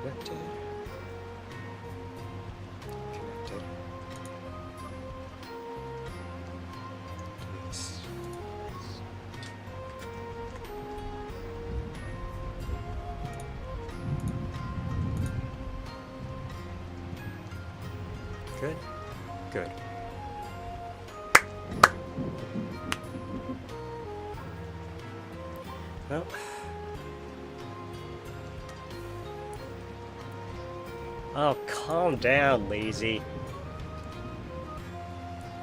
Connected. Connected. Yes. Good. Good. Well. Oh, calm down, lazy.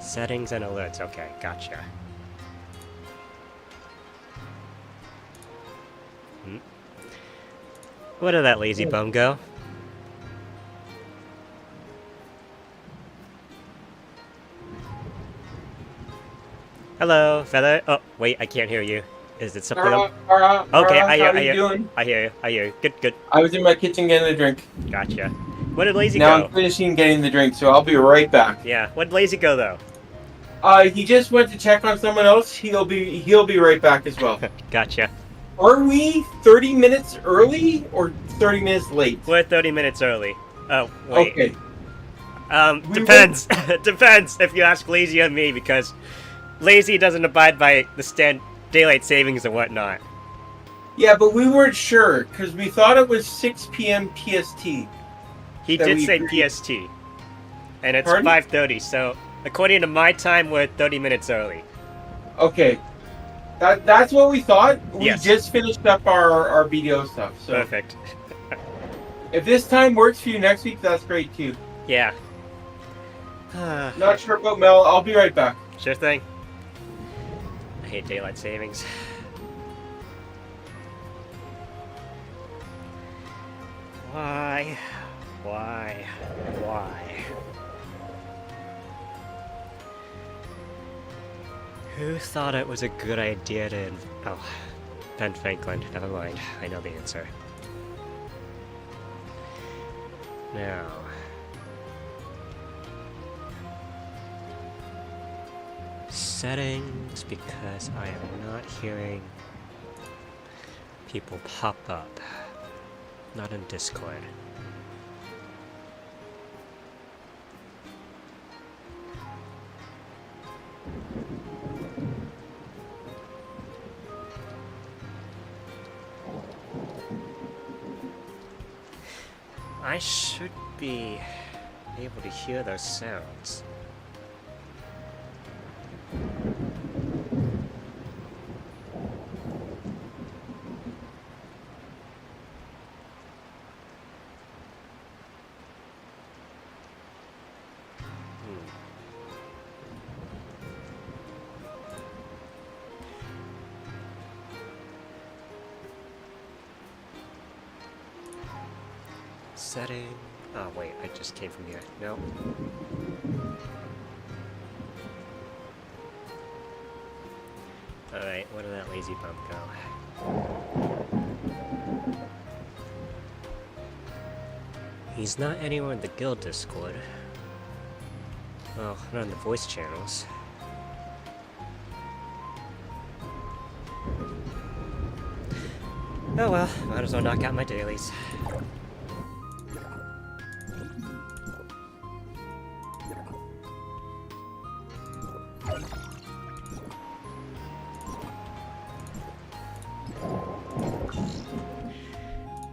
Settings and alerts. Okay, gotcha. Where did that lazy bum go? Hello, Feather. Oh, wait, I can't hear you. Is it something? Okay, I hear. How you doing? I hear. I hear. Good, good. I was in my kitchen getting a drink. Gotcha. Where did Lazy Now go? I'm finishing getting the drink, so I'll be right back. Yeah. Where did Lazy go though? He just went to check on someone else. He'll be right back as well. Gotcha. Are we 30 minutes early or 30 minutes late? We're 30 minutes early. Oh, wait. Okay. Depends. Depends if you ask Lazy and me, because Lazy doesn't abide by the daylight savings and whatnot. Yeah, but we weren't sure because we thought it was 6 p.m. PST. He did say PST, and it's 5:30. So according to my time, we're 30 minutes early. Okay. That's what we thought. We Yes. just finished up our video stuff. So Perfect. if this time works for you next week, that's great too. Yeah. Not sure about Mel. I'll be right back. Sure thing. I hate daylight savings. Why? Why? Why? Who thought it was a good idea to... Oh, Ben Franklin. Never mind. I know the answer. Now... Settings, because I am not hearing people pop up. Not in Discord. I should be able to hear those sounds. Setting. Oh wait, I just came from here. No. Alright, where did that lazy bum go? He's not anywhere in the guild Discord. Well, not in the voice channels. Oh well, might as well knock out my dailies.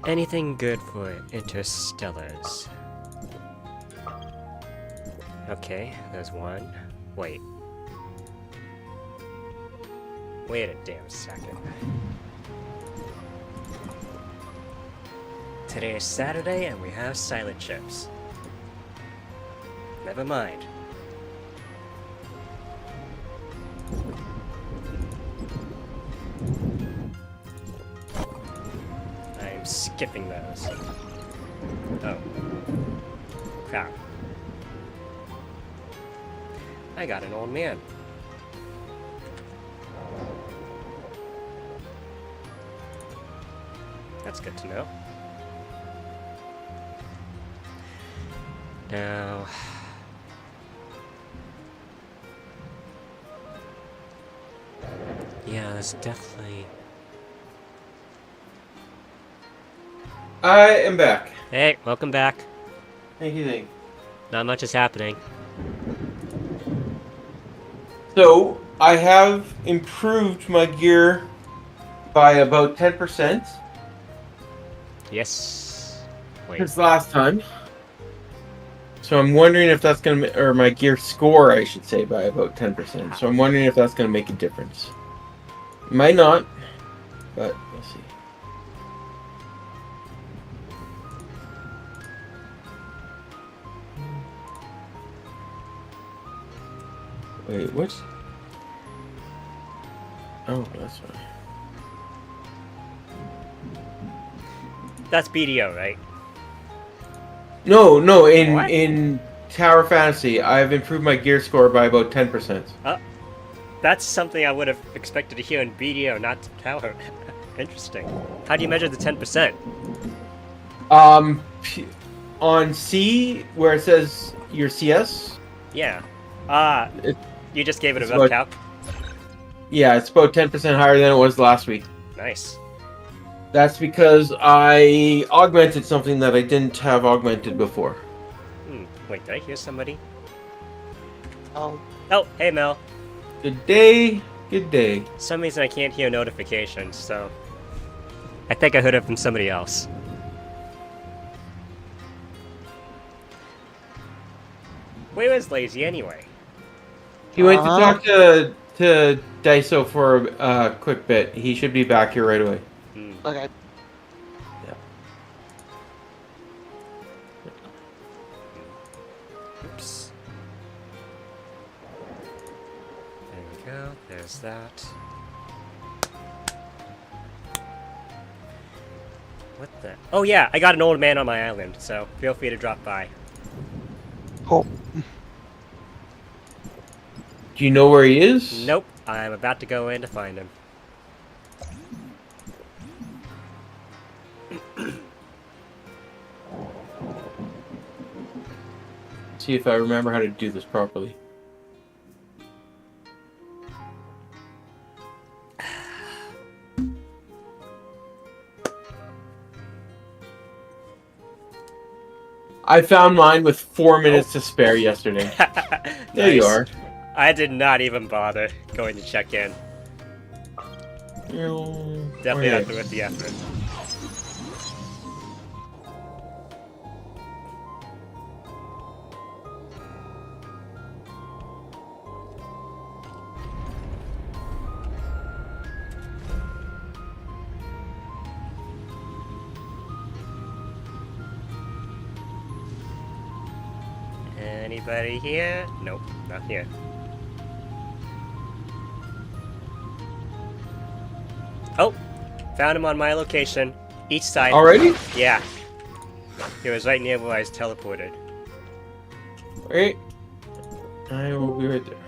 Anything good for interstellars? Okay, there's one. Wait. Wait a damn second. Today is Saturday and we have silent chips. Never mind. I'm skipping those. Oh. Crap. I got an old man. That's good to know. Now... yeah, that's definitely... I am back. Hey, welcome back. Thank you. Not much is happening. So, I have improved my gear by about 10%. Yes. Wait. Since last time. So I'm wondering if that's going to... Or my gear score, I should say, by about 10%. So I'm wondering if that's going to make a difference. It might not, but we'll see. Wait, what? Oh, that's fine. That's BDO, right? No, What? in Tower Fantasy, I've improved my gear score by about 10%. That's something I would have expected to hear in BDO, not Tower. Interesting. How do you measure the 10%? On C, where it says your CS. Yeah. You just gave it a it's rough about- calc? Yeah, it's about 10% higher than it was last week. Nice. That's because I augmented something that I didn't have augmented before. Wait, did I hear somebody? Oh. Oh, hey Mel. Good day. Good day. For some reason I can't hear notifications, so... I think I heard it from somebody else. Where is Lazy anyway? He went to talk to Daiso for a quick bit. He should be back here right away. Okay. Yeah. Oops. There we go, there's that. What the? Oh yeah, I got an old man on my island, so feel free to drop by. Oh. Do you know where he is? Nope, I'm about to go in to find him. See if I remember how to do this properly. I found mine with 4 minutes to spare yesterday. There you Nice. are. I did not even bother going to check in. Definitely not worth the effort. Anybody here? Nope, not here. Oh, found him on my location. Each side. Already? Yeah. He was right near where I was teleported. Wait. I will be right there.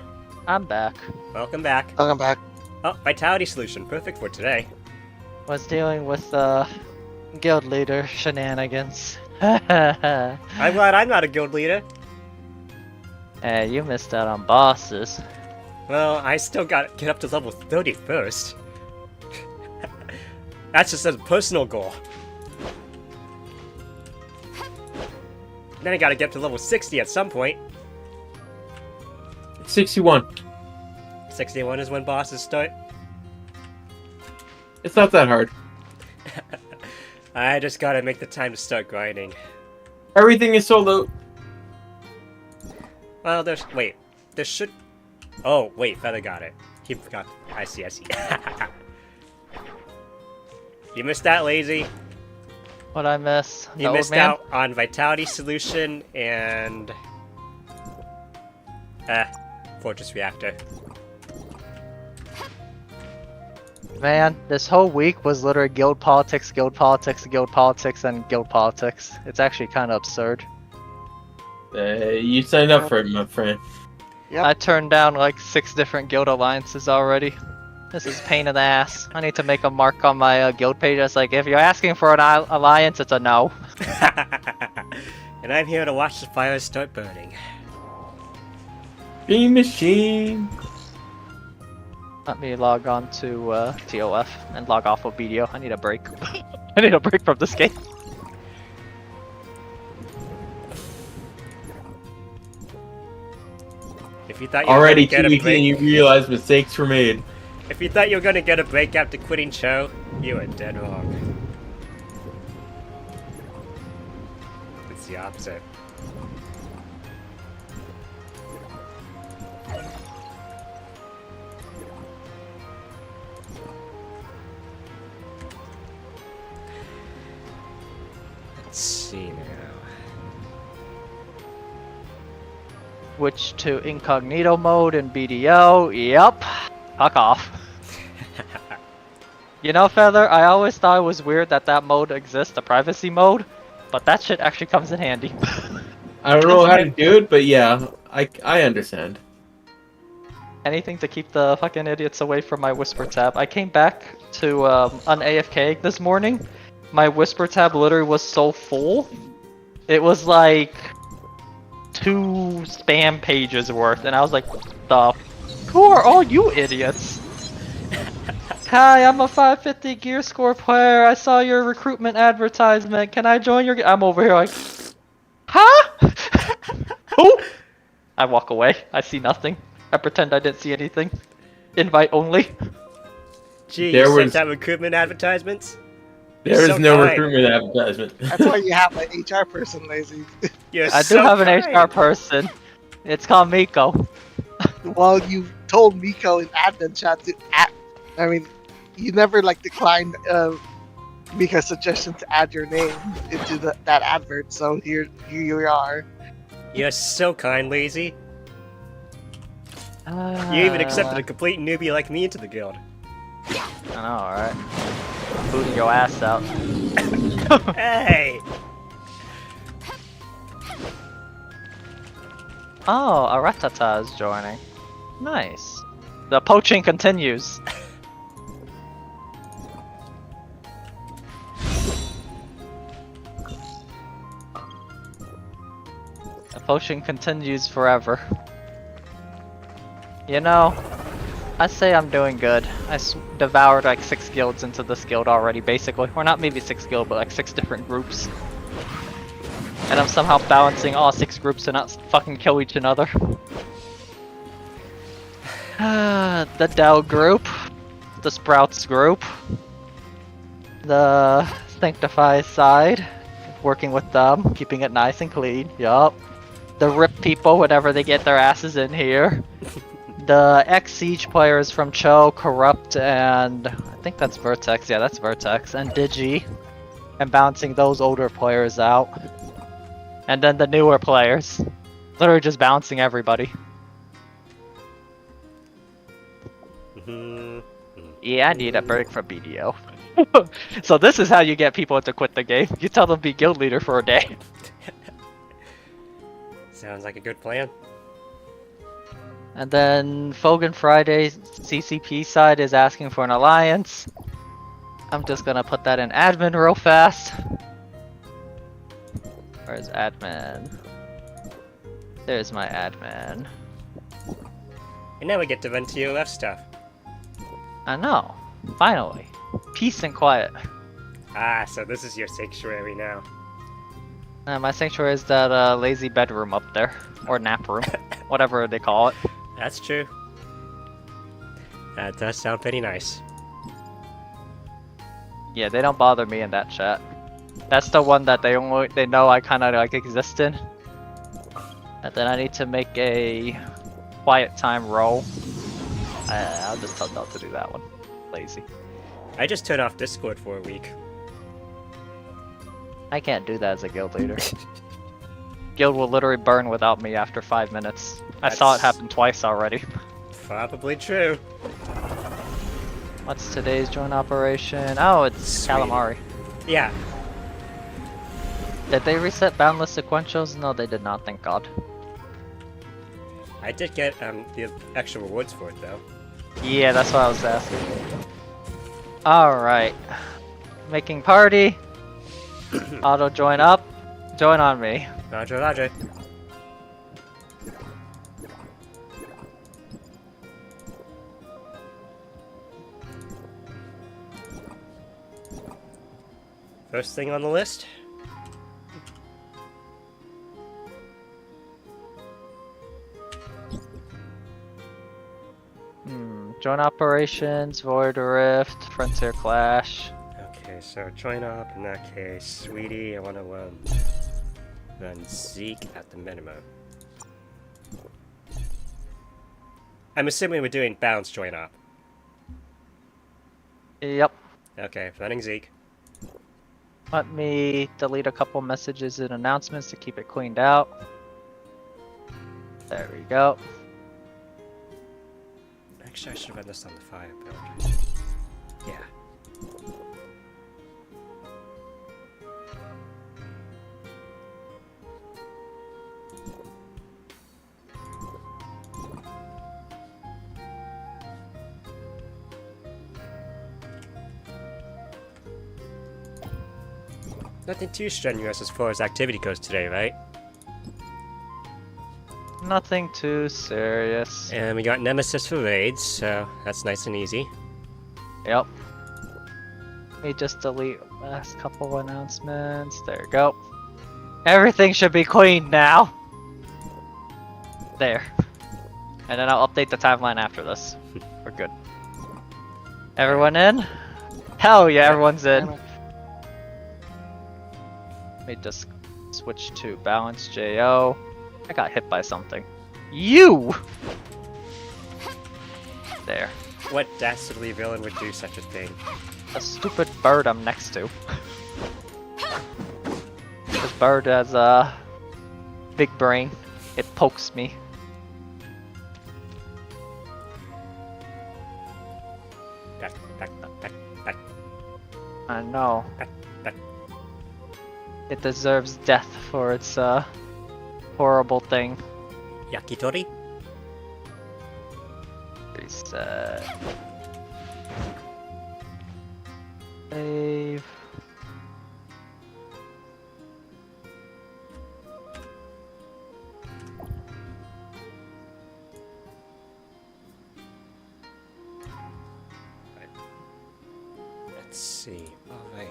I'm back. Welcome back. Welcome back. Oh, vitality solution. Perfect for today. Was dealing with guild leader shenanigans. I'm glad I'm not a guild leader. Hey, you missed out on bosses. Well, I still gotta get up to level 30 first. That's just a personal goal. Then I gotta get to level 60 at some point. 61. 61 is when bosses start. It's not that hard. I just gotta make the time to start grinding. Everything is sold out. Well, wait. There should... Oh, wait, Feather got it. He forgot. I see. You missed that, Lazy. What'd I miss? The You old missed man? out on Vitality Solution and... Fortress Reactor. Man, this whole week was literally guild politics, guild politics, guild politics, and guild politics. It's actually kind of absurd. You signed up for it, my friend. Yep. I turned down like 6 different guild alliances already. This is pain in the ass. I need to make a mark on my guild page that's like, if you're asking for an alliance, it's a no. And I'm here to watch the fires start burning. Beam machine. Let me log on to ToF and log off of BDO. I need a break. I need a break from this game. If you thought you were Already gonna get 2 a weeks in, break, you realize mistakes were made. if you thought you were gonna get a break after quitting Cho, you were dead wrong. It's the opposite. Let's see now. Switch to incognito mode in BDO. Yep. Fuck off. You know, Feather, I always thought it was weird that that mode exists, the privacy mode, but that shit actually comes in handy. I don't know how to do it, but yeah, I understand. Anything to keep the fucking idiots away from my Whisper tab. I came back to on AFK this morning. My Whisper tab literally was so full. It was like 2 spam pages worth, and I was like, who are all you idiots? Hi, I'm a 550 gear score player. I saw your recruitment advertisement. Can I join your? I'm over here like, huh? Who? I walk away. I see nothing. I pretend I didn't see anything. Invite only. Gee, There you was- sent out recruitment advertisements? There is So no kind. recruitment advertisement. That's why you have an HR person, Lazy. You're I do so have an kind. HR person. It's called Miko. Well, you told Miko in admin chat to I mean, you never like declined Miko's suggestion to add your name into that advert. So here you are. You're so kind, Lazy. You even accepted a complete newbie like me into the guild. I know, alright? Booting your ass out. Hey! Oh, Aratata is joining. Nice. The poaching continues. The poaching continues forever. You know, I say I'm doing good. I devoured like 6 guilds into this guild already, basically. Or not maybe 6 guilds, but like 6 different groups. And I'm somehow balancing all 6 groups to not fucking kill each another. The Dell group, the Sprouts group, the Sanctify side, working with them, keeping it nice and clean, yup. The RIP people whenever they get their asses in here. The ex-Siege players from Cho, Corrupt, and I think that's Vertex, yeah that's Vertex, and Digi. And bouncing those older players out. And then the newer players. Literally just bouncing everybody. Yeah, I need a break from BDO. So this is how you get people to quit the game. You tell them be guild leader for a day. Sounds like a good plan. And then Fogan Friday's CCP side is asking for an alliance. I'm just gonna put that in admin real fast. Where's admin? There's my admin. And now we get to run ToF stuff. I know. Finally. Peace and quiet. Ah, so this is your sanctuary now. My sanctuary is that lazy bedroom up there. Or nap room. Whatever they call it. That's true. That does sound pretty nice. Yeah, they don't bother me in that chat. That's the one that they know I kind of like exist in. And then I need to make a quiet time role. I'll just tell them to do that one. Lazy. I just turned off Discord for a week. I can't do that as a guild leader. Guild will literally burn without me after 5 minutes. I saw it That's- happen twice already. Probably true. What's today's joint operation? Oh, it's Sweet. calamari. Yeah. Did they reset boundless sequentials? No, they did not, thank God. I did get the extra rewards for it though. Yeah, that's what I was asking. Alright. Making party. Auto join up. Join on me. Roger, roger. First thing on the list. joint operations, Void Rift, Frontier Clash. Okay, so join up in that case. Sweetie, I want to run Zeke at the minimum. I'm assuming we're doing bounce join up. Yep. Okay, running Zeke. Let me delete a couple messages and announcements to keep it cleaned out. There we go. Actually, I should run this on the fire build. Yeah. Nothing too strenuous as far as activity goes today, right? Nothing too serious. And we got Nemesis for raids, so that's nice and easy. Yep. Let me just delete last couple announcements. There we go. Everything should be clean now. There. And then I'll update the timeline after this. We're good. Everyone in? Hell yeah, everyone's in. Let me just switch to balance JO. I got hit by something. You! There. What dastardly villain would do such a thing? A stupid bird I'm next to. This bird has a big brain. It pokes me. Back, back, back, back, I know. back, back. It deserves death for its horrible thing. Yakitori? Reset. Save. Let's see. Alright.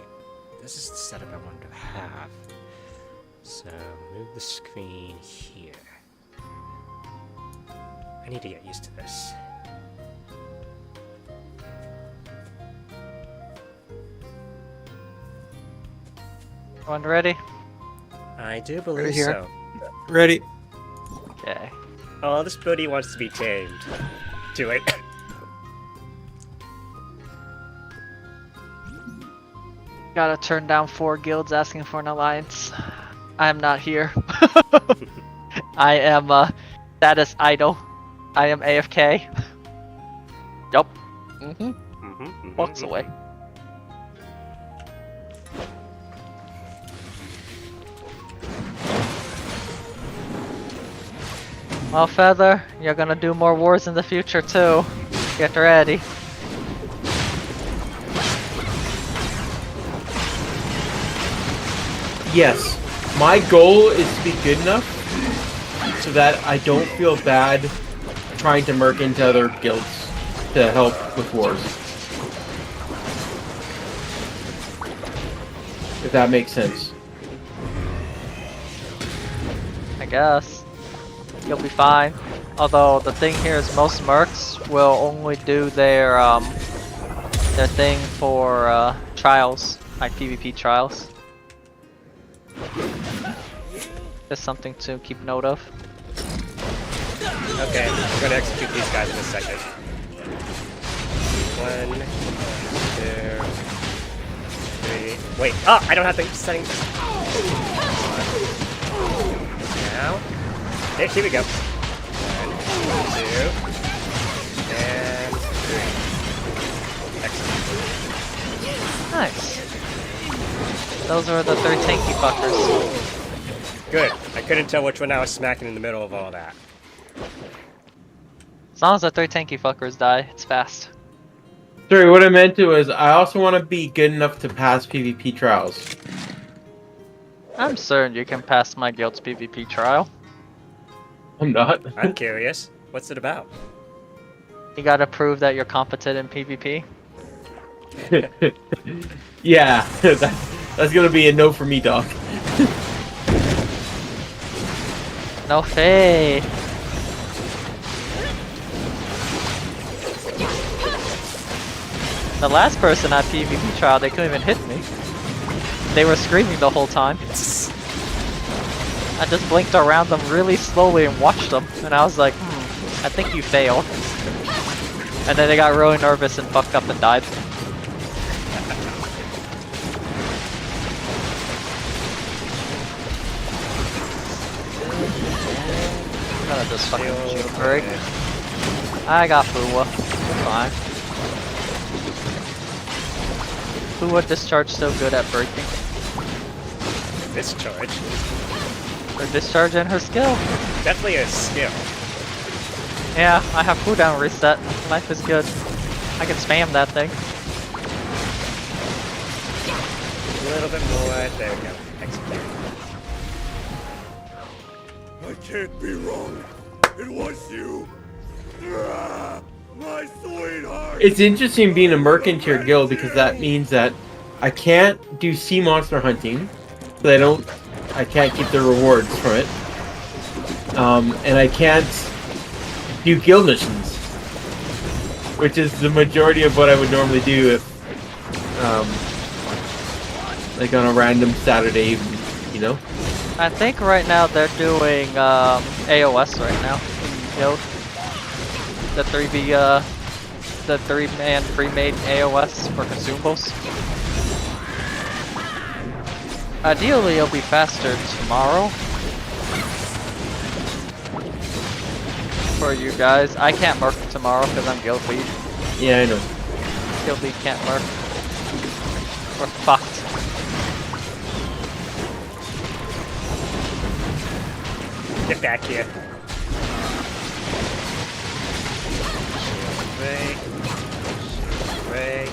This is the setup I wanted to have. So, move the screen here. I need to get used to this. Everyone ready? I do believe Right here. so. Ready? Okay. Oh, this booty wants to be tamed. Do it. Gotta turn down 4 guilds asking for an alliance. I am not here. I am status idle. I am AFK. Yup. Walks away. Well, Feather, you're gonna do more wars in the future too. Get ready. Yes. My goal is to be good enough so that I don't feel bad trying to merc into other guilds to help with wars. If that makes sense. I guess. You'll be fine. Although the thing here is most mercs will only do their thing for trials, like PvP trials. Just something to keep note of. Okay, I'm gonna execute these guys in a second. 1, 2, 3. Wait, oh, I don't have the settings. Now, here we go. 1, 2, and 3. Excellent. Nice. Those are the 3 tanky fuckers. Good. I couldn't tell which one I was smacking in the middle of all that. As long as the 3 tanky fuckers die, it's fast. Sorry, what I meant to is I also want to be good enough to pass PvP trials. I'm certain you can pass my guild's PvP trial. I'm not. I'm curious. What's it about? You gotta prove that you're competent in PvP. Yeah, that's gonna be a no for me, Doc. No fade. The last person I PvP trial, they couldn't even hit me. They were screaming the whole time. I just blinked around them really slowly and watched them, and I was like, I think you failed. And then they got really nervous and fucked up and died. I'm gonna just fucking jailbreak. I got Fuwa. Fine. Fuwa discharge so good at breaking. Discharge. Her discharge and her skill. Definitely a skill. Yeah, I have cooldown reset. Life is good. I can spam that thing. A little bit more. There we go. Execute. I can't be wrong. It was you. My sweetheart. It's interesting being a merc into your guild because that means that I can't do sea monster hunting, so I can't keep the rewards from it. And I can't do guild missions, which is the majority of what I would normally do if, like on a random Saturday evening, you know? I think right now they're doing AOS right now in Guild. The 3-man pre-made AOS for consumables. Ideally, it'll be faster tomorrow for you guys. I can't merc tomorrow because I'm guild lead. Yeah, I know. Guild lead can't merc. We're fucked. Get back here. Ray. Ray.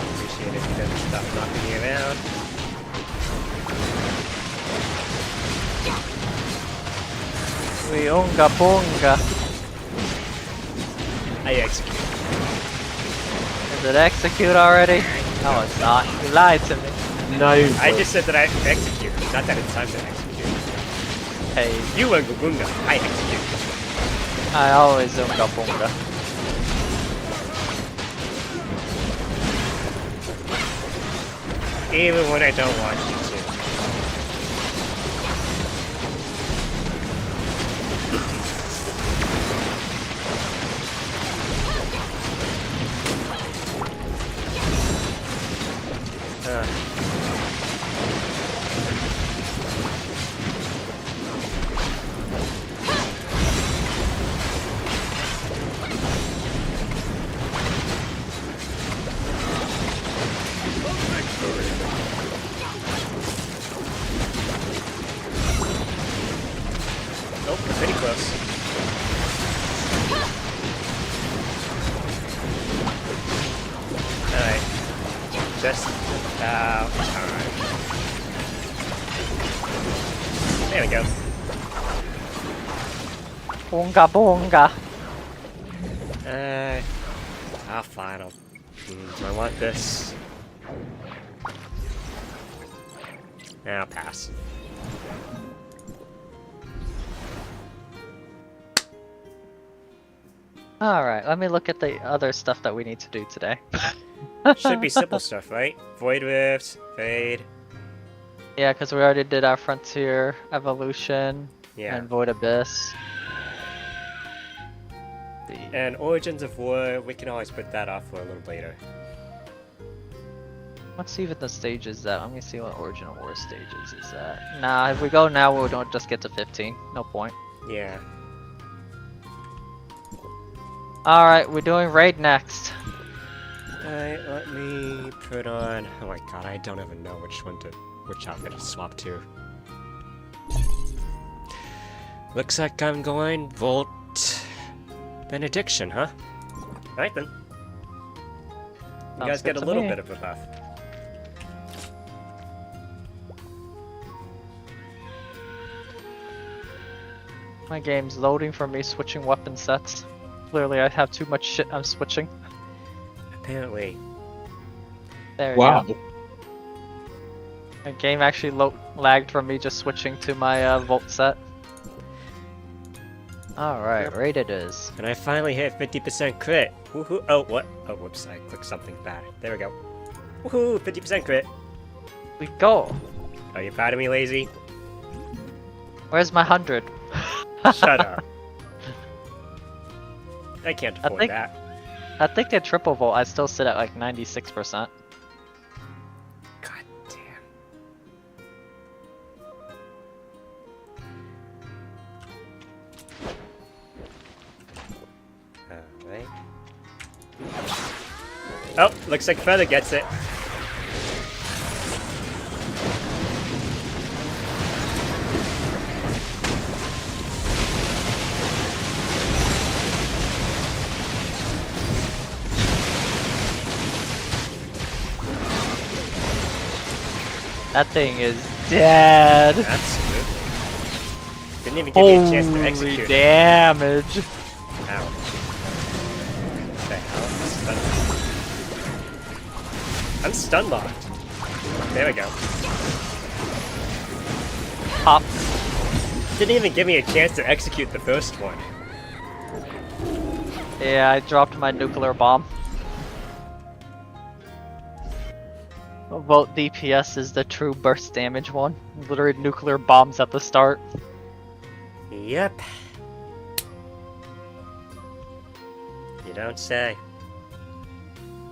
Appreciate it if you doesn't stop knocking me around. We unga bunga. I execute. Is it execute already? No, it's not. You lied to me. Not even I close. just said that I execute, not that it's time to execute. Hey, You were Gugunga. I execute. I always unga bunga. Even when I don't want you to. Nope, pretty close. Alright. Just about time. There we go. Bunga bunga. Our final. Do I want this? I'll pass. Alright, let me look at the other stuff that we need to do today. Should be simple stuff, right? Void Rifts, Fade. Yeah, because we already did our Frontier Evolution Yeah. and Void Abyss. And Origins of War, we can always put that off for a little later. Let's see what the stage is at. Let me see what Origin of War stages is at. Nah, if we go now, we don't just get to 15. No point. Yeah. Alright, we're doing Raid next. Alright, let me put on... Oh my god, I don't even know which outfit to swap to. Looks like I'm going Volt Benediction, huh? Alright then. You Sounds guys good get a to little me. bit of a buff. My game's loading for me switching weapon sets. Clearly I have too much shit I'm switching. Apparently. There we Wow. go. The game actually lagged from me just switching to my Volt set. Alright, right it is. And I finally hit 50% crit. Woohoo! Oh, what? Oh, whoops! I clicked something bad. There we go. Woohoo! 50% crit. We go. Are you proud of me, Lazy? Where's my 100? Shut up. I can't I afford think- that. I think at triple volt I still sit at like 96%. God damn. Alright. Oh, looks like Feather gets it. That thing is dead. That's good. Didn't even give me a chance to Holy execute it. damage. Ow. What the hell? I'm stun locked. There we go. Pop. Didn't even give me a chance to execute the first one. Yeah, I dropped my nuclear bomb. Volt DPS is the true burst damage one. Literally nuclear bombs at the start. Yep. You don't say.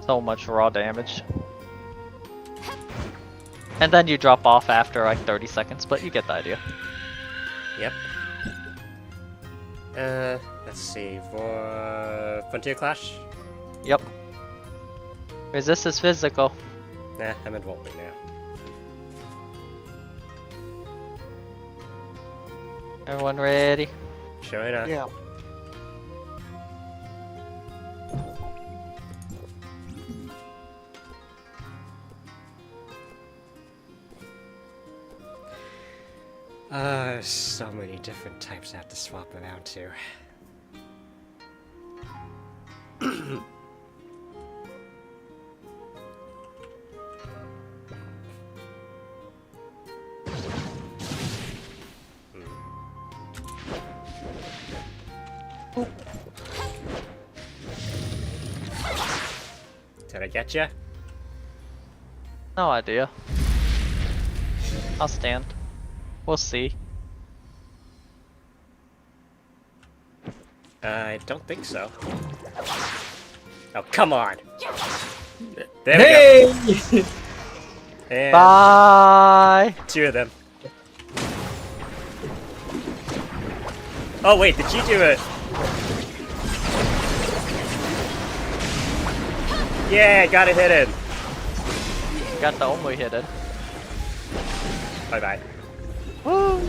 So much raw damage. And then you drop off after like 30 seconds, but you get the idea. Yep. Let's see. For Frontier Clash? Yep. Resist is physical. Nah, I'm in Volt right now. Everyone ready? Sure enough. Yeah. There's so many different types I have to swap around to. Did I get ya? No idea. I'll stand. We'll see. I don't think so. Oh, come on! There Hey! we go. And Bye! 2 of them. Oh wait, did you do it? Yeah, got it hidden. Got the only hidden. Bye bye. Woo!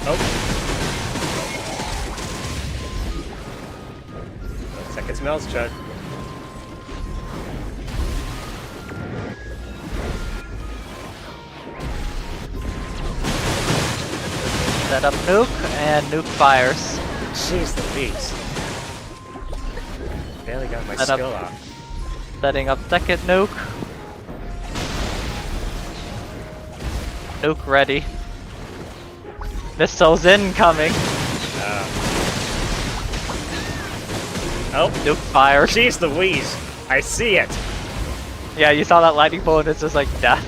Oh. Second smells, Chug. Set up nuke, and nuke fires. Jeez Louise. Barely got my Set up. skill off. Setting up second nuke. Nuke ready. Missiles incoming. Oh, Nuke fire. jeez Louise. I see it. Yeah, you saw that lightning bolt and it's just like death.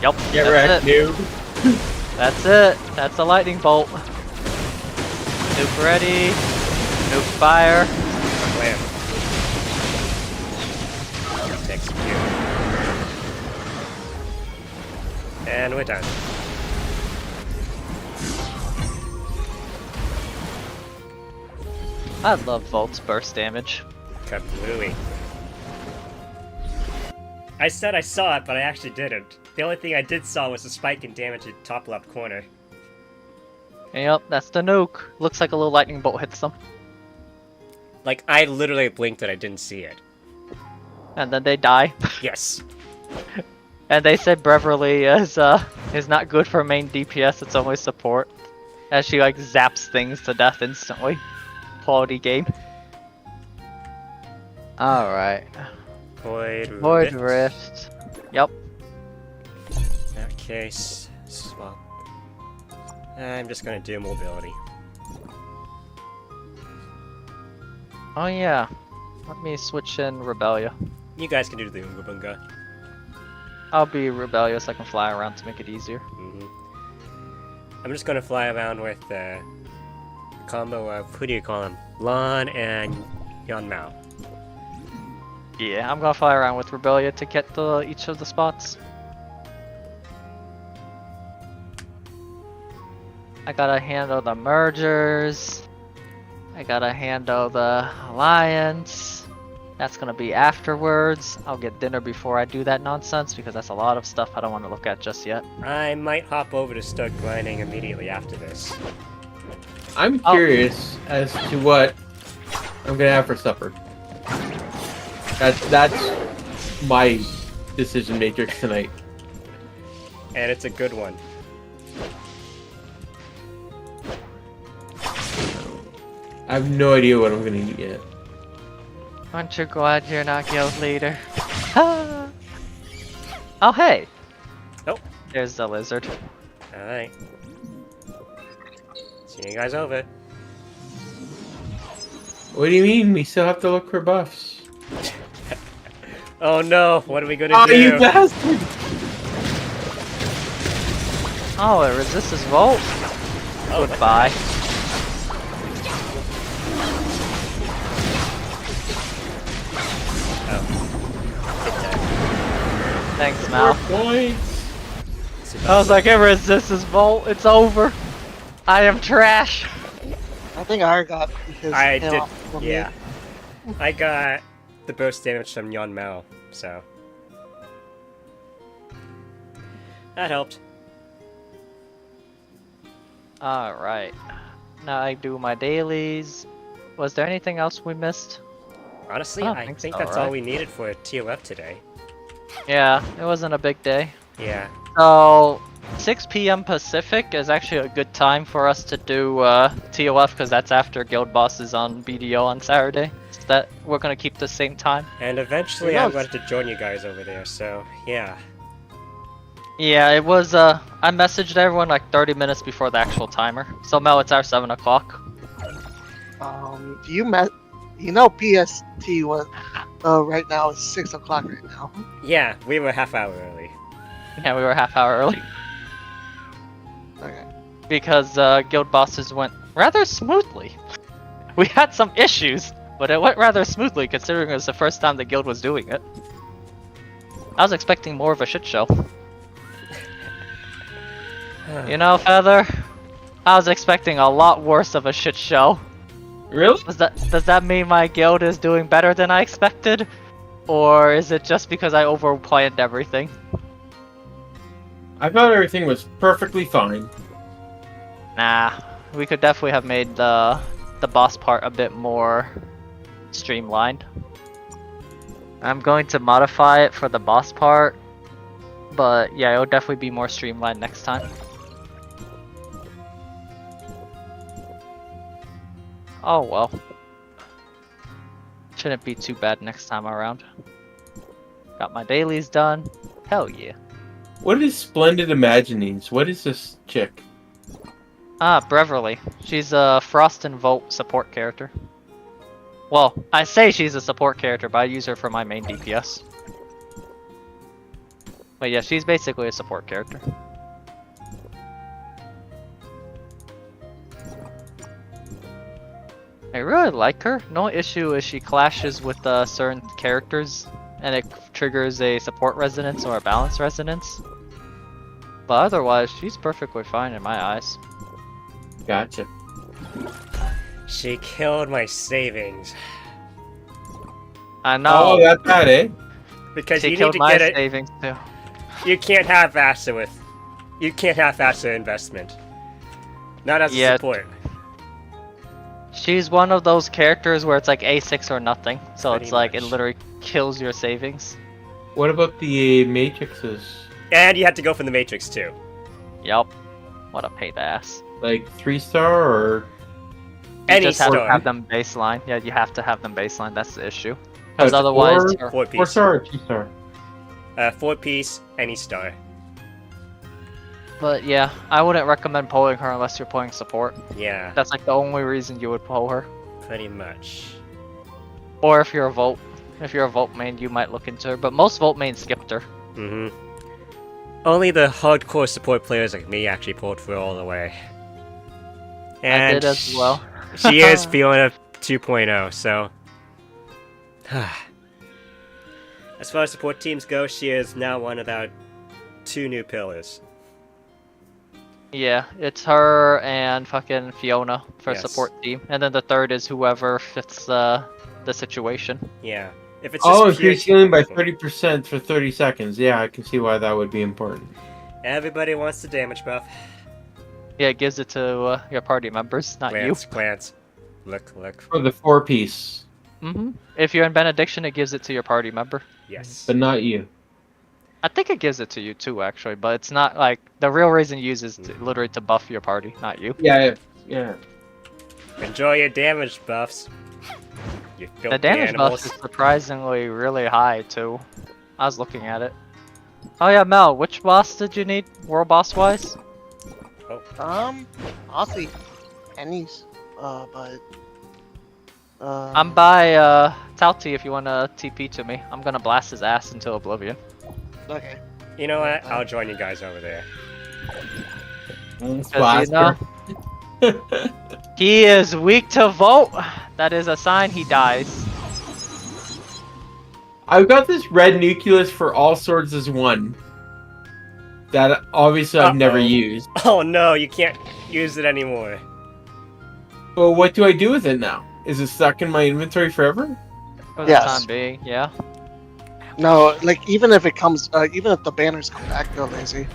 Yup, Get that's wrecked, it. noob. That's it. That's a lightning bolt. Nuke ready. Nuke fire. Wham. Execute. And we're done. I love Volt's burst damage. Kablooey. I said I saw it, but I actually didn't. The only thing I did saw was the spike in damage at top left corner. Yep, that's the nuke. Looks like a little lightning bolt hits them. Like, I literally blinked and I didn't see it. And then they die. Yes. And they said Beverly is not good for main DPS, it's only support. As she like zaps things to death instantly. Quality game. Alright. Void Void Rift. Rift. Yep. Okay, swap. I'm just gonna do mobility. Oh yeah. Let me switch in Rebellia. You guys can do the Unga Bunga. I'll be rebellious. I can fly around to make it easier. I'm just gonna fly around with a combo of, who do you call him? Lon and Yon Mao. Yeah, I'm gonna fly around with Rebellia to get each of the spots. I gotta handle the mergers. I gotta handle the alliance. That's gonna be afterwards. I'll get dinner before I do that nonsense because that's a lot of stuff I don't want to look at just yet. I might hop over to start grinding immediately after this. I'm curious as to what I'm gonna have for supper. That's my decision matrix tonight. And it's a good one. I have no idea what I'm gonna eat yet. Aren't you glad you're not guild leader? Ah. Oh hey! Oh. There's the lizard. Alright. See you guys over. What do you mean? We still have to look for buffs. Oh no, what are we gonna Oh, do? you bastard! Oh, it resists his volt? Oh, Goodbye. Thanks, Mal. Points. I was like, it resists his volt. It's over. I am trash. I think I got his I tail did, off from me. yeah. I got the burst damage from Yon Mao, so. That helped. Alright. Now I do my dailies. Was there anything else we missed? Honestly, I don't I think think so, that's all right? we needed for ToF today. Yeah, it wasn't a big day. Yeah. So, 6 p.m. Pacific is actually a good time for us to do ToF because that's after Guild Bosses on BDO on Saturday. So that we're gonna keep the same time. And eventually Who I'm knows? going to join you guys over there, so yeah. Yeah, it was. I messaged everyone like 30 minutes before the actual timer. So Mel, it's our 7 o'clock. You know PST was right now it's 6 o'clock right now. Yeah, we were half hour early. Yeah, we were a half hour early Okay. because Guild Bosses went rather smoothly. We had some issues, but it went rather smoothly considering it was the first time the guild was doing it. I was expecting more of a shit show. You know, Feather? I was expecting a lot worse of a shit show. Really? Does that mean my guild is doing better than I expected? Or is it just because I overplanned everything? I thought everything was perfectly fine. Nah, we could definitely have made the boss part a bit more streamlined. I'm going to modify it for the boss part, but yeah, it'll definitely be more streamlined next time. Oh well. Shouldn't be too bad next time around. Got my dailies done. Hell yeah. What is Splendid Imaginings? What is this chick? Ah, Beverly. She's a Frost and Volt support character. Well, I say she's a support character, but I use her for my main DPS. But yeah, she's basically a support character. I really like her. No issue is she clashes with certain characters, and it triggers a support resonance or a balance resonance. But otherwise, she's perfectly fine in my eyes. Gotcha. She killed my savings. I know. Oh, that's that, eh? Because she you need killed to my get it. savings too. You can't half-ass it with. You can't half-ass the investment. Not as a Yeah. support. She's one of those characters where it's like A6 or nothing. So Pretty it's like it much. literally kills your savings. What about the matrices? And you have to go for the Matrix too. Yup. What a pain in the ass. Like 3-star or? You Any just have to star. have them baseline. Yeah, you have to have them baseline. That's the issue. Oh, Because it's otherwise, four- you're- 4-piece. 4-star or 2-star? 4-piece, any star. But yeah, I wouldn't recommend pulling her unless you're pulling support. Yeah, That's like the only reason you would pull her. pretty much. Or if you're a Volt. If you're a Volt main, you might look into her. But most Volt mains skipped her. Mm-hmm. Only the hardcore support players like me actually pulled through all the way. And I did as well. She is Fiona 2.0, so... As far as support teams go, she is now one of our 2 new pillars. Yeah, it's her and fucking Fiona for Yes. support team. And then the third is whoever fits the situation. Yeah. If it's Oh, just pure increase healing by support, 30% for 30 seconds. Yeah, I can see why that would be important. everybody wants the damage buff. Yeah, it gives it to your party members, not Glance, glance. Look. For the 4-piece, you. If you're in Benediction, it gives it to your party member. Yes. but not you. I think it gives it to you too, actually, but it's not like the real reason you use is to, literally to buff your party, not you. Yeah, yeah. Enjoy your damage buffs. You The filthy damage animals. buff is surprisingly really high too. I was looking at it. Oh yeah, Mel, which boss did you need, world boss wise? Honestly, pennies. But. I'm by Tauti if you wanna TP to me. I'm gonna blast his ass into oblivion. Okay. You know what? I'll join you guys over there. Cause you know, he is weak to Volt. That is a sign he dies. I've got this red nucleus for all swords as 1. That obviously I've never Uh-oh. used. Oh no, you can't use it anymore. Well, what do I do with it now? Is it stuck in my inventory forever? For the Yes. time being, yeah. No, like even if it comes, even if the banners come back, though, lazy,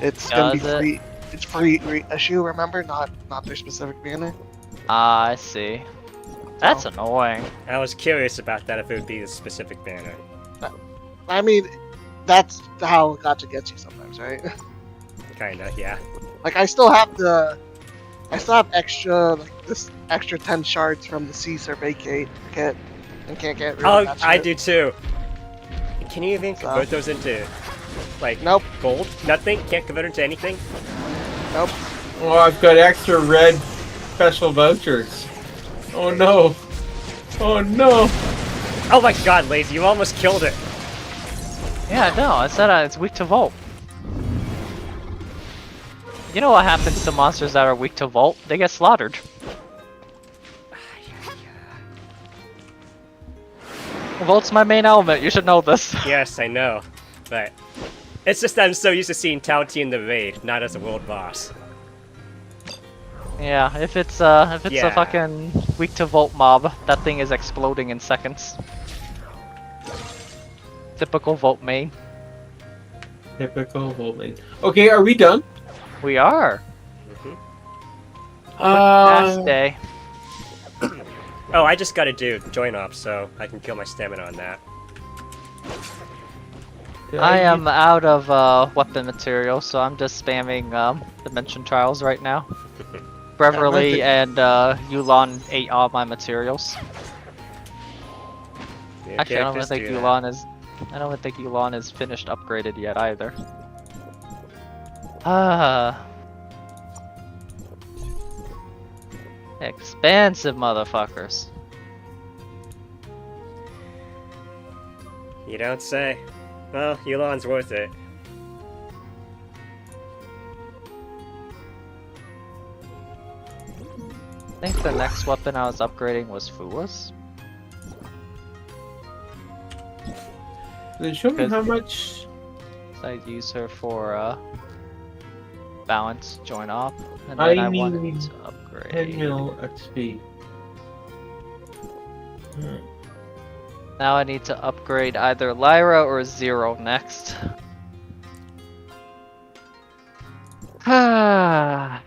it's gonna be Does it? free. It's free issue. Remember, not their specific banner. Ah, I see. That's annoying. I was curious about that, if it would be a specific banner. I mean, that's how Gacha gets you sometimes, right? Kinda, yeah. Like I still have extra, like this extra 10 shards from the Caesar vacate kit, and can't get rid Oh, of that shit. I do too. Can you even convert those into, like, Nope. gold? Nothing? Can't convert into anything? Nope. Oh, I've got extra red special vouchers. Oh no. Oh no. Oh my god, Lazy, you almost killed it. Yeah, I know. I said it's weak to Volt. You know what happens to monsters that are weak to Volt? They get slaughtered. Volt's my main element. You should know this. Yes, I know. But it's just that I'm so used to seeing Tauti in the raid, not as a world boss. Yeah, if it's a Yeah. fucking weak to Volt mob, that thing is exploding in seconds. Typical Volt main. Typical Voltman. Okay, are we done? We are. Mm-hmm. Last day. Oh, I just gotta do join ops, so I can kill my stamina on that. I am out of weapon material, so I'm just spamming Dimension Trials right now. Beverly and Yulon ate all my materials. Yeah, Actually, I don't even characters think do that. Yulon is. I don't even think Yulon is finished upgraded yet either. Ah. Expensive motherfuckers. You don't say. Well, Yulon's worth it. I think the next weapon I was upgrading was Fua's. They show me how much. So I use her for balance, join off, and I then I wanted need to 10 upgrade. mil XP. Now I need to upgrade either Lyra or Zero next. I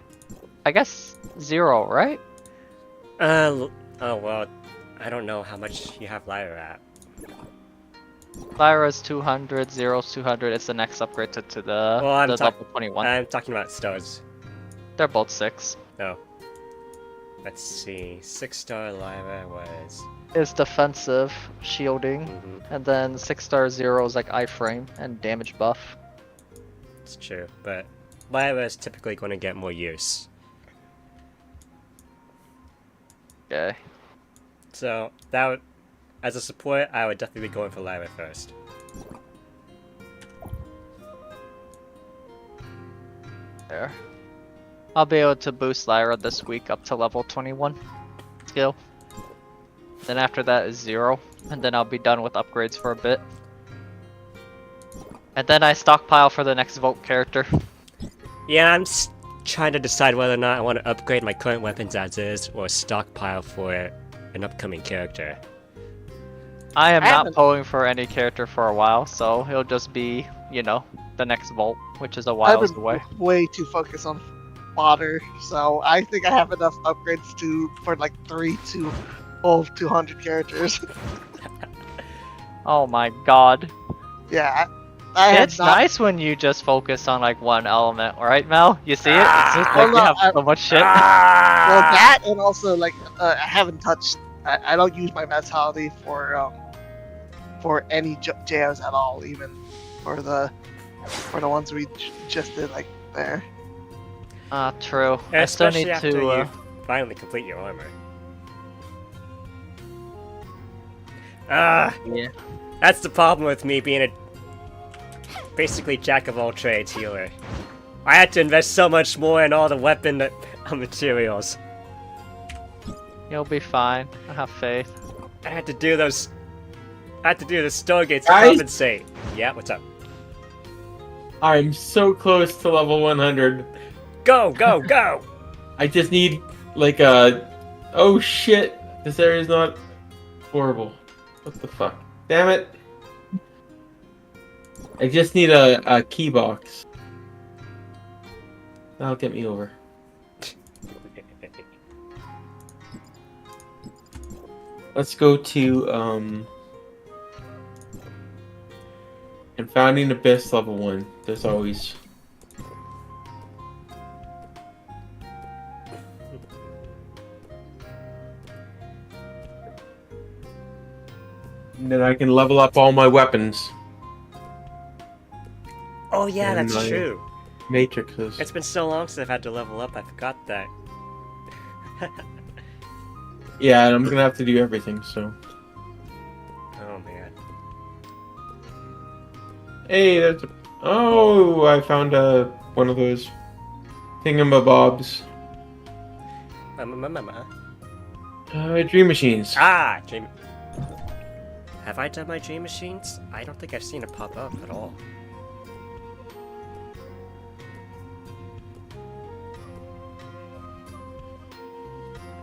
guess Zero, right? Oh well, I don't know how much you have Lyra at. Lyra's 200, Zero's 200. It's the next upgrade to the, Well, I'm the talk- level 21. I'm talking about stars. They're both 6. No. Let's see. 6-star Lyra was. It's defensive, shielding, Mhm, and then 6-star Zero is like iframe and damage buff. it's true, but Lyra is typically going to get more use. Okay. So that would, as a support, I would definitely be going for Lyra first. There. I'll be able to boost Lyra this week up to level 21 skill. Then after that is 0, and then I'll be done with upgrades for a bit. And then I stockpile for the next Volt character. Yeah, I'm trying to decide whether or not I want to upgrade my current weapons as is, or stockpile for an upcoming character. I am I not haven't- pulling for any character for a while, so it'll just be, you know, the next Volt, which is a I've while been away. way too focused on fodder, so I think I have enough upgrades for like 3 to full 200 characters. Oh my god. Yeah, I have It's not. nice when you just focus on like one element, right, Mel? You see it? It's just Ah! like you Well, no, have so much shit. Well, Ah! that and also like I haven't touched. I don't use my vitality for any JOs at all, even for the ones we just did like there. True. I still Especially need after to. you finally complete your armor. Ah, Yeah. that's the problem with me being a basically jack of all trades healer. I had to invest so much more in all the weapon materials. You'll be fine. I have faith. I had to do those. I had to do the stargates to Guys? compensate. Yeah, what's up? I'm so close to level 100. Go, go, go! I just need like a. Oh shit! This area's not horrible. What the fuck? Damn it! I just need a key box. That'll get me over. Let's go to Confounding Abyss level 1. There's always. And then I can level up all my weapons. Oh yeah, And that's my- true. Matrices. It's been so long since I've had to level up, I forgot that. Yeah, and I'm gonna have to do everything, so. Oh man. Hey, there's a... Oh, I found one of those thingamabobs. Dream machines. Ah, dream. Have I done my dream machines? I don't think I've seen it pop up at all.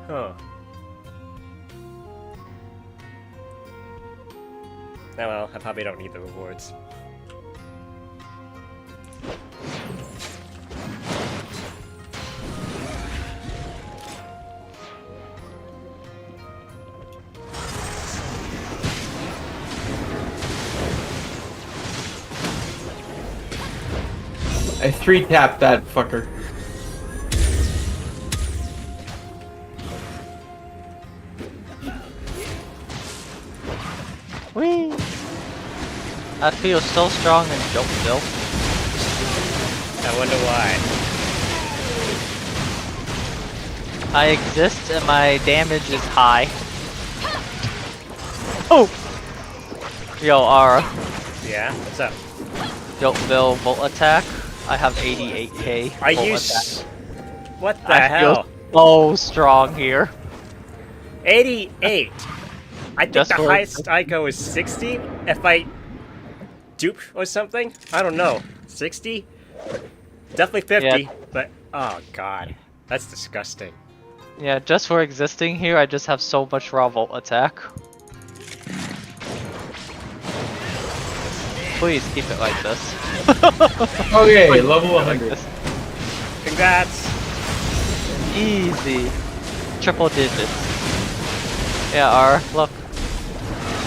Huh. Oh well, I probably don't need the rewards. I 3-tapped that fucker. Whee! I feel so strong and jump still. I wonder why. I exist and my damage is high. Oh! Yo, Ara. Yeah? What's up? Joltville Volt Attack. I have 88k. Are Volt you Attack. What the I hell? feel so strong here. 88! I think Just the for- highest I go is 60? If I dupe or something? I don't know. 60? Definitely 50, but oh god. That's disgusting. Yeah, just for existing here, I just have so much raw Volt Attack. Please keep it like this. Okay, Please level keep it like 100. this. Congrats! Easy. Triple digits. Yeah, R, look.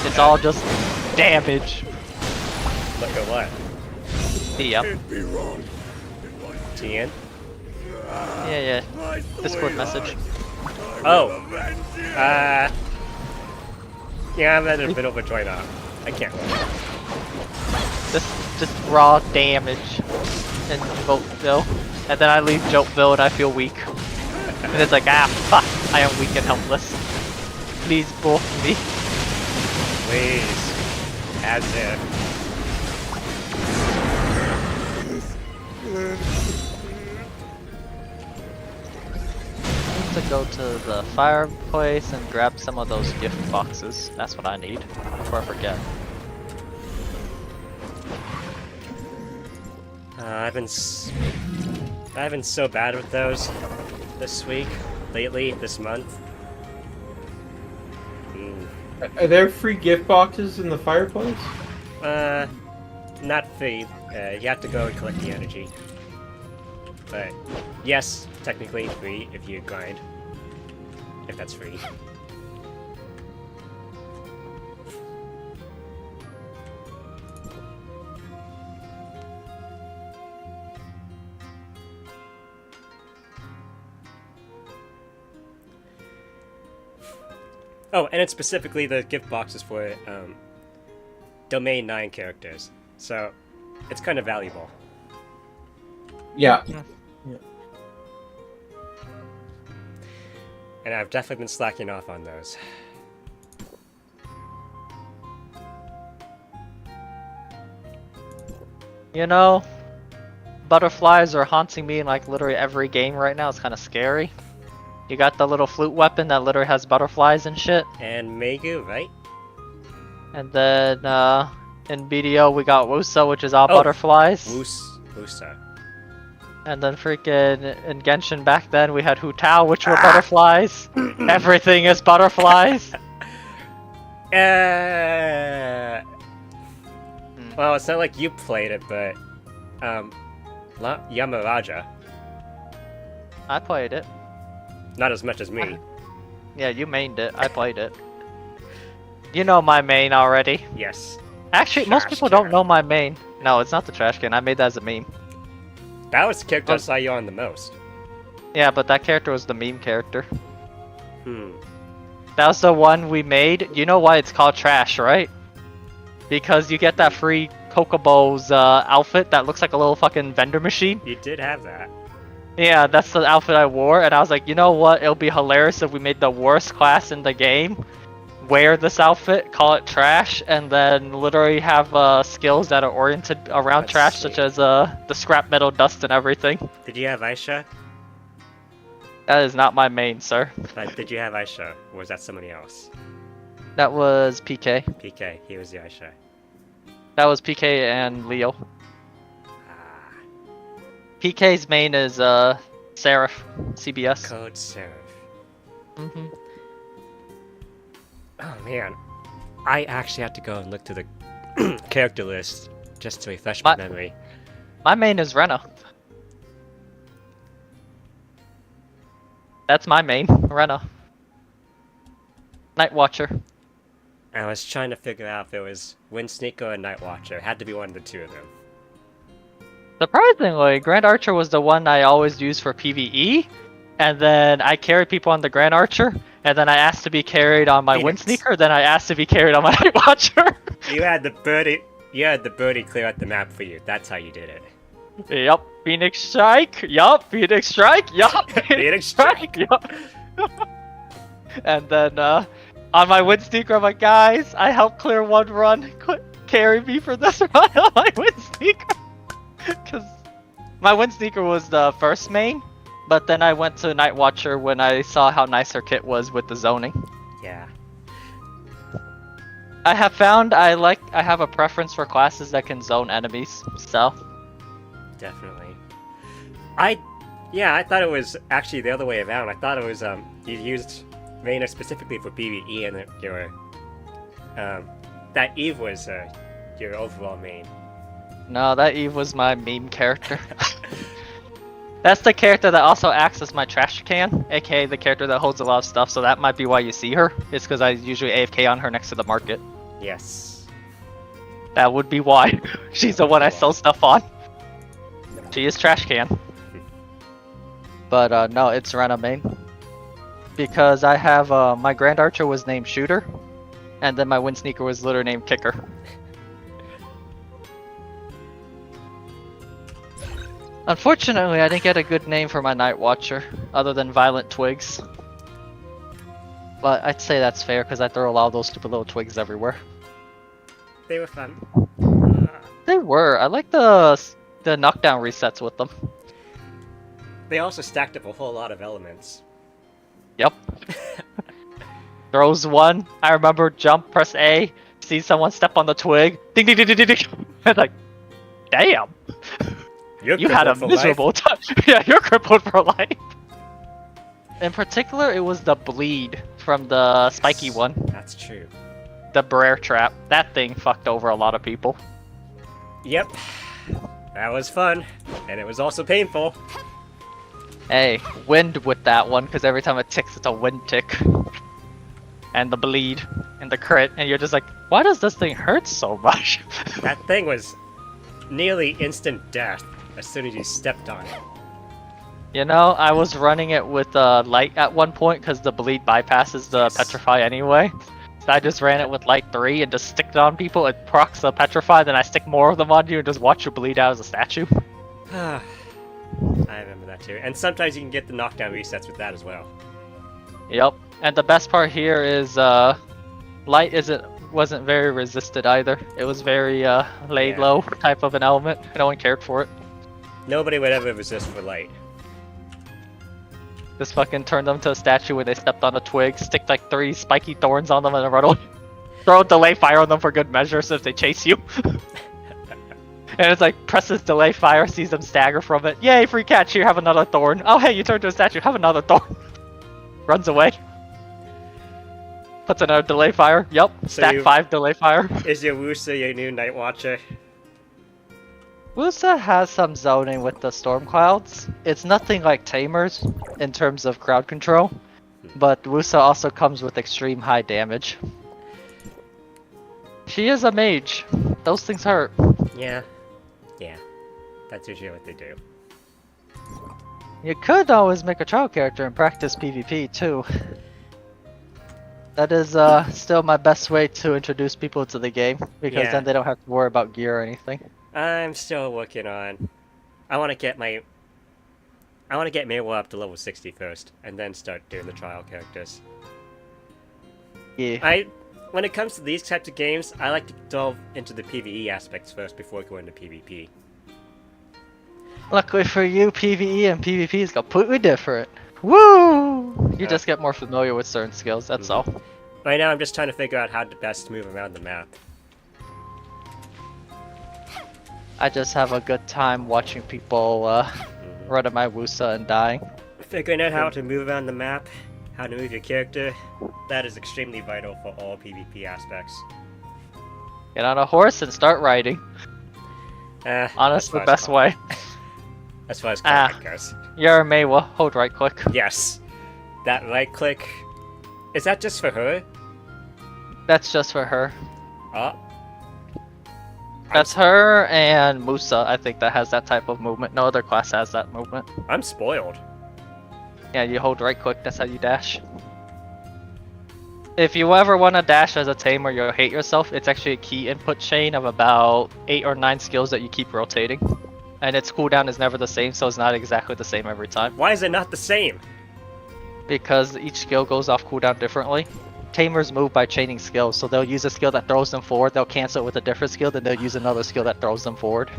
It's all just damage. Look at what? Yep. Can't be wrong. TN? Yeah. Discord message. Oh! Yeah, I'm at a bit of a join off. I can't. Just raw damage and vote still. And then I leave Joltville and I feel weak. And it's like, ah, fuck, I am weak and helpless. Please buff me. Please. As if. I need to go to the fireplace and grab some of those gift boxes. That's what I need before I forget. I've been so bad with those this week, lately, this month. Are there free gift boxes in the fireplace? Not free. You have to go and collect the energy. But yes, technically free if you grind. If that's free. Oh, and it's specifically the gift boxes for Domain 9 characters. So, it's kind of valuable. Yeah. And I've definitely been slacking off on those. You know, butterflies are haunting me in like literally every game right now. It's kind of scary. You got the little flute weapon that literally has butterflies and shit. And Megu, right? And then in BDO we got Wusa, which is all butterflies. Wusa. And then freaking in Genshin back then we had Hu Tao, which were butterflies. Everything is butterflies. Well, it's not like you played it, but Yamaraja. I played it. Not as much as me. Yeah, you mained it. I played it. You know my main already. Yes. Actually, most people don't know my main. No, it's not the trash can. I made that as a meme. That was the character I saw you on the most. Yeah, but that character was the meme character. That was the one we made. You know why it's called trash, right? Because you get that free Kokobo's outfit that looks like a little fucking vendor machine. You did have that. Yeah, that's the outfit I wore, and I was like, you know what? It'll be hilarious if we made the worst class in the game wear this outfit, call it trash, and then literally have skills that are oriented around trash, such as the scrap metal dust and everything. Did you have Aisha? That is not my main, sir. Did you have Aisha, or was that somebody else? That was PK. PK, he was the Aisha. That was PK and Leo. PK's main is Seraph, CBS. Code Seraph. Mm-hmm. Oh man, I actually have to go and look to the character list just to refresh my memory. My main is Rena. That's my main, Rena. Night Watcher. I was trying to figure out if it was Wind Sneaker or Night Watcher. It had to be one of the two of them. Surprisingly, Grand Archer was the one I always used for PvE, and then I carried people on the Grand Archer, and then I asked to be carried on my Wind Sneaker, then I asked to be carried on my Night Watcher. You had the birdie clear out the map for you. That's how you did it. Yup, Phoenix Strike. Yup, Phoenix Strike. Yup, Phoenix Strike. Yup. And then on my Wind Sneaker, I'm like, guys, I helped clear one run. Carry me for this run on my Wind Sneaker. Because my Wind Sneaker was the first main, but then I went to Night Watcher when I saw how nice her kit was with the zoning. Yeah. I have found I have a preference for classes that can zone enemies, so. Definitely. I thought it was actually the other way around. I thought it was you used Reyna specifically for PvE and your that Eve was your overall main. No, that Eve was my meme character. That's the character that also acts as my trash can, aka the character that holds a lot of stuff, so that might be why you see her. It's because I usually AFK on her next to the market. Yes. That would be why. She's the one I sell stuff on. She is trash can. But no, it's Rena main. Because I have, my Grand Archer was named Shooter, and then my Wind Sneaker was literally named Kicker. Unfortunately, I didn't get a good name for my Night Watcher, other than Violent Twigs. But I'd say that's fair, because I throw a lot of those stupid little twigs everywhere. They were fun. They were. I like the knockdown resets with them. They also stacked up a whole lot of elements. Yep. Throws one. I remember jump, press A, see someone step on the twig. Ding ding ding ding ding ding. I'm like, damn. You had a miserable time. Yeah, you're crippled for life. In particular, it was the bleed from the spiky one. That's true. The Brer trap. That thing fucked over a lot of people. Yep. That was fun. And it was also painful. Hey, wind with that one, because every time it ticks, it's a wind tick. And the bleed, and the crit, and you're just like, why does this thing hurt so much? That thing was nearly instant death as soon as you stepped on it. You know, I was running it with light at one point, because the bleed bypasses the petrify anyway. So I just ran it with light 3 and just stick it on people, it procs the petrify, then I stick more of them on you and just watch you bleed out as a statue. I remember that too. And sometimes you can get the knockdown resets with that as well. Yep. And the best part here is light wasn't very resisted either. It was very laid low type of an element. No one cared for it. Nobody would ever resist for light. Just fucking turn them to a statue when they stepped on a twig, stick like 3 spiky thorns on them and run away. Throw a delay fire on them for good measure so if they chase you. And it's like, presses delay fire, sees them stagger from it. Yay, free catch, here, have another thorn. Oh hey, you turned to a statue, have another thorn. Runs away. Puts another delay fire. Yep, stack 5 delay fire. Is your Wusa your new Night Watcher? Wusa has some zoning with the storm clouds. It's nothing like Tamers in terms of crowd control, but Wusa also comes with extreme high damage. She is a mage. Those things hurt. Yeah. Yeah. That's usually what they do. You could always make a trial character and practice PvP too. That is still my best way to introduce people to the game, because then they don't have to worry about gear or anything. I'm still working on... I want to get Mayweather up to level 60 first, and then start doing the trial characters. Yeah. When it comes to these types of games, I like to delve into the PvE aspects first before going to PvP. Luckily for you, PvE and PvP is completely different. Woo! You just get more familiar with certain skills, that's all. Right now I'm just trying to figure out how to best move around the map. I just have a good time watching people run at my Wusa and dying. Figuring out how to move around the map, how to move your character, that is extremely vital for all PvP aspects. Get on a horse and start riding. Honestly, the best way. As far as combat goes. You're a Meiwa. Hold right click. Yes. That right click. Is that just for her? That's just for her. Oh. That's her and Musa, I think, that has that type of movement. No other class has that movement. I'm spoiled. Yeah, you hold right click, that's how you dash. If you ever want to dash as a tamer, you'll hate yourself. It's actually a key input chain of about 8 or 9 skills that you keep rotating. And its cooldown is never the same, so it's not exactly the same every time. Why is it not the same? Because each skill goes off cooldown differently. Tamers move by chaining skills, so they'll use a skill that throws them forward, they'll cancel it with a different skill, then they'll use another skill that throws them forward.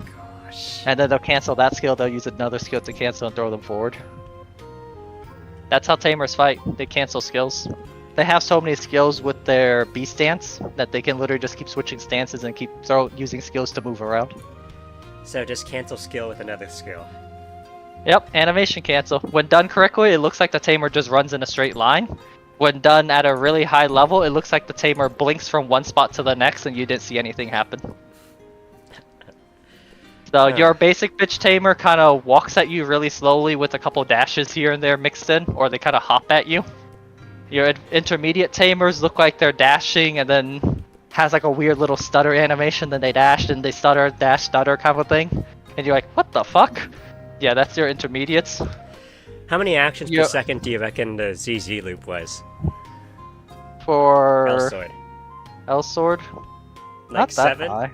Gosh. And then they'll cancel that skill, they'll use another skill to cancel and throw them forward. That's how Tamers fight, they cancel skills. They have so many skills with their B stance that they can literally just keep switching stances and keep using skills to move around. So just cancel skill with another skill. Yep, animation cancel. When done correctly, it looks like the tamer just runs in a straight line. When done at a really high level, it looks like the tamer blinks from one spot to the next and you didn't see anything happen. So your basic bitch tamer kind of walks at you really slowly with a couple dashes here and there mixed in, or they kind of hop at you. Your intermediate tamers look like they're dashing and then has like a weird little stutter animation, then they dash, and they stutter, dash, stutter kind of thing. And you're like, what the fuck? Yeah, that's your intermediates. How many actions per second do you reckon the ZZ loop was? For L-Sword. L-Sword? Like Not that 7? high.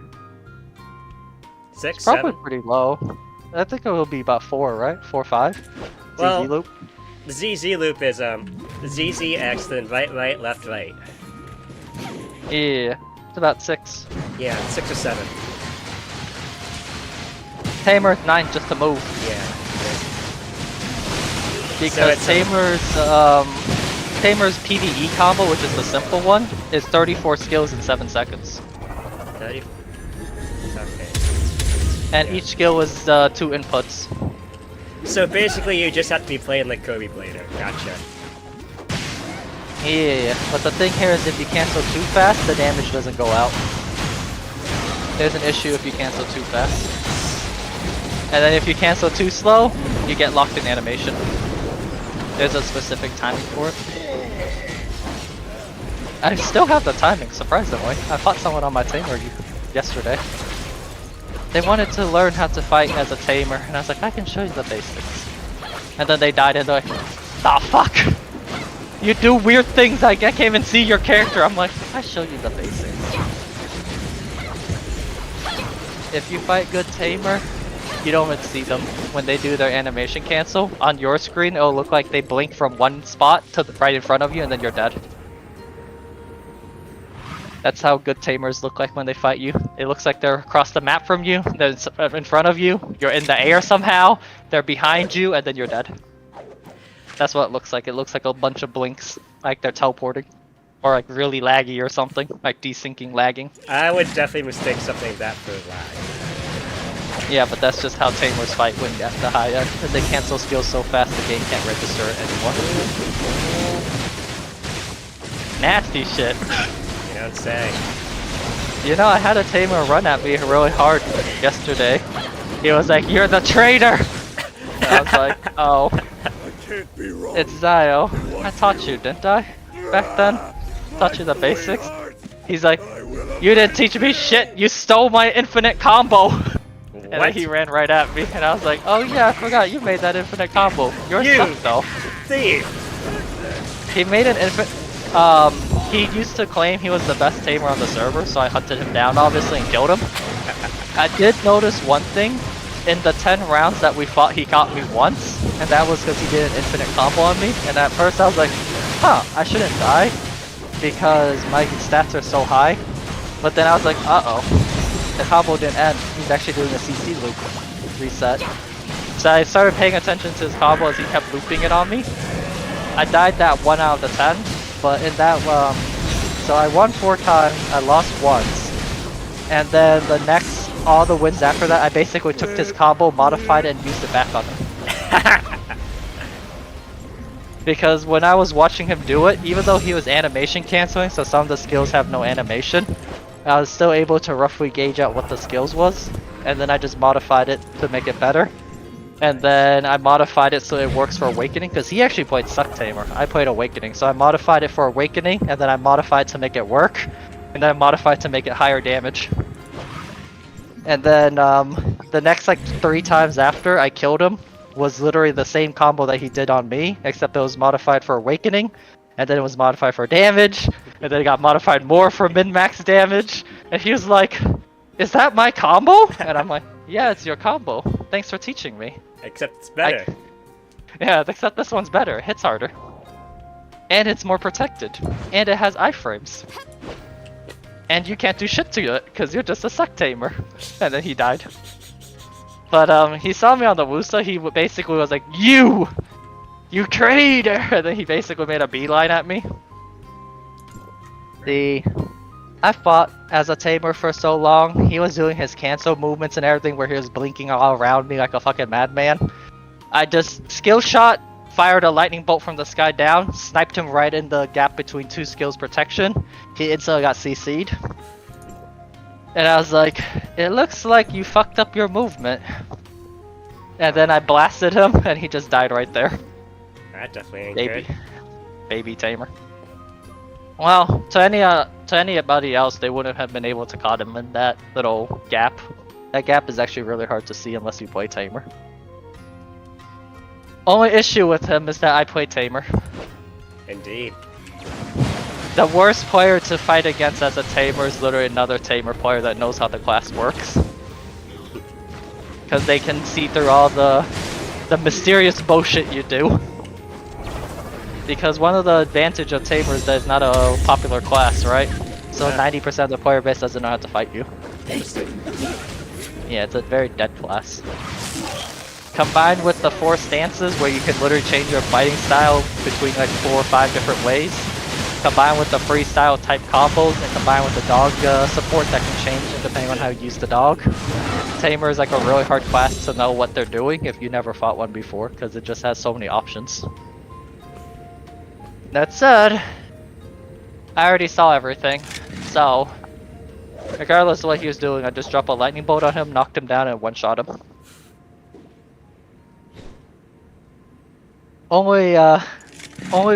6, It's probably 7? pretty low. I think it will be about 4, right? 4 or 5? Well, ZZ loop? The ZZ loop is ZZX, then right, left, right. Yeah, it's about 6. Yeah, 6 or 7. Tamer 9 just to move. Yeah. Because it's, Tamer's PvE combo, which is the simple one, is 34 skills in 7 seconds. 30. Okay. And Yeah. each skill is 2 inputs. So basically, you just have to be playing like Kobe Blader. Gotcha. Yeah, but the thing here is if you cancel too fast, the damage doesn't go out. There's an issue if you cancel too fast. And then if you cancel too slow, you get locked in animation. There's a specific timing for it. I still have the timing, surprisingly. I fought someone on my tamer yesterday. They wanted to learn how to fight as a tamer, and I was like, I can show you the basics. And then they died and they're like, oh fuck! You do weird things, I can't even see your character. I'm like, I show you the basics. If you fight good tamer, you don't even see them when they do their animation cancel. On your screen, it'll look like they blink from one spot to the right in front of you, and then you're dead. That's how good tamers look like when they fight you. It looks like they're across the map from you, they're in front of you, you're in the air somehow, they're behind you, and then you're dead. That's what it looks like. It looks like a bunch of blinks, like they're teleporting. Or like really laggy or something, like desyncing lagging. I would definitely mistake something like that for lag. Yeah, but that's just how tamers fight when at the high end. And they cancel skills so fast the game can't register it anymore. Nasty shit. You don't say. You know, I had a tamer run at me really hard yesterday. He was like, "You're the traitor!" And I was like, "Oh, I can't be wrong. it's Zio. I taught you, didn't I? Back then? Taught you the basics?" He's like, "You didn't teach me shit! You stole my infinite combo!" And then What? he ran right at me, and I was like, "Oh yeah, I forgot you made that infinite combo. You're You suck though." thief! He made an infinite... he used to claim he was the best tamer on the server, so I hunted him down obviously and killed him. I did notice one thing. In the 10 rounds that we fought, he caught me once, and that was because he did an infinite combo on me. And at first I was like, huh, I shouldn't die, because my stats are so high. But then I was like, uh-oh, the combo didn't end. He's actually doing a CC loop reset. So I started paying attention to his combo as he kept looping it on me. I died that 1 out of the 10, but in that, so I won 4 times, I lost once. And then the next, all the wins after that, I basically took his combo, modified it, and used it back on him. Because when I was watching him do it, even though he was animation canceling, so some of the skills have no animation, I was still able to roughly gauge out what the skills was, and then I just modified it to make it better. And then I modified it so it works for Awakening, because he actually played Suck Tamer. I played Awakening, so I modified it for Awakening, and then I modified to make it work, and then I modified to make it higher damage. And then the next like 3 times after I killed him was literally the same combo that he did on me, except it was modified for Awakening, and then it was modified for damage, and then it got modified more for min-max damage, and he was like, "Is that my combo?" And I'm like, "Yeah, it's your combo. Thanks for teaching me." Except it's better. Yeah, except this one's better. It hits harder. And it's more protected. And it has iframes. And you can't do shit to it, because you're just a suck tamer. And then he died. But he saw me on the Wusa, he basically was like, "You traitor!" And then he basically made a beeline at me. I fought as a tamer for so long. He was doing his cancel movements and everything where he was blinking all around me like a fucking madman. I just skill shot, fired a lightning bolt from the sky down, sniped him right in the gap between 2 skills protection. He instantly got CC'd. And I was like, "It looks like you fucked up your movement." And then I blasted him and he just died right there. That definitely ain't Baby. good. Baby tamer. Well, to anybody else, they wouldn't have been able to caught him in that little gap. That gap is actually really hard to see unless you play tamer. Only issue with him is that I play tamer. Indeed. The worst player to fight against as a tamer is literally another tamer player that knows how the class works. because they can see through all the mysterious bullshit you do. Because one of the advantage of Tamer is that it's not a popular class, right? So 90% of the player base doesn't know how to fight you. Yeah, it's a very dead class. Combined with the 4 stances where you can literally change your fighting style between like 4 or 5 different ways. Combined with the freestyle type combos and combined with the dog support that can change depending on how you use the dog. Tamer is like a really hard class to know what they're doing if you never fought one before because it just has so many options. That said, I already saw everything, so regardless of what he was doing, I just dropped a lightning bolt on him, knocked him down, and one-shot him. Only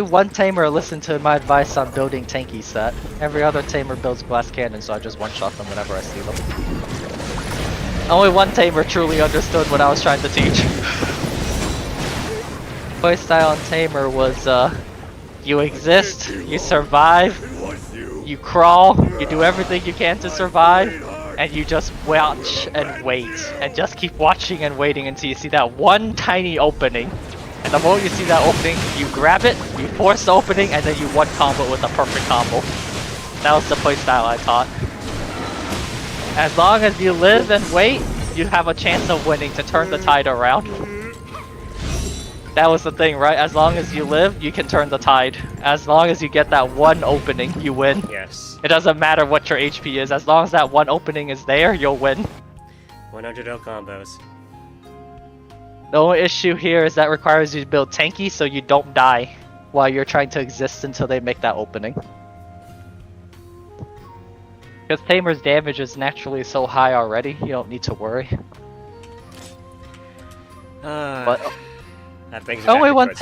one tamer listened to my advice on building tanky set. Every other tamer builds glass cannon, so I just one-shot them whenever I see them. Only one tamer truly understood what I was trying to teach. Playstyle on tamer was, you exist, you survive, you crawl, you do everything you can to survive, and you just watch and wait, and just keep watching and waiting until you see that one tiny opening. And the moment you see that opening, you grab it, you force the opening, and then you one combo with a perfect combo. That was the playstyle I taught. As long as you live and wait, you have a chance of winning to turn the tide around. That was the thing, right? As long as you live, you can turn the tide. As long as you get that one opening, you win. Yes. It doesn't matter what your HP is. As long as that one opening is there, you'll win. 100 L combos. The only issue here is that requires you to build tanky so you don't die while you're trying to exist until they make that opening. Because Tamer's damage is naturally so high already, you don't need to worry. But that brings only one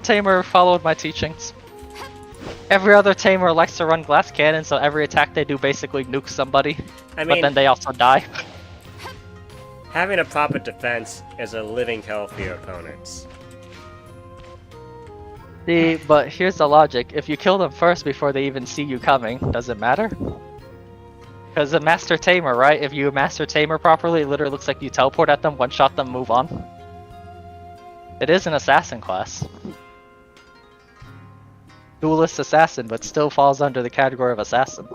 tamer followed my teachings. Every other tamer likes to run glass cannon, so every attack they do basically nukes somebody. But then they also die. Having a proper defense is a living hell for your opponents. See, but here's the logic. If you kill them first before they even see you coming, does it matter? Because a Master Tamer, right? If you Master Tamer properly, it literally looks like you teleport at them, one-shot them, move on. It is an assassin class. Duelist assassin, but still falls under the category of assassin.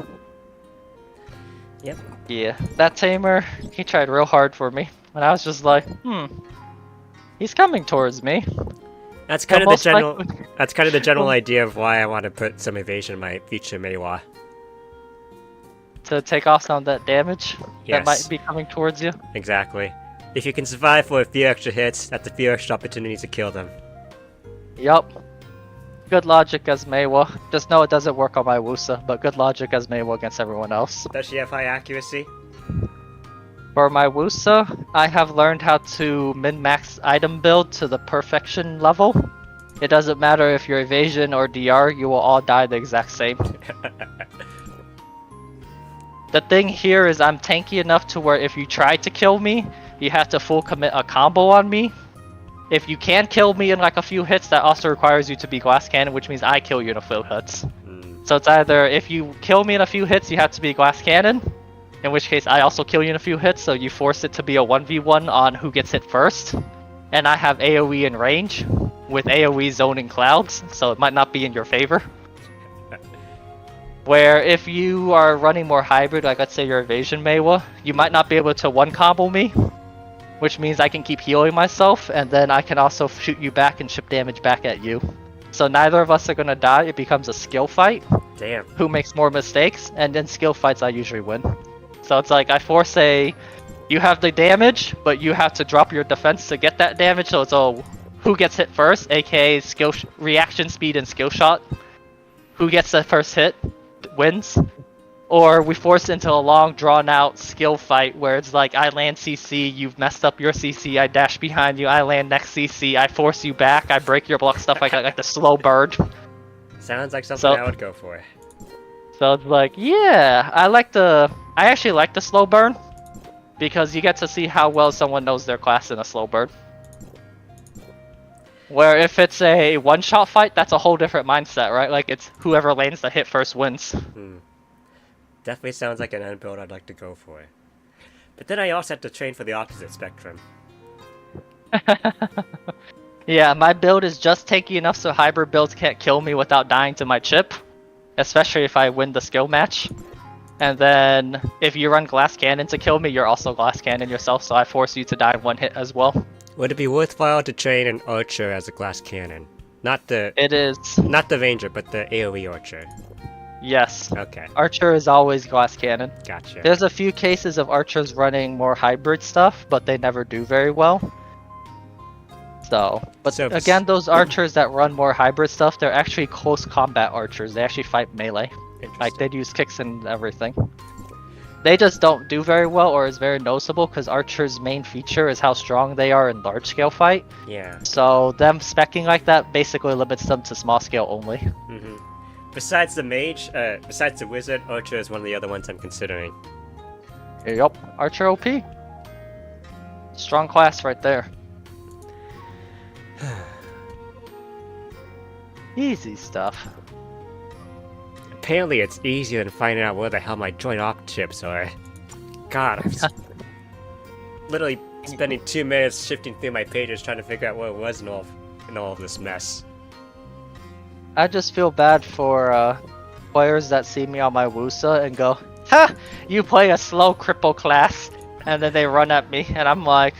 Yep. Yeah, that Tamer, he tried real hard for me. And I was just like, he's coming towards me. That's kind of the general. That's kind of the general idea of why I want to put some evasion in my future Meiwa. To take off some of that damage Yes. that might be coming towards you. Exactly. If you can survive for a few extra hits, that's a few extra opportunities to kill them. Yup. Good logic as Meiwa. Just know it doesn't work on my Wusa, but good logic as Meiwa against everyone else. Does she have high accuracy? For my Wusa, I have learned how to min-max item build to the perfection level. It doesn't matter if you're evasion or DR, you will all die the exact same. The thing here is I'm tanky enough to where if you try to kill me, you have to full commit a combo on me. If you can kill me in like a few hits, that also requires you to be glass cannon, which means I kill you in a few hits. So it's either if you kill me in a few hits, you have to be glass cannon, in which case I also kill you in a few hits, so you force it to be a 1v1 on who gets hit first. And I have AoE in range, with AoE zoning clouds, so it might not be in your favor. Where if you are running more hybrid, like let's say you're evasion Meiwa, you might not be able to one combo me, which means I can keep healing myself, and then I can also shoot you back and ship damage back at you. So neither of us are gonna die, it becomes a skill fight. Damn. Who makes more mistakes, and in skill fights I usually win. So it's like I force you have the damage, but you have to drop your defense to get that damage, so it's a who gets hit first, aka reaction speed and skill shot. Who gets the first hit wins. Or we force into a long drawn out skill fight where it's like I land CC, you've messed up your CC, I dash behind you, I land next CC, I force you back, I break your block, stuff like the slow bird. Sounds like something I would go for. So it's like, yeah, I actually like the slow burn because you get to see how well someone knows their class in a slow burn. Where if it's a one-shot fight, that's a whole different mindset, right? Like it's whoever lands the hit first wins. Definitely sounds like an end build I'd like to go for. But then I also have to train for the opposite spectrum. Yeah, my build is just tanky enough so hybrid builds can't kill me without dying to my chip. Especially if I win the skill match. And then, if you run Glass Cannon to kill me, you're also Glass Cannon yourself, so I force you to die in one hit as well. Would it be worthwhile to train an archer as a glass cannon? Not the It is. not the ranger, but the AoE archer. Yes. Okay, Archer is always Glass Cannon. gotcha. There's a few cases of archers running more hybrid stuff, but they never do very well. So, but So- again, those archers that run more hybrid stuff, they're actually close combat archers. They actually fight melee. Like, they'd use kicks and everything. They just don't do very well, or is very noticeable, because archers' main feature is how strong they are in large-scale fight. Yeah. So them specking like that basically limits them to small-scale only. Mm-hmm. Besides the mage, besides the wizard, archer is one of the other ones I'm considering. Yup, Archer OP. Strong class right there. Easy stuff. Apparently, it's easier than finding out where the hell my joint op chips are. God, I'm literally spending 2 minutes shifting through my pages trying to figure out what it was in all of this mess. I just feel bad for players that see me on my Wusa and go, "Ha! You play a slow cripple class," and then they run at me, and I'm like,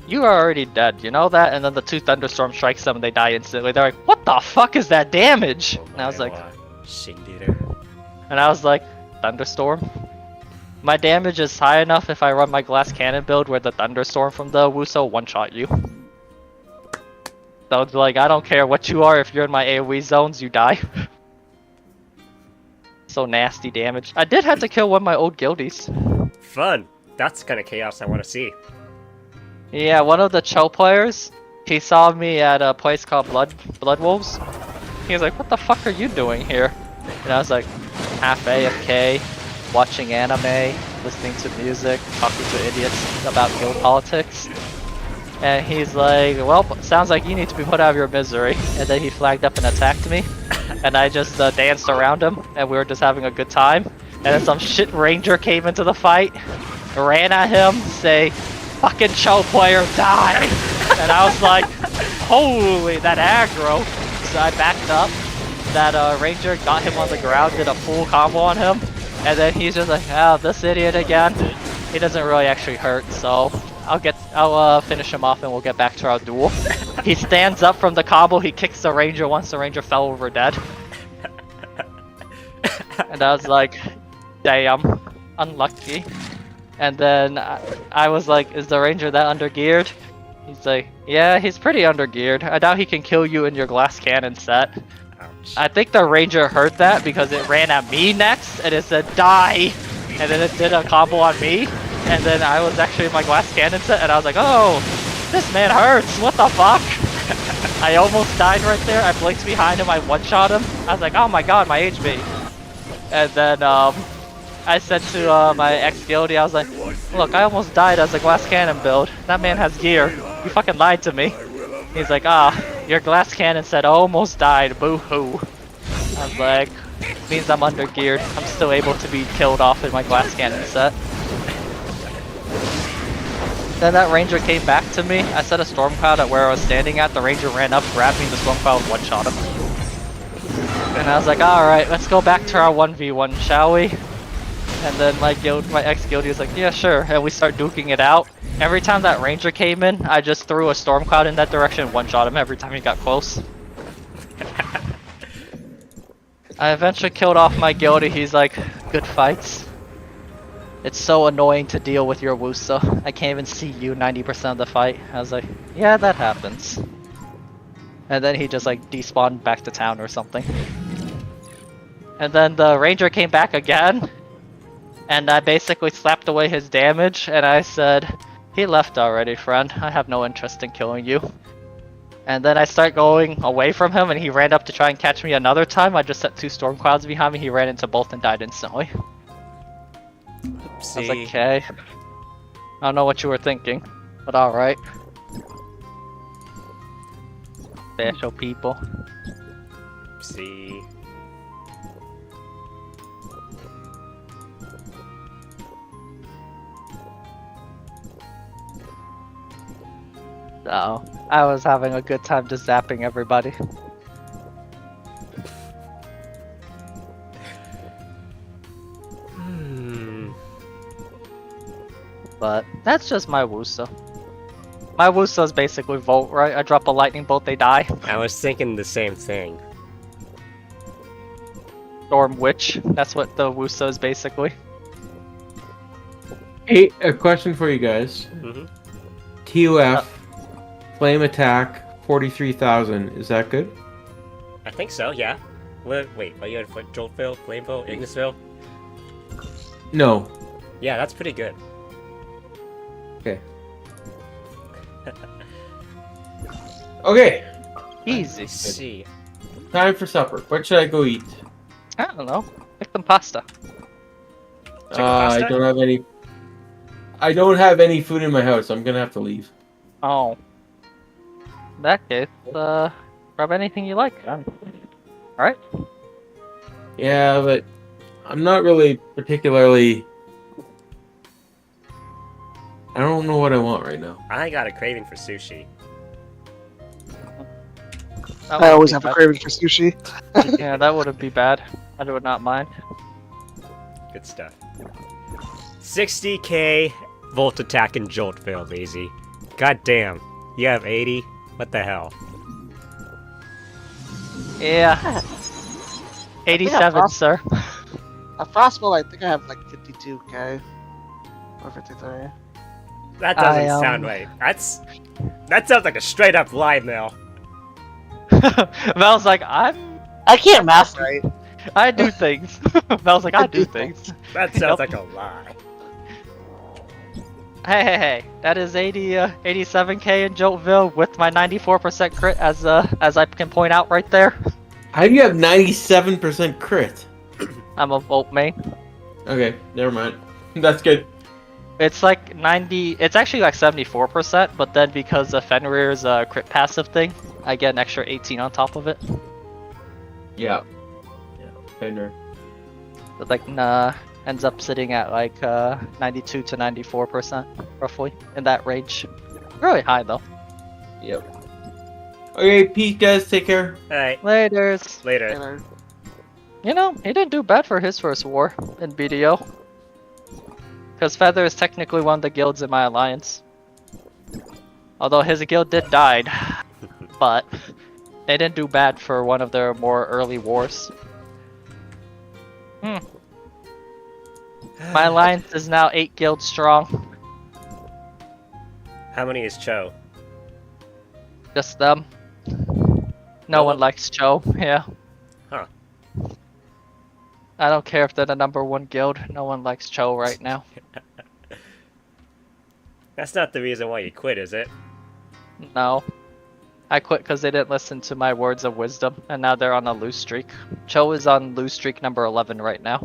"You are already dead, you know that?" And then the 2 thunderstorm strikes them and they die instantly. They're like, "What the fuck is that damage?" And I was like, "Thunderstorm." My damage is high enough if I run my glass cannon build where the thunderstorm from the Wusa one-shot you. So it's like, I don't care what you are, if you're in my AoE zones, you die. So nasty damage. I did have to kill one of my old guildies. Fun! That's the kind of chaos I want to see. Yeah, one of the Cho players, he saw me at a place called Blood Wolves. He was like, "What the fuck are you doing here?" And I was like, half AFK, watching anime, listening to music, talking to idiots about guild politics. And he's like, "Well, sounds like you need to be put out of your misery." And then he flagged up and attacked me. And I just danced around him, and we were just having a good time. And then some shit ranger came into the fight, ran at him, say, "Fucking Cho player, die!" And I was like, holy, that aggro. So I backed up. That ranger got him on the ground, did a full combo on him. And then he's just like, "Oh, this idiot again." He doesn't really actually hurt, so I'll finish him off and we'll get back to our duel. He stands up from the combo, he kicks the ranger once the ranger fell over dead. And I was like, damn, unlucky. And then I was like, "Is the ranger that undergeared?" He's like, "Yeah, he's pretty undergeared. I doubt he can kill you in your glass cannon set." Ouch. I think the ranger heard that because it ran at me next and it said die, and then it did a combo on me, and then I was actually in my glass cannon set and I was like, "Oh, this man hurts, what the fuck?" I almost died right there. I blinked behind him, I one-shot him. I was like, "Oh my god, my HB." And then I said to my ex-guildie, I was like, "Look, I almost died as a glass cannon build. That man has gear. You fucking lied to me." He's like, "Ah, your glass cannon said almost died, boo-hoo." I was like, "Means I'm undergeared. I'm still able to be killed off in my glass cannon set." Then that ranger came back to me. I set a storm cloud at where I was standing at. The ranger ran up, grabbed me, the storm cloud one-shot him. And I was like, "Alright, let's go back to our 1v1, shall we?" And then my ex-guildie was like, "Yeah, sure." And we start duking it out. Every time that ranger came in, I just threw a storm cloud in that direction and one-shot him every time he got close. I eventually killed off my guildie. He's like, "Good fights. It's so annoying to deal with your Wusa. I can't even see you 90% of the fight." I was like, "Yeah, that happens." And then he just like despawned back to town or something. And then the ranger came back again. And I basically slapped away his damage, and I said, "He left already, friend. I have no interest in killing you." And then I start going away from him, and he ran up to try and catch me another time. I just set 2 storm clouds behind me. He ran into both and died instantly. I was like, See, "Okay. I don't know what you were thinking, but alright." Special people. see. So, I was having a good time just zapping everybody. But that's just my Wusa. My Wusa is basically Volt, right? I drop a lightning bolt, they die. I was thinking the same thing. Storm Witch. That's what the Wusa is basically. Hey, a question for you guys. Mm-hmm. ToF, Flame Attack, 43,000. Is that good? I think so, yeah. Wait, are you had Joltville, Flameville, Ignisville? No. Yeah, that's pretty good. Okay. Okay. Easy. Let's see. Time for supper. What should I go eat? I don't know. Make some pasta. Chicken I pasta? don't have any. I don't have any food in my house. I'm gonna have to leave. Oh. In that case, grab anything you like. Alright? Yeah, but I'm not really particularly. I don't know what I want right now. I got a craving for sushi. I always have a craving for sushi. Yeah, that wouldn't be bad. I would not mind. Good stuff. 60k Volt Attack and Joltville, Lazy. God damn. You have 80? What the hell? Yeah. 87, sir. At Frostbolt, I think I have like 52k. Or 53. That doesn't I, sound right. That sounds like a straight up lie, Mel. Mel's like, I can't math right. I do things. Mel's like, I do things. That sounds like a lie. Hey, that is 87k in Joltville with my 94% crit as I can point out right there. How do you have 97% crit? I'm a Volt main. Okay, never mind. That's good. It's like 90, it's actually like 74%, but then because of Fenrir's crit passive thing, I get an extra 18 on top of it. Yeah. Fender. So like, ends up sitting at like 92 to 94%, roughly, in that range. Really high though. Yep. Okay, peace guys, take care. Alright, Laters. later. You know, he didn't do bad for his first war in BDO. Because Feather is technically one of the guilds in my alliance. Although his guild did die. But they didn't do bad for one of their more early wars. My alliance is now 8 guilds strong. How many is Cho? Just them. No one likes Cho, yeah. Huh. I don't care if they're the #1 guild, no one likes Cho right now. That's not the reason why you quit, is it? No. I quit because they didn't listen to my words of wisdom, and now they're on a lose streak. Cho is on lose streak number 11 right now.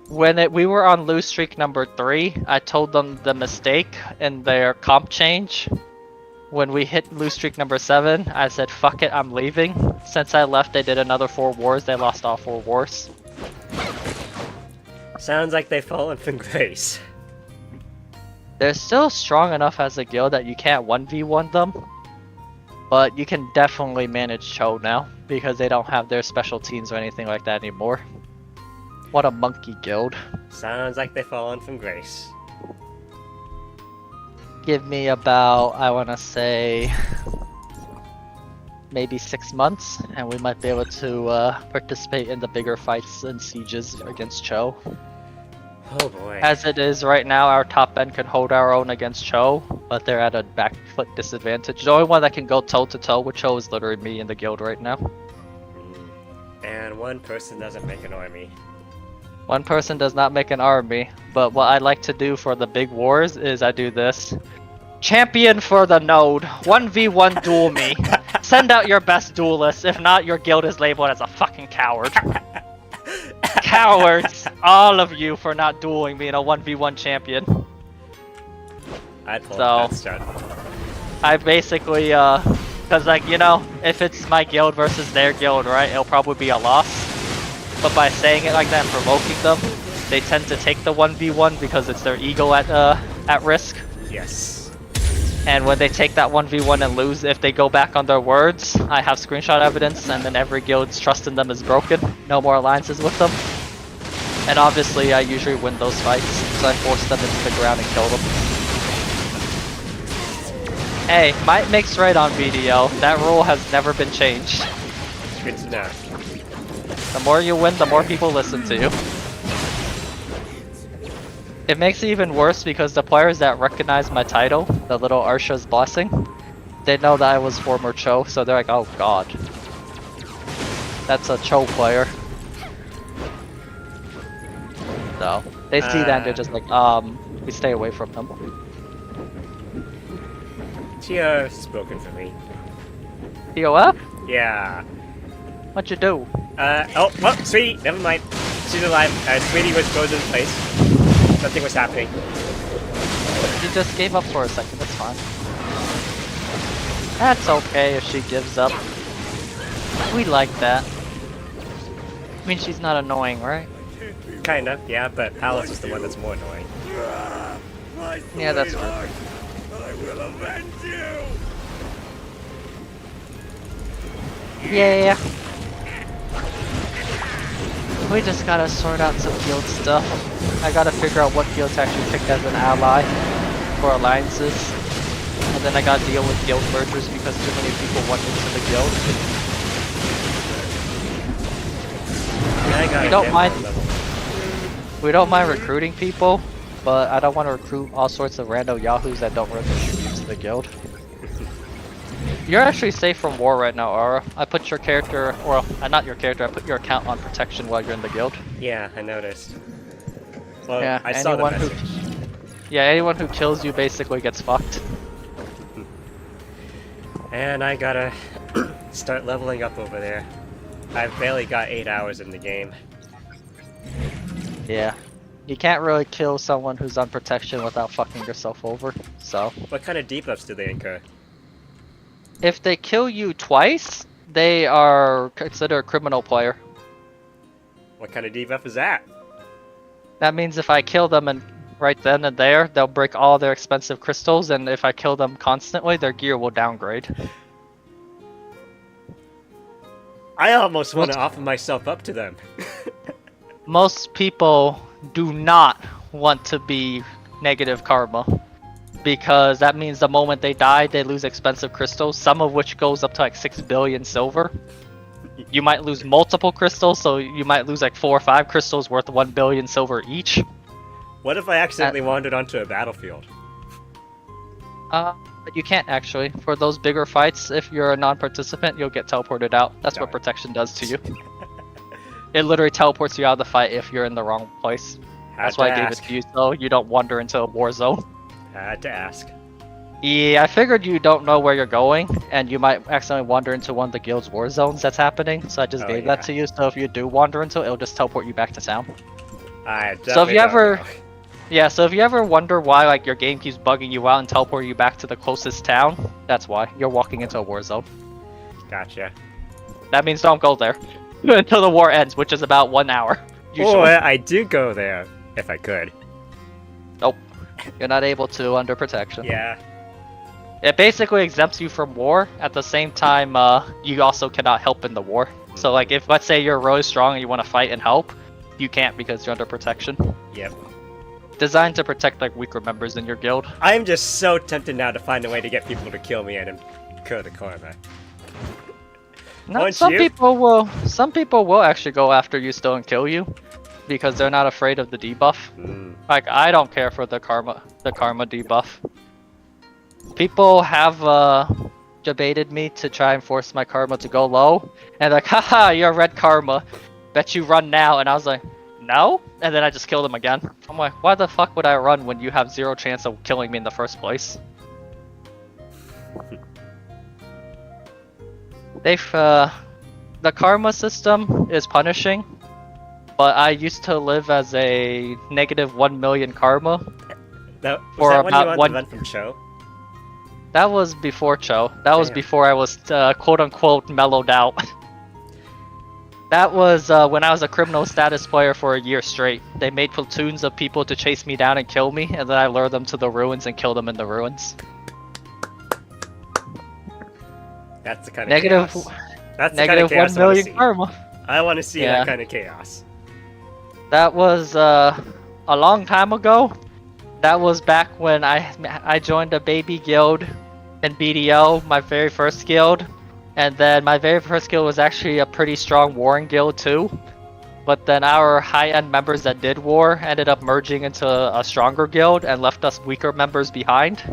When we were on lose streak number 3, I told them the mistake in their comp change. When we hit lose streak number 7, I said, fuck it, I'm leaving. Since I left, they did another 4 wars. They lost all 4 wars. Sounds like they've fallen from grace. They're still strong enough as a guild that you can't 1v1 them. But you can definitely manage Cho now, because they don't have their special teams or anything like that anymore. What a monkey guild. Sounds like they've fallen from grace. Give me about, I want to say, maybe 6 months, and we might be able to participate in the bigger fights and sieges against Cho. Oh boy. As it is right now, our top end can hold our own against Cho, but they're at a back foot disadvantage. The only one that can go toe to toe with Cho is literally me in the guild right now. And one person doesn't make an army. One person does not make an army, but what I like to do for the big wars is I do this. Champion for the node, 1v1 duel me. Send out your best duelist, if not your guild is labeled as a fucking coward. Cowards, all of you, for not dueling me in a 1v1 champion. I'd pull So- that strat. I basically, cause like, you know, if it's my guild versus their guild, right, it'll probably be a loss. But by saying it like that and provoking them, they tend to take the 1v1 because it's their ego at at risk. Yes. And when they take that 1v1 and lose, if they go back on their words, I have screenshot evidence, and then every guild's trust in them is broken. No more alliances with them. And obviously, I usually win those fights, so I force them into the ground and kill them. Hey, might makes right on VDL. That rule has never been changed. Good to know. The more you win, the more people listen to you. It makes it even worse because the players that recognize my title, the little Arsha's Blessing, they know that I was former Cho, so they're like, oh god. That's a Cho player. So, they see that and they're just like, we stay away from them. ToF's spoken for me. ToF? Yeah. What you do? Oh, Sweetie, never mind. She's alive. Sweetie was frozen in place. Nothing was happening. She just gave up for a second, that's fine. That's okay if she gives up. We like that. I mean, she's not annoying, right? Kinda, yeah, but Palace is the one that's more annoying. Yeah, that's true. I will avenge you! Yeah. We just gotta sort out some guild stuff. I gotta figure out what guild to actually pick as an ally for alliances. And then I gotta deal with guild mergers because too many people want into the guild. Yeah, We don't mind recruiting people, but I don't want to recruit all sorts of rando yahoos that don't really contribute to the guild. You're actually safe from war right now, Aura. I put your character, or not your character, I put your account on protection while you're in the guild. Yeah, I noticed. Well, Yeah, I saw the message. Anyone who kills you basically gets fucked. And I gotta start leveling up over there. I've barely got 8 hours in the game. Yeah. You can't really kill someone who's on protection without fucking yourself over, so. What kind of debuffs do they incur? If they kill you twice, they are considered a criminal player. What kind of debuff is that? That means if I kill them and right then and there, they'll break all their expensive crystals, and if I kill them constantly, their gear will downgrade. I almost want to offer myself up to them. Most people do not want to be negative karma, because that means the moment they die, they lose expensive crystals, some of which goes up to like 6 billion silver. You might lose multiple crystals, so you might lose like 4 or 5 crystals worth 1 billion silver each. What if I accidentally wandered onto a battlefield? But you can't actually. For those bigger fights, if you're a non-participant, you'll get teleported out. That's what protection does to you. It literally teleports you out of the fight if you're in the wrong place. That's why I gave it to you, so you don't wander into a war zone. Had to ask. Yeah, I figured you don't know where you're going, and you might accidentally wander into one of the guild's war zones that's happening, so I just gave that to you, so if you do wander into it, it'll just teleport you back to town. So if you ever... Yeah, so if you ever wonder why like your game keeps bugging you out and teleporting you back to the closest town, that's why. You're walking into a war zone. Gotcha. That means don't go there until the war ends, which is about 1 hour. Usually. Or I do go there, if I could. Nope. You're not able to under protection. Yeah. It basically exempts you from war. At the same time, you also cannot help in the war. So like if, let's say you're really strong and you want to fight and help, you can't because you're under protection. Yep. Designed to protect like weaker members in your guild. I am just so tempted now to find a way to get people to kill me and incur the karma. No, some people will actually go after you still and kill you because they're not afraid of the debuff. Like I don't care for the karma debuff. People have debated me to try and force my karma to go low, and like, haha, you're red karma. Bet you run now, and I was like, no, and then I just killed him again. I'm like, why the fuck would I run when you have 0 chance of killing me in the first place? The karma system is punishing, but I used to live as a negative 1 million karma. Was that about when you won the event from Cho? That was before Cho. That was before I was quote unquote mellowed out. That was when I was a criminal status player for a year straight. They made platoons of people to chase me down and kill me, and then I lured them to the ruins and killed them in the ruins. That's the kind of Negative, chaos. That's the kind of negative chaos 1 I wanna million see. karma. I want to see Yeah. that kind of chaos. That was a long time ago. That was back when I joined a baby guild in BDO, my very first guild. And then my very first guild was actually a pretty strong warring guild too. But then our high-end members that did war ended up merging into a stronger guild and left us weaker members behind.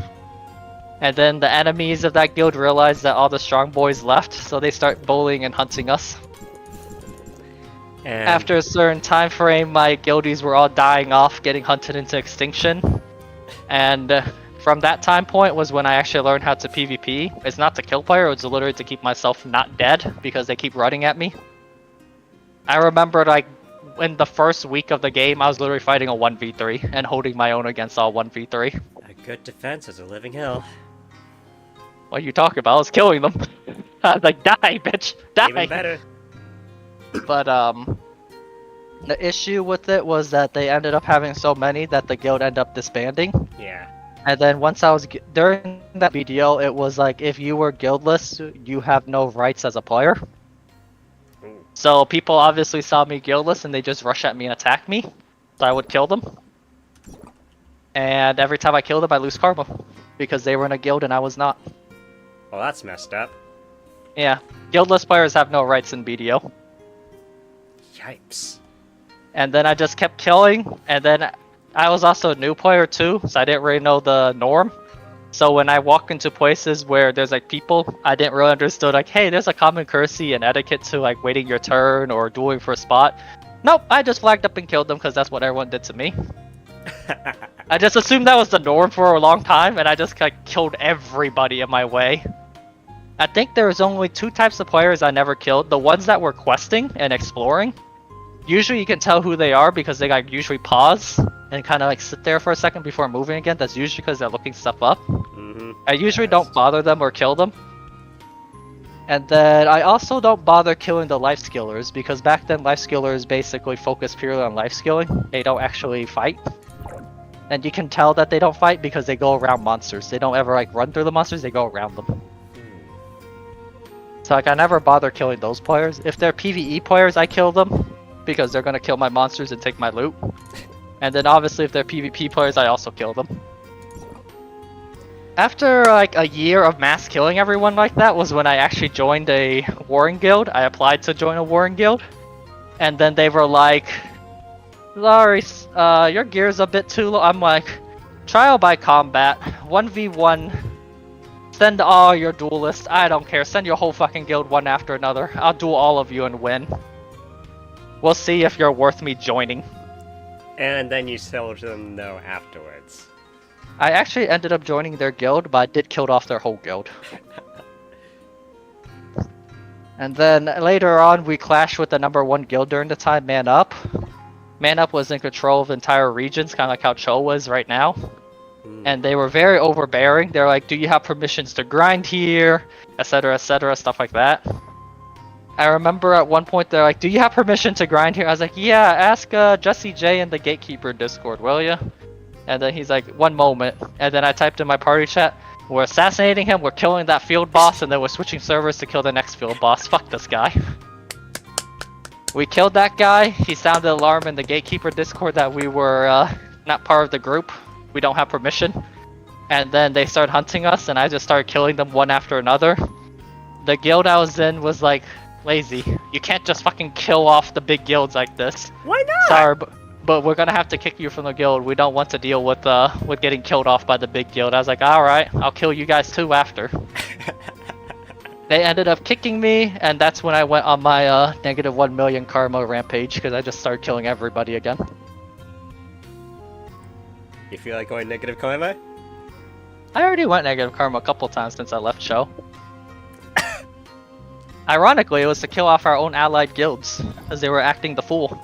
And then the enemies of that guild realized that all the strong boys left, so they start bullying and hunting us. And After a certain time frame, my guildies were all dying off, getting hunted into extinction. And from that time point was when I actually learned how to PvP. It's not to kill player, it's literally to keep myself not dead because they keep running at me. I remember like in the first week of the game, I was literally fighting a 1v3 and holding my own against all 1v3. a good defense is a living hell. What are you talking about? I was killing them. I was like, die, bitch, die! Even better. But the issue with it was that they ended up having so many that the guild ended up disbanding. Yeah. And then once I was during that BDO, it was like if you were guildless, you have no rights as a player. Ooh. So people obviously saw me guildless and they just rush at me and attack me. So I would kill them. And every time I killed them, I lose karma because they were in a guild and I was not. Well, that's messed up. Yeah, guildless players have no rights in BDO. Yipes. And then I just kept killing, and then I was also a new player too, so I didn't really know the norm. So when I walk into places where there's like people, I didn't really understand like, hey, there's a common courtesy and etiquette to like waiting your turn or dueling for a spot. Nope, I just flagged up and killed them because that's what everyone did to me. I just assumed that was the norm for a long time, and I just like killed everybody in my way. I think there was only two types of players I never killed. The ones that were questing and exploring. Usually you can tell who they are because they like usually pause and kind of like sit there for a second before moving again. That's usually because they're looking stuff up. Mm-hmm. I usually don't bother them or kill them. And then I also don't bother killing the life skillers because back then life skillers basically focus purely on life skilling. They don't actually fight. And you can tell that they don't fight because they go around monsters. They don't ever like run through the monsters, they go around them. So like I never bother killing those players. If they're PvE players, I kill them because they're gonna kill my monsters and take my loot. And then obviously if they're PvP players, I also kill them. After like a year of mass killing everyone like that was when I actually joined a warring guild. I applied to join a warring guild. And then they were like, Sorry, your gear's a bit too low. I'm like, trial by combat, 1v1. Send all your duelists. I don't care. Send your whole fucking guild one after another. I'll duel all of you and win. We'll see if you're worth me joining. And then you told them no afterwards. I actually ended up joining their guild, but I did kill off their whole guild. And then later on, we clashed with the #1 guild during the time, Man Up. Man Up was in control of entire regions, kind of like how Cho was right now. And they were very overbearing. They're like, do you have permissions to grind here? Etc, stuff like that. I remember at one point they're like, do you have permission to grind here? I was like, yeah, ask Jesse J in the Gatekeeper Discord, will ya? And then he's like, one moment. And then I typed in my party chat, we're assassinating him, we're killing that field boss, and then we're switching servers to kill the next field boss. Fuck this guy. We killed that guy. He sounded the alarm in the Gatekeeper Discord that we were not part of the group. We don't have permission. And then they started hunting us, and I just started killing them one after another. The guild I was in was like, lazy. You can't just fucking kill off the big guilds like this. Why not? Sorry, but we're gonna have to kick you from the guild. We don't want to deal with getting killed off by the big guild. I was like, alright, I'll kill you guys too after. They ended up kicking me, and that's when I went on my -1 million karma rampage, because I just started killing everybody again. You feel like going negative karma? I already went negative karma a couple times since I left show. Ironically, it was to kill off our own allied guilds, as they were acting the fool.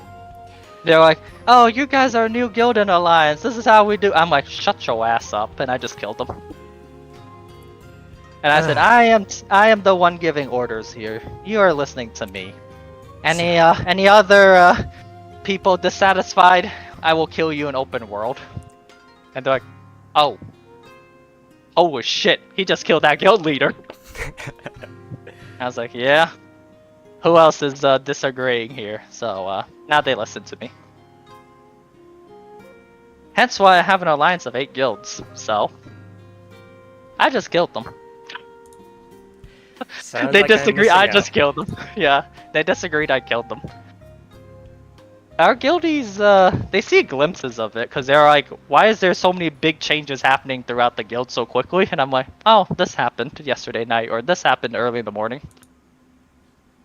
They were like, oh, you guys are a new guild in Alliance, this is how we do. I'm like, shut your ass up, and I just killed them. And I said, I am the one giving orders here. You are listening to me. Any other people dissatisfied, I will kill you in open world. And they're like, oh. Oh shit, he just killed that guild leader. I was like, yeah. Who else is disagreeing here? So now they listen to me. Hence why I have an alliance of 8 guilds, so I just killed them. Sounds They like I'm disagree, missing I just out. killed them. Yeah, they disagreed, I killed them. Our guildies, they see glimpses of it, because they're like, why is there so many big changes happening throughout the guild so quickly? And I'm like, oh, this happened yesterday night, or this happened early in the morning.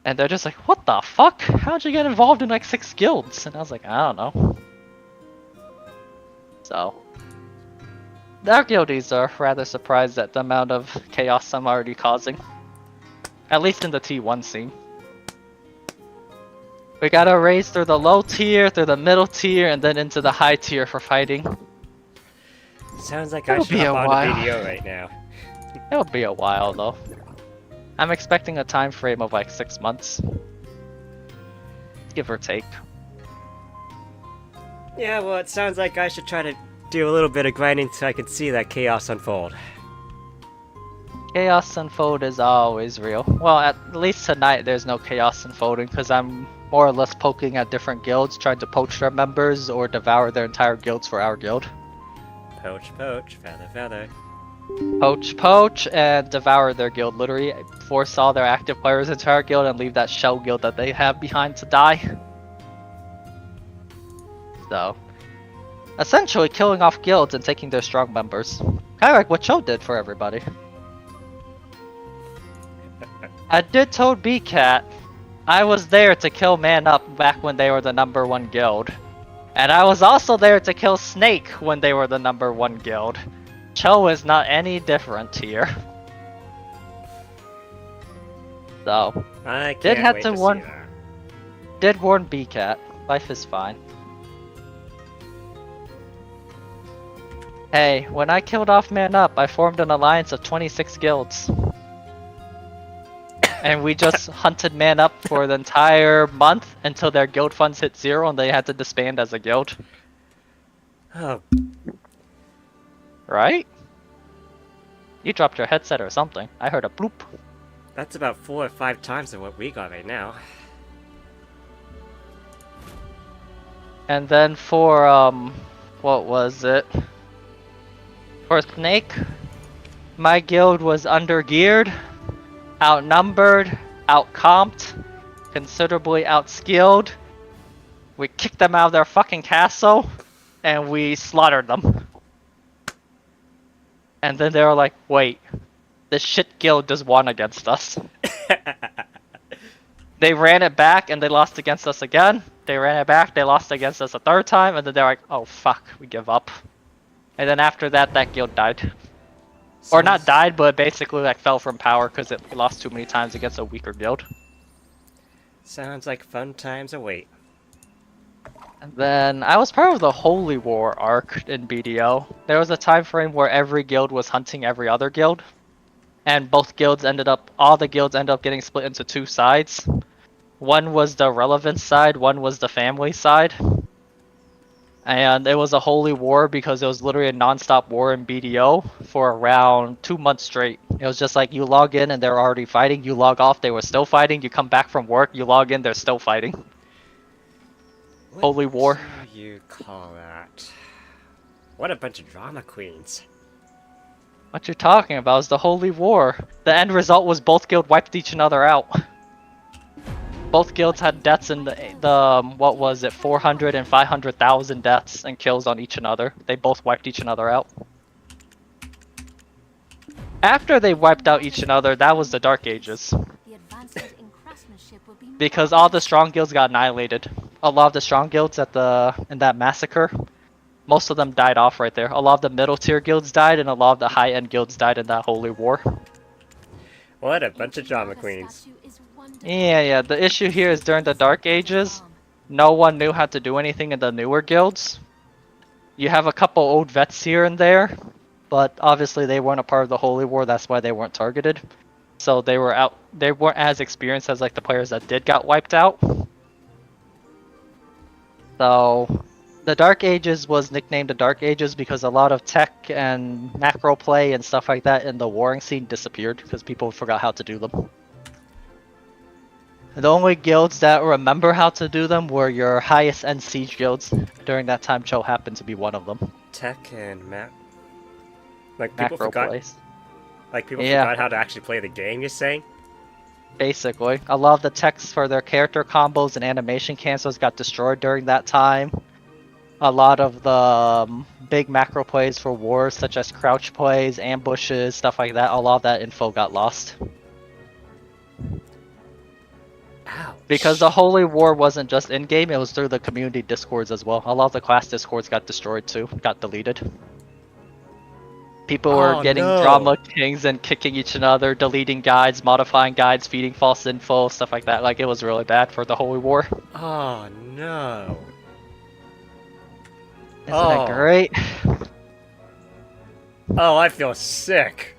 And they're just like, what the fuck? How'd you get involved in like 6 guilds? And I was like, I don't know. So, our guildies are rather surprised at the amount of chaos I'm already causing. At least in the T1 scene. We gotta raise through the low tier, through the middle tier, and then into the high tier for fighting. Sounds like I It'll should be hop a on while. a video right now. It'll be a while though. I'm expecting a time frame of like 6 months. Give or take. Yeah, well, it sounds like I should try to do a little bit of grinding so I can see that chaos unfold. Chaos unfold is always real. Well, at least tonight there's no chaos unfolding because I'm more or less poking at different guilds, trying to poach their members or devour their entire guilds for our guild. Poach, poach, feather, feather. Poach, poach, and devour their guild. Literally force all their active players into our guild and leave that shell guild that they have behind to die. So, essentially killing off guilds and taking their strong members. Kind of like what Cho did for everybody. I did told BCat, I was there to kill Man Up back when they were the #1 guild. And I was also there to kill Snake when they were the #1 guild. Cho is not any different here. So, I can't Did have wait to to warn- see that. did warn BCat. Life is fine. Hey, when I killed off Man Up, I formed an alliance of 26 guilds. And we just hunted Man Up for the entire month until their guild funds hit 0 and they had to disband as a guild. Oh, Right? You dropped your headset or something. I heard a bloop. that's about 4 or 5 times of what we got right now. And then for, what was it? For Snake, my guild was undergeared, outnumbered, outcomped, considerably outskilled. We kicked them out of their fucking castle, and we slaughtered them. And then they were like, wait, this shit guild just won against us. They ran it back and they lost against us again. They ran it back, they lost against us a 3rd time, and then they're like, oh fuck, we give up. And then after that, that guild died. Or not died, but basically like fell from power because it lost too many times against a weaker guild. Sounds like fun times await. And then I was part of the Holy War arc in BDO. There was a time frame where every guild was hunting every other guild. And all the guilds ended up getting split into 2 sides. One was the Aralevent side, one was the family side. And it was a holy war because it was literally a non-stop war in BDO for around 2 months straight. It was just like you log in and they're already fighting, you log off, they were still fighting, you come back from work, you log in, they're still fighting. What Holy war. do you call that? What a bunch of drama queens. What you're talking about is the holy war. The end result was both guilds wiped each other out. Both guilds had deaths in the what was it, 400 and 500,000 deaths and kills on each another. They both wiped each other out. After they wiped out each other, that was the Dark Ages. Because all the strong guilds got annihilated. A lot of the strong guilds in that massacre, most of them died off right there. A lot of the middle tier guilds died, and a lot of the high end guilds died in that holy war. What a bunch of drama queens. Yeah, the issue here is during the Dark Ages, no one knew how to do anything in the newer guilds. You have a couple old vets here and there, but obviously they weren't a part of the Holy War, that's why they weren't targeted. so they weren't as experienced as like the players that did got wiped out. So the Dark Ages was nicknamed the Dark Ages because a lot of tech and macro play and stuff like that in the warring scene disappeared because people forgot how to do them. The only guilds that remember how to do them were your highest end siege guilds. During that time, Cho happened to be one of them. Tech and like people Macro forgot. plays. Like people Yeah. forgot how to actually play the game. You're saying? Basically, a lot of the techs for their character combos and animation cancels got destroyed during that time. A lot of the big macro plays for wars, such as crouch plays, ambushes, stuff like that, a lot of that info got lost. Ouch. Because the Holy War wasn't just in-game, it was through the community discords as well. A lot of the class discords got destroyed too, got deleted. People were getting drama kings and kicking each other, deleting guides, modifying guides, feeding false info, stuff like that. Like, it was really bad for the Holy War. Oh no. Isn't it great? Oh, I feel sick.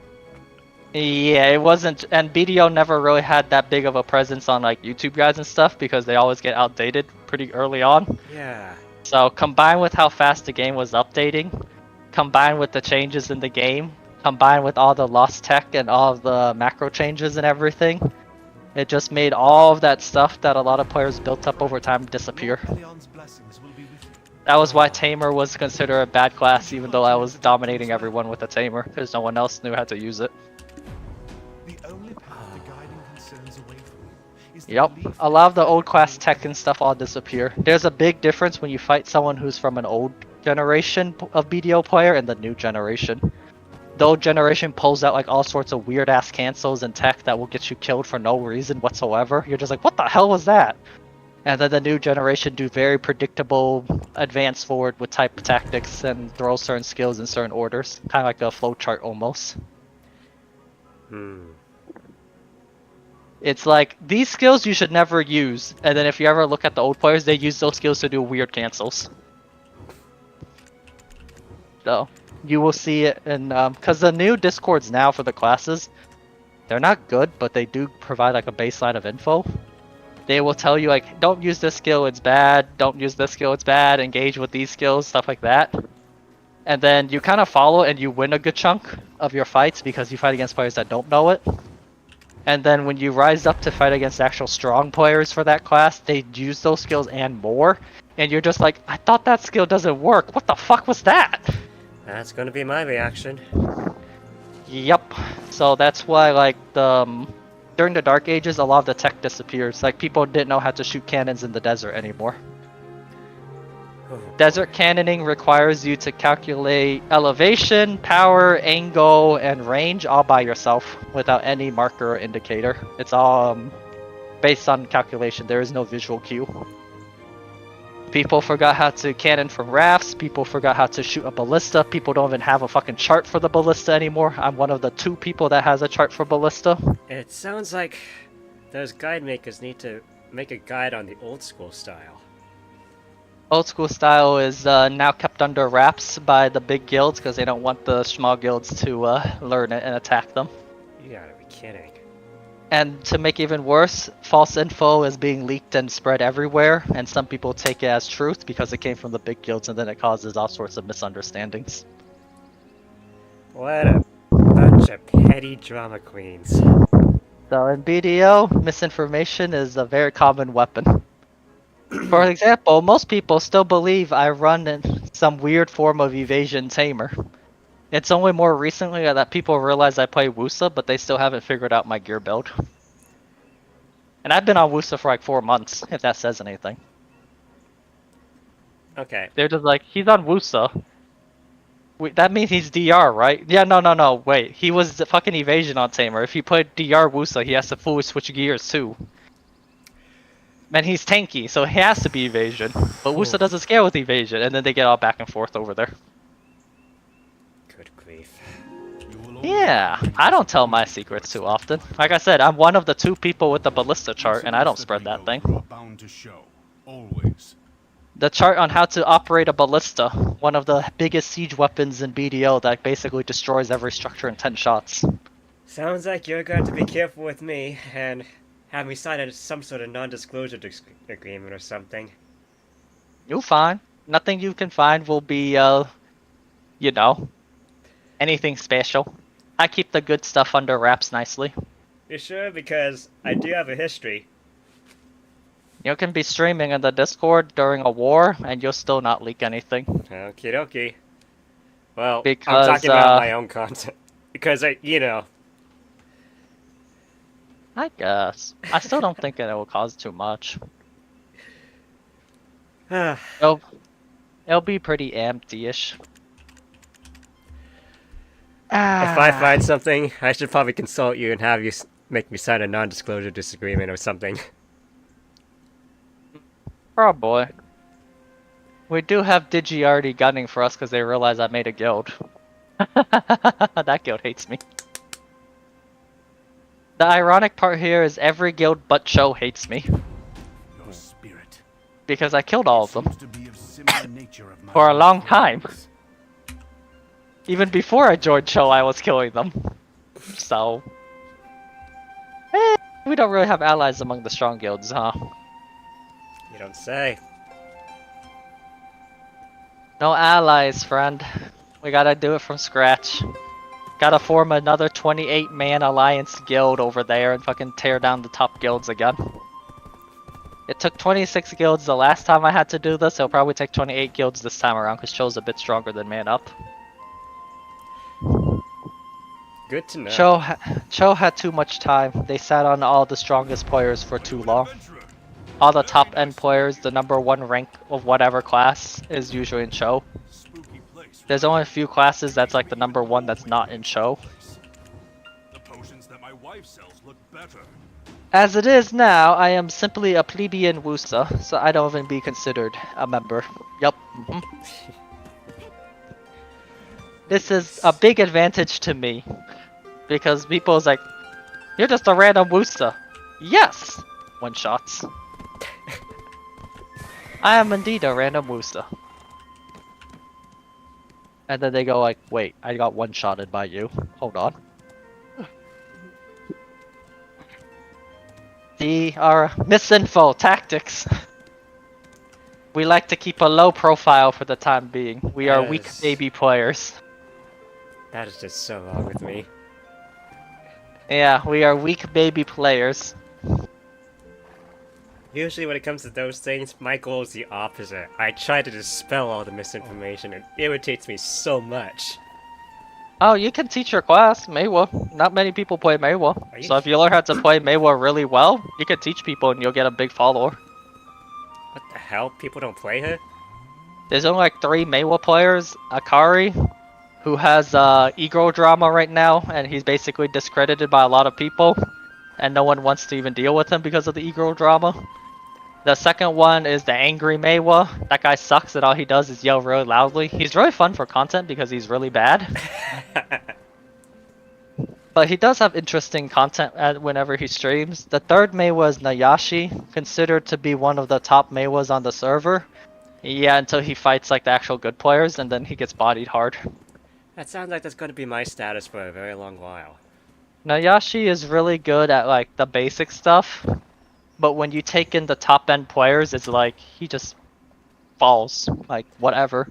Yeah, it wasn't, and BDO never really had that big of a presence on like YouTube guides and stuff because they always get outdated pretty early on. Yeah. So combined with how fast the game was updating, combined with the changes in the game, combined with all the lost tech and all of the macro changes and everything, it just made all of that stuff that a lot of players built up over time disappear. That was why Tamer was considered a bad class, even though I was dominating everyone with a Tamer, because no one else knew how to use it. Yep, a lot of the old class tech and stuff all disappear. There's a big difference when you fight someone who's from an old generation of BDO player and the new generation. The old generation pulls out like all sorts of weird ass cancels and tech that will get you killed for no reason whatsoever. You're just like, what the hell was that? And then the new generation do very predictable advance forward with type tactics and throw certain skills in certain orders. Kind of like a flowchart almost. It's like, these skills you should never use, and then if you ever look at the old players, they use those skills to do weird cancels. So, you will see it in, because the new discords now for the classes, they're not good, but they do provide like a baseline of info. They will tell you like, don't use this skill, it's bad, don't use this skill, it's bad, engage with these skills, stuff like that. And then you kind of follow and you win a good chunk of your fights because you fight against players that don't know it. And then when you rise up to fight against actual strong players for that class, they use those skills and more. And you're just like, I thought that skill doesn't work. What the fuck was that? That's gonna be my reaction. Yep. So that's why, like, during the Dark Ages, a lot of the tech disappears. Like, people didn't know how to shoot cannons in the desert anymore. Desert cannoning requires you to calculate elevation, power, angle, and range all by yourself without any marker or indicator. It's all based on calculation. There is no visual cue. People forgot how to cannon from rafts. People forgot how to shoot a ballista. People don't even have a fucking chart for the ballista anymore. I'm one of the 2 people that has a chart for ballista. It sounds like those guide makers need to make a guide on the old school style. Old school style is now kept under wraps by the big guilds because they don't want the small guilds to learn it and attack them. You gotta be kidding. And to make it even worse, false info is being leaked and spread everywhere, and some people take it as truth because it came from the big guilds, and then it causes all sorts of misunderstandings. What a bunch of petty drama queens. So in BDO, misinformation is a very common weapon. For example, most people still believe I run in some weird form of evasion tamer. It's only more recently that people realize I play Wusa, but they still haven't figured out my gear build. And I've been on Wusa for like 4 months, if that says anything. Okay. They're just like, he's on Wusa. Wait, that means he's DR, right? Yeah, no, wait. He was the fucking evasion on tamer. If he played DR Wusa, he has to fully switch gears too. And he's tanky, so he has to be evasion. But Wusa doesn't scale with evasion, and then they get all back and forth over there. Good grief. Yeah, I don't tell my secrets too often. Like I said, I'm one of the 2 people with the ballista chart, and I don't spread that thing. The chart on how to operate a ballista, one of the biggest siege weapons in BDO that basically destroys every structure in 10 shots. Sounds like you're going to be careful with me and have me sign some sort of non-disclosure agreement or something. You'll find. Nothing you can find will be, you know, anything special. I keep the good stuff under wraps nicely. You sure? Because I do have a history. You can be streaming in the Discord during a war, and you'll still not leak anything. Okie dokie. Well, Because, I'm talking about my own content. Because, I guess. I still don't think it will cause too much. It'll be pretty empty-ish. If I find something, I should probably consult you and have you make me sign a non-disclosure disagreement or something. Probably. We do have Digi already gunning for us because they realize I made a guild. That guild hates me. The ironic part here is every guild but Cho hates me. Your spirit Because I killed all of them. seems to be of similar nature of my For a long time. friends. Even before I joined Cho, I was killing them. So... we don't really have allies among the strong guilds, huh? You don't say. No allies, friend. We gotta do it from scratch. Gotta form another 28-man alliance guild over there and fucking tear down the top guilds again. It took 26 guilds the last time I had to do this. It'll probably take 28 guilds this time around because Cho's a bit stronger than Man Up. Good to know. Cho had too much time. They sat on all the strongest players for too long. All the top end players, the #1 rank of whatever class is usually in Cho. Spooky place. There's only a few classes that's like the #1 that's not in Cho. The potions that my wife sells look better. As it is now, I am simply a plebeian Wusa, so I don't even be considered a member. Yup. This is a big advantage to me. Because people's like, you're just a random Wusa. Yes! One shots. I am indeed a random Wusa. And then they go like, wait, I got one-shotted by you. Hold on. Our misinfo tactics. We like to keep a low profile for the time being. We are weak Yes. baby players. That is just so wrong with me. Yeah, we are weak baby players. Usually when it comes to those things, my goal is the opposite. I try to dispel all the misinformation. It irritates me so much. Oh, you can teach your class, Meiwa. Not many people play Meiwa. Are you So if you learn how to play Meiwa really well, you can teach people and you'll get a big follower. What the hell? People don't play her? There's only like 3 Meiwa players. Akari, who has ego drama right now, and he's basically discredited by a lot of people. And no one wants to even deal with him because of the ego drama. The second one is the angry Meiwa. That guy sucks and all he does is yell really loudly. He's really fun for content because he's really bad. But he does have interesting content whenever he streams. The third Meiwa is Nayashi, considered to be one of the top Meiwas on the server. Yeah, until he fights like the actual good players and then he gets bodied hard. That sounds like that's going to be my status for a very long while. Nayashi is really good at like the basic stuff. But when you take in the top end players, it's like he just falls, like whatever.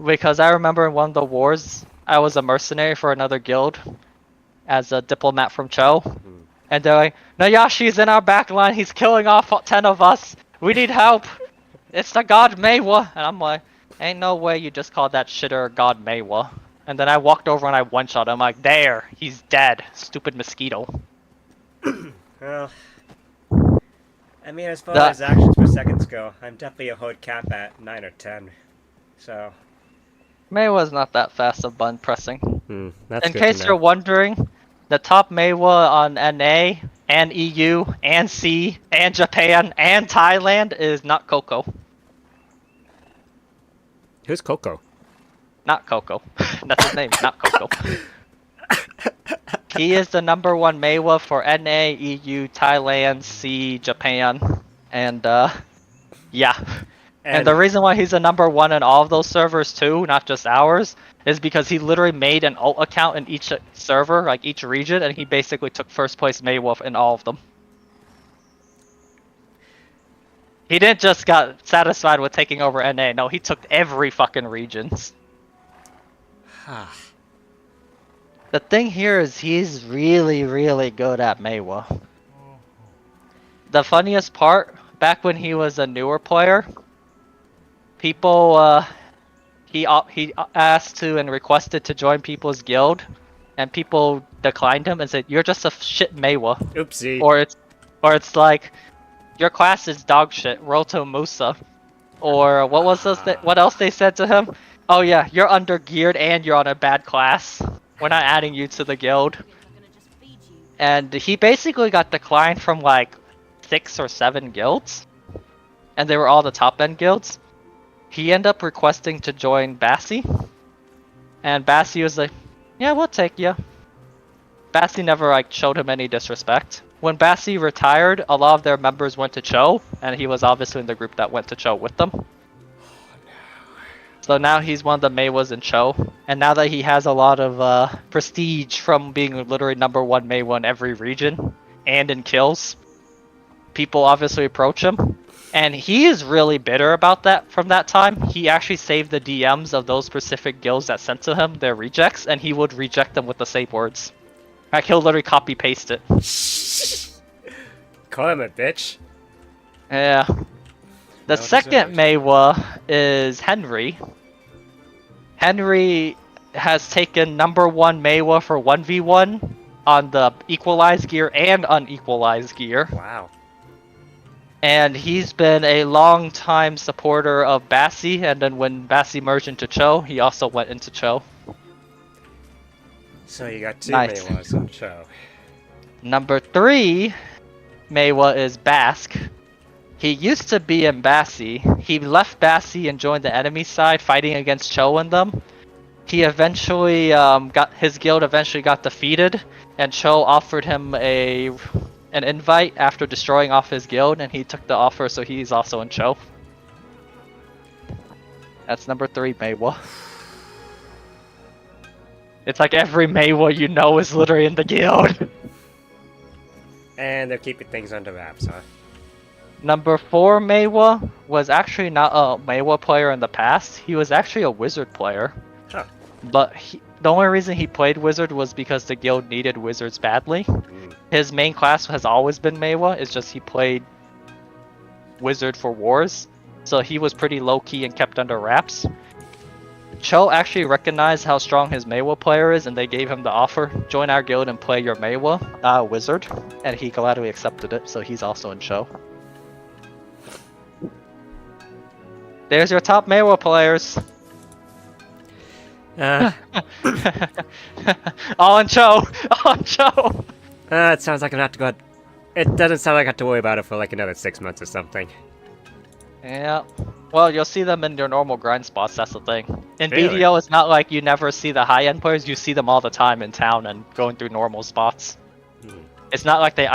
Because I remember in one of the wars, I was a mercenary for another guild as a diplomat from Cho. And they're like, Nayashi's in our back line, he's killing off 10 of us. We need help. It's the god Meiwa. And I'm like, ain't no way you just called that shitter god Meiwa. And then I walked over and I one-shot him. I'm like, there, he's dead. Stupid mosquito. Well, I mean, as far as actions per seconds go, I'm definitely a hard cap at 9 or 10. So, Meiwa's not that fast of button pressing. that's In good case to you're know. wondering, the top Meiwa on NA and EU and C and Japan and Thailand is not Coco. Who's Coco? Not Coco. That's his name, not Coco. He is the #1 Meiwa for NA, EU, Thailand, C, Japan, and yeah. And the reason why he's a #1 in all of those servers too, not just ours, is because he literally made an alt account in each server, like each region, and he basically took first place Maywolf in all of them. He didn't just got satisfied with taking over NA, no, he took every fucking regions. The thing here is he's really, really good at Maywa. The funniest part, back when he was a newer player, people, he asked to and requested to join people's guild, and people declined him and said, "You're just a shit Maywa." Oopsie. Or it's like, "Your class is dog shit, Roto Musa." Or what was this? What else they said to him? "Oh yeah, you're under geared and you're on a bad class. We're not adding you to the guild." And he basically got declined from like 6 or 7 guilds, and they were all the top end guilds. He ended up requesting to join Bassi, and Bassi was like, "Yeah, we'll take you." Bassi never like showed him any disrespect. When Bassi retired, a lot of their members went to Cho, and he was obviously in the group that went to Cho with them. So now he's one of the Maywas in Cho, and now that he has a lot of prestige from being literally #1 Maywa in every region and in kills, people obviously approach him. And he is really bitter about that from that time. He actually saved the DMs of those specific guilds that sent to him their rejects, and he would reject them with the same words. Like, he'll literally copy paste it. Call him a bitch. Yeah. The second Maywa is Henry. Henry has taken #1 Maywa for 1v1 on the equalized gear and unequalized gear. Wow. And he's been a long time supporter of Bassi, and then when Bassi merged into Cho, he also went into Cho. So you got 2 Nice. Maywas on show. #3 Maywa is Basque. He used to be in Bassi. He left Bassi and joined the enemy side, fighting against Cho and them. He eventually his guild eventually got defeated, and Cho offered him an invite after destroying off his guild, and he took the offer, so he's also in Cho. That's #3 Maywa. It's like every Maywa you know is literally in the guild. And they're keeping things under wraps, huh? #4 Maywa was actually not a Maywa player in the past. He was actually a Wizard player. Huh. But the only reason he played Wizard was because the guild needed Wizards badly. His main class has always been Maywa, it's just he played Wizard for Wars. So he was pretty low-key and kept under wraps. Cho actually recognized how strong his Maywa player is, and they gave him the offer, join our guild and play your Maywa Wizard. And he gladly accepted it, so he's also in Cho. There's your top Maywa players. All in Cho! All in Cho! It sounds like I'm gonna have to go. It doesn't sound like I have to worry about it for like another 6 months or something. Yeah. Well, you'll see them in your normal grind spots, that's the thing. In Really? BDO, it's not like you never see the high-end players, you see them all the time in town and going through normal spots. It's not like they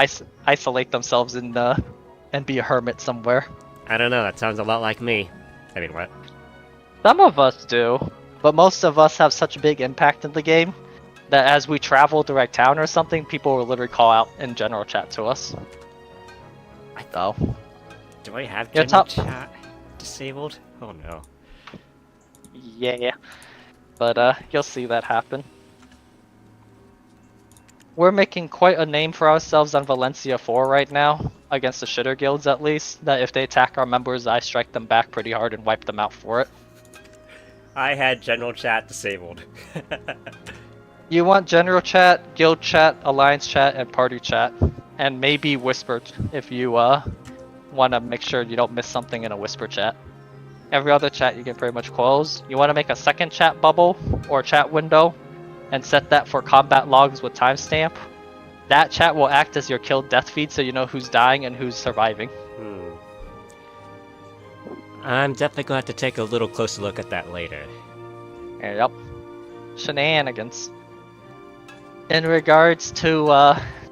isolate themselves in and be a hermit somewhere. I don't know, that sounds a lot like me. I mean, what? Some of us do, but most of us have such a big impact in the game that as we travel through like town or something, people will literally call out in general chat to us. So, Do I have Your general top- chat disabled? Oh no. yeah. But you'll see that happen. We're making quite a name for ourselves on Valencia 4 right now, against the shitter guilds at least, that if they attack our members, I strike them back pretty hard and wipe them out for it. I had general chat disabled. You want general chat, guild chat, alliance chat, and party chat. And maybe whisper if you want to make sure you don't miss something in a whisper chat. Every other chat you can pretty much close. You want to make a second chat bubble or chat window and set that for combat logs with timestamp. That chat will act as your kill death feed so you know who's dying and who's surviving. I'm definitely going to have to take a little closer look at that later. Yep. Shenanigans. In regards to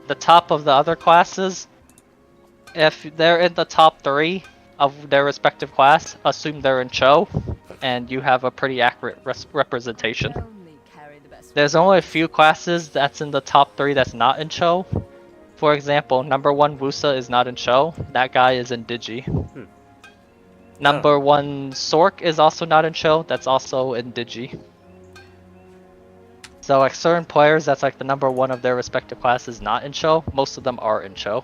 the top of the other classes, if they're in the top 3, of their respective class, assume they're in Cho, and you have a pretty accurate representation. There's only a few classes that's in the top 3 that's not in Cho. For example, number 1 Wusa is not in Cho. That guy is in Digi. Number 1 Sork is also not in Cho. That's also in Digi. So like certain players, that's like the number 1 of their respective classes not in Cho. Most of them are in Cho.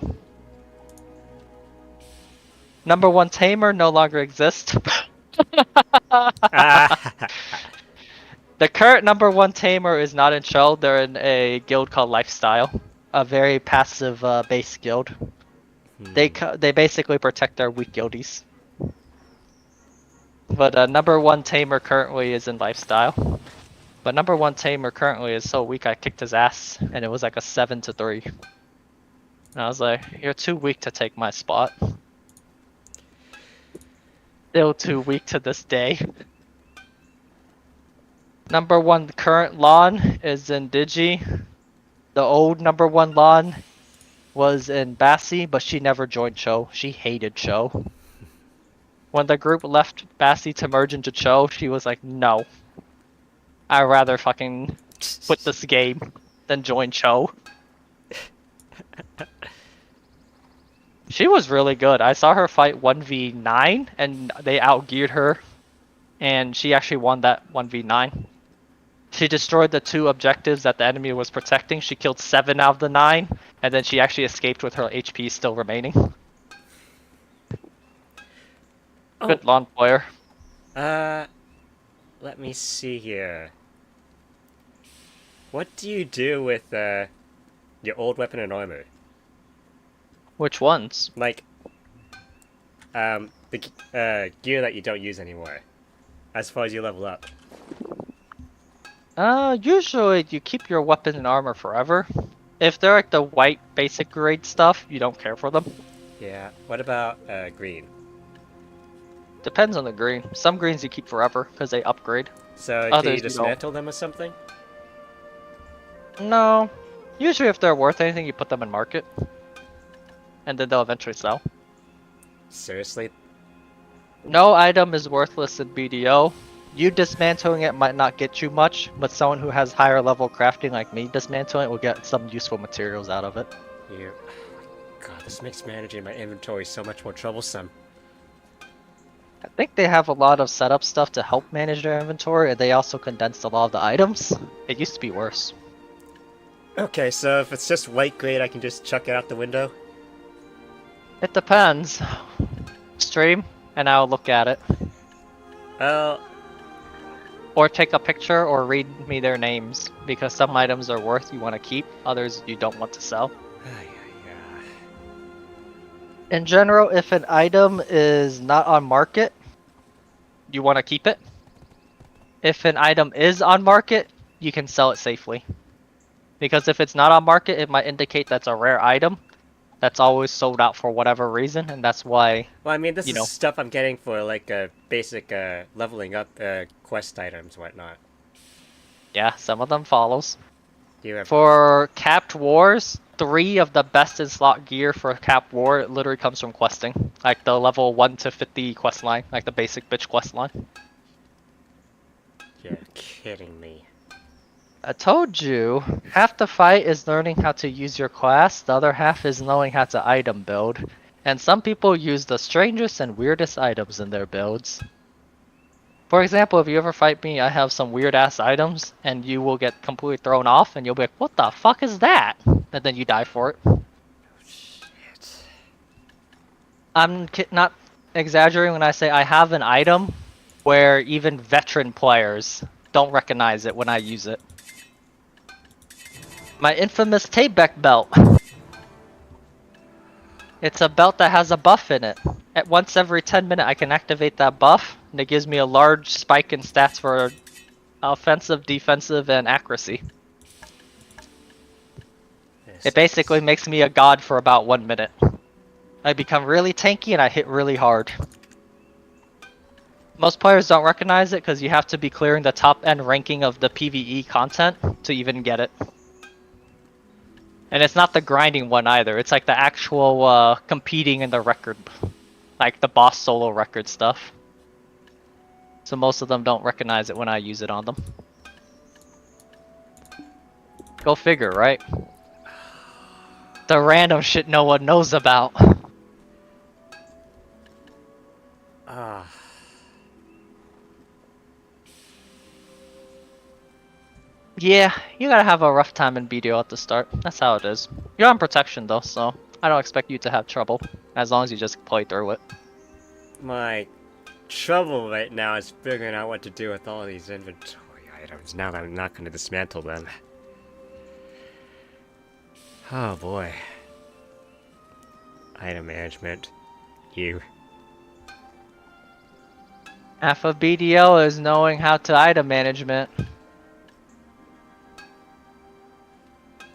Number 1 Tamer no longer exists. The current number 1 Tamer is not in Cho. They're in a guild called Lifestyle, a very passive base guild. They basically protect their weak guildies. But number 1 Tamer currently is in Lifestyle. But number 1 Tamer currently is so weak I kicked his ass, and it was like a 7-3. And I was like, you're too weak to take my spot. Still too weak to this day. Number 1 current Lon is in Digi. The old number 1 Lon was in Bassi, but she never joined Cho. She hated Cho. When the group left Bassi to merge into Cho, she was like, no. I'd rather fucking quit this game than join Cho. She was really good. I saw her fight 1v9 and they outgeared her. And she actually won that 1v9. She destroyed the 2 objectives that the enemy was protecting. She killed 7 out of the 9. And then she actually escaped with her HP still remaining. Good lawn player. Let me see here. What do you do with your old weapon and armor? Which ones? Like, the gear that you don't use anymore, as far as you level up. Usually you keep your weapon and armor forever. If they're like the white basic grade stuff, you don't care for them. Yeah. What about green? Depends on the green. Some greens you keep forever because they upgrade. So do Others you you dismantle them or something? No. Usually if they're worth anything, you put them in market. And then they'll eventually sell. Seriously? No item is worthless in BDO. You dismantling it might not get you much, but someone who has higher level crafting like me dismantling it will get some useful materials out of it. Yeah. God, this makes managing my inventory so much more troublesome. I think they have a lot of setup stuff to help manage their inventory, and they also condensed a lot of the items. It used to be worse. Okay, so if it's just white grade, I can just chuck it out the window? It depends. Stream, and I'll look at it. Well, Or take a picture or read me their names, because some items are worth you want to keep, others you don't want to sell. In general, if an item is not on market, you want to keep it. If an item is on market, you can sell it safely. Because if it's not on market, it might indicate that's a rare item that's always sold out for whatever reason, and that's why... well, I mean, this you is know. stuff I'm getting for, like, basic leveling up quest items, whatnot. Yeah, some of them follows. You have... For Capped Wars, 3 of the best in slot gear for Capped War it literally comes from questing. Like the level 1 to 50 quest line, like the basic bitch quest line. You're kidding me. I told you, half the fight is learning how to use your class, the other half is knowing how to item build. And some people use the strangest and weirdest items in their builds. For example, if you ever fight me, I have some weird ass items, and you will get completely thrown off, and you'll be like, what the fuck is that? And then you die for it. Shit. I'm not exaggerating when I say I have an item where even veteran players don't recognize it when I use it. My infamous Tabeck belt. It's a belt that has a buff in it. At once every 10 minutes I can activate that buff, and it gives me a large spike in stats for offensive, defensive, and accuracy. It basically makes me a god for about 1 minute. I become really tanky and I hit really hard. Most players don't recognize it because you have to be clearing the top end ranking of the PvE content to even get it. And it's not the grinding one either, it's like the actual competing in the record. like the Boss solo record stuff. So most of them don't recognize it when I use it on them. Go figure, right? The random shit no one knows about. Ah. Yeah, you gotta have a rough time in BDO at the start. That's how it is. You're on protection though, so I don't expect you to have trouble. As long as you just play through it. My trouble right now is figuring out what to do with all these inventory items now that I'm not going to dismantle them. Oh boy. Item management. You. Half of BDO is knowing how to item management.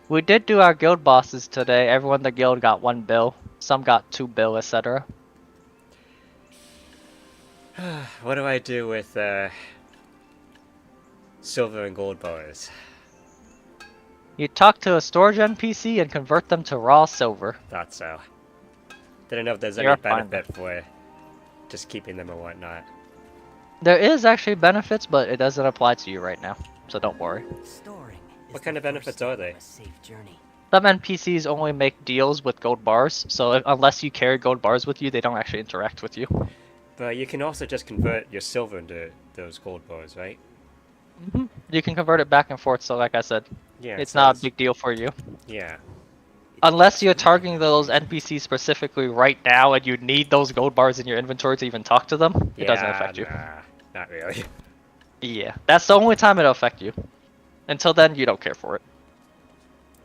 We did do our guild bosses today. Everyone in the guild got 1 bill. Some got 2 bill, etc. What do I do with silver and gold bars? You talk to a storage NPC and convert them to raw silver. Thought so. Didn't know if there's You're any fine. benefit for just keeping them or whatnot. There is actually benefits, but it doesn't apply to you right now, so don't worry. What kind of benefits are they? Some NPCs only make deals with gold bars, so unless you carry gold bars with you, they don't actually interact with you. But you can also just convert your silver into those gold bars, right? You can convert it back and forth, so like I said, Yeah. it's so not a big deal for you. Yeah. Unless you're targeting those NPCs specifically right now and you need those gold bars in your inventory to even talk to them, it doesn't affect you. Nah, not really. Yeah, that's the only time it'll affect you. Until then, you don't care for it.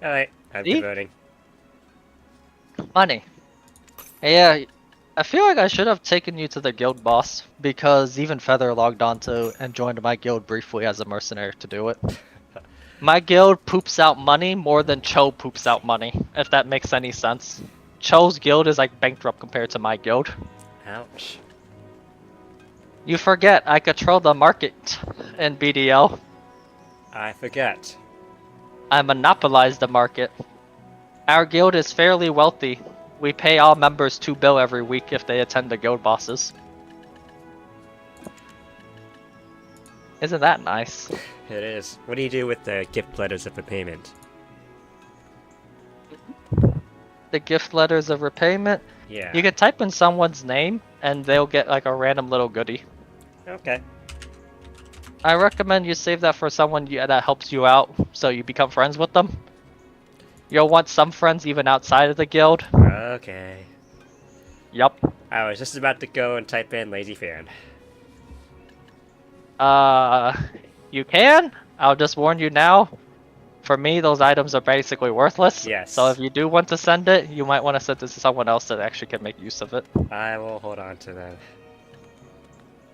Alright, I'm See? converting. Money. Yeah, I feel like I should have taken you to the guild boss, because even Feather logged on to and joined my guild briefly as a mercenary to do it. My guild poops out money more than Cho poops out money, if that makes any sense. Cho's guild is like bankrupt compared to my guild. Ouch. You forget, I control the market in BDL. I forget. I monopolize the market. Our guild is fairly wealthy. We pay all members 2 bill every week if they attend the guild bosses. Isn't that nice? It is. What do you do with the gift letters of repayment? The gift letters of repayment? Yeah. You can type in someone's name and they'll get like a random little goodie. Okay. I recommend you save that for someone that helps you out so you become friends with them. You'll want some friends even outside of the guild. Okay. Yup. I was just about to go and type in lazy fan. You can? I'll just warn you now. For me, those items are basically worthless. Yes. So if you do want to send it, you might want to send it to someone else that actually can make use of it. I will hold on to them.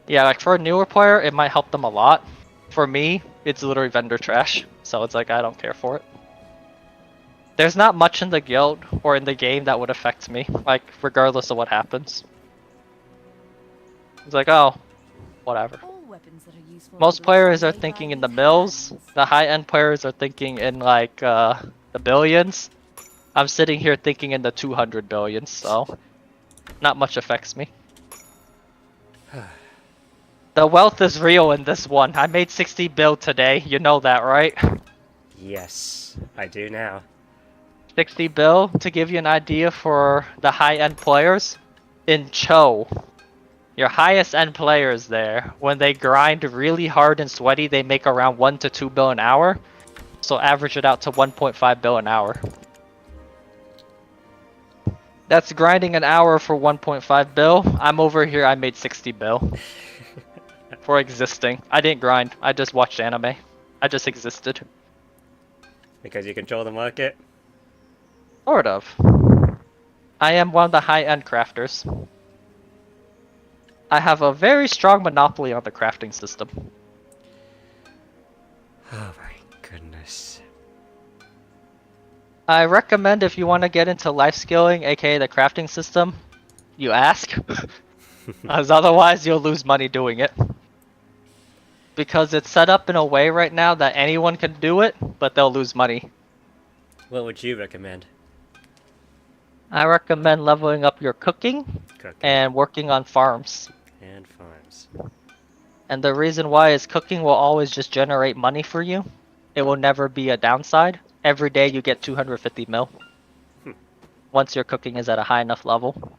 Yeah, like for a newer player, it might help them a lot. For me, it's literally vendor trash. So it's like, I don't care for it. There's not much in the guild or in the game that would affect me, like regardless of what happens. It's like, oh, whatever. Most players are thinking in the mills. The high-end players are thinking in like the billions. I'm sitting here thinking in the 200 billions, so not much affects me. The wealth is real in this one. I made 60 bill today. You know that, right? Yes, I do now. 60 bill, to give you an idea for the high-end players, in Cho, your highest end players there, when they grind really hard and sweaty, they make around 1 to 2 bill an hour. So average it out to 1.5 bill an hour. That's grinding an hour for 1.5 bill. I'm over here, I made 60 bill. For existing. I didn't grind, I just watched anime. I just existed. Because you control the market? Sort of. I am one of the high-end crafters. I have a very strong monopoly on the crafting system. Oh my goodness. I recommend if you want to get into life skilling, aka the crafting system, you ask. As otherwise you'll lose money doing it. Because it's set up in a way right now that anyone can do it, but they'll lose money. What would you recommend? I recommend leveling up your cooking, Cooking. and working on farms. And farms. And the reason why is cooking will always just generate money for you. It will never be a downside. Every day you get 250 mil. Once your cooking is at a high enough level.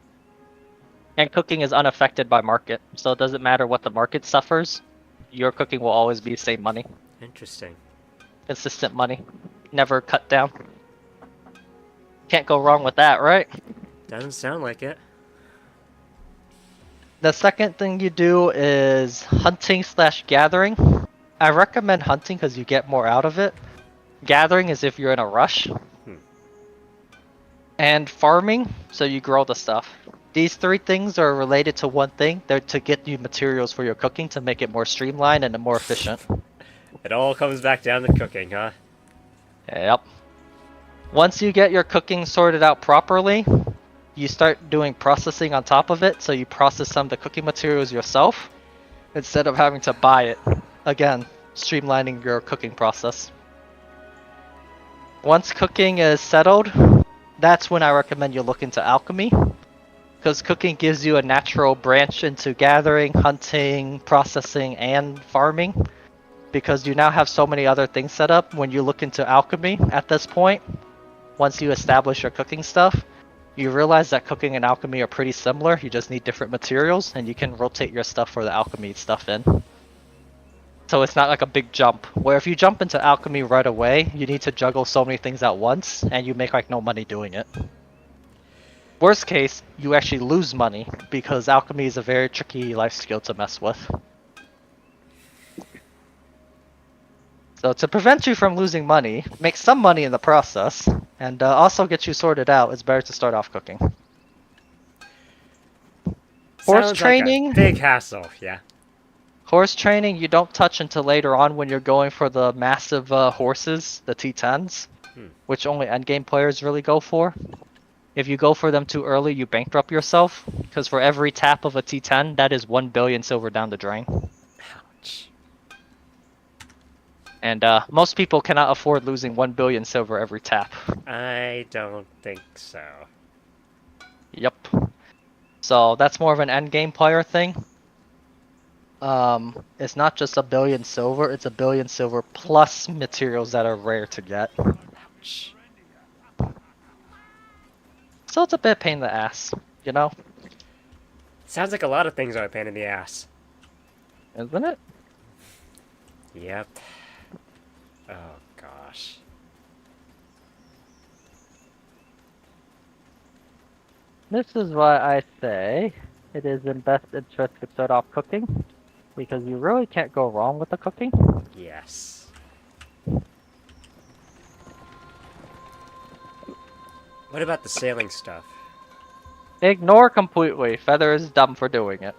And cooking is unaffected by market. So it doesn't matter what the market suffers. Your cooking will always be the same money. Interesting. Consistent money. Never cut down. Can't go wrong with that, right? Doesn't sound like it. The second thing you do is hunting / gathering. I recommend hunting because you get more out of it. Gathering is if you're in a rush. And farming, so you grow the stuff. These three things are related to one thing. They're to get you materials for your cooking to make it more streamlined and more efficient. It all comes back down to cooking, huh? Yep. Once you get your cooking sorted out properly, you start doing processing on top of it. So you process some of the cooking materials yourself instead of having to buy it. Again, streamlining your cooking process. Once cooking is settled, that's when I recommend you look into alchemy. Because cooking gives you a natural branch into gathering, hunting, processing, and farming. Because you now have so many other things set up. When you look into alchemy at this point, once you establish your cooking stuff, you realize that cooking and alchemy are pretty similar. You just need different materials, and you can rotate your stuff for the alchemy stuff in. So it's not like a big jump. Where if you jump into alchemy right away, you need to juggle so many things at once, and you make like no money doing it. Worst case, you actually lose money, because alchemy is a very tricky life skill to mess with. So to prevent you from losing money, make some money in the process, and also get you sorted out, it's better to start off cooking. Horse Sounds training. Like a big hassle, yeah. Horse training you don't touch until later on when you're going for the massive horses, the T10s, which only endgame players really go for. If you go for them too early, you bankrupt yourself, because for every tap of a T10, that is 1 billion silver down the drain. Ouch. And most people cannot afford losing 1 billion silver every tap. I don't think so. Yep. So that's more of an endgame player thing. It's not just 1 billion silver, it's 1 billion silver plus materials that are rare to get. Ouch. So it's a bit pain in the ass, you know? Sounds like a lot of things are a pain in the ass. Isn't it? Yep. Oh, gosh. This is why I say it is in best interest to start off cooking, because you really can't go wrong with the cooking. Yes. What about the sailing stuff? Ignore completely. Feather is dumb for doing it.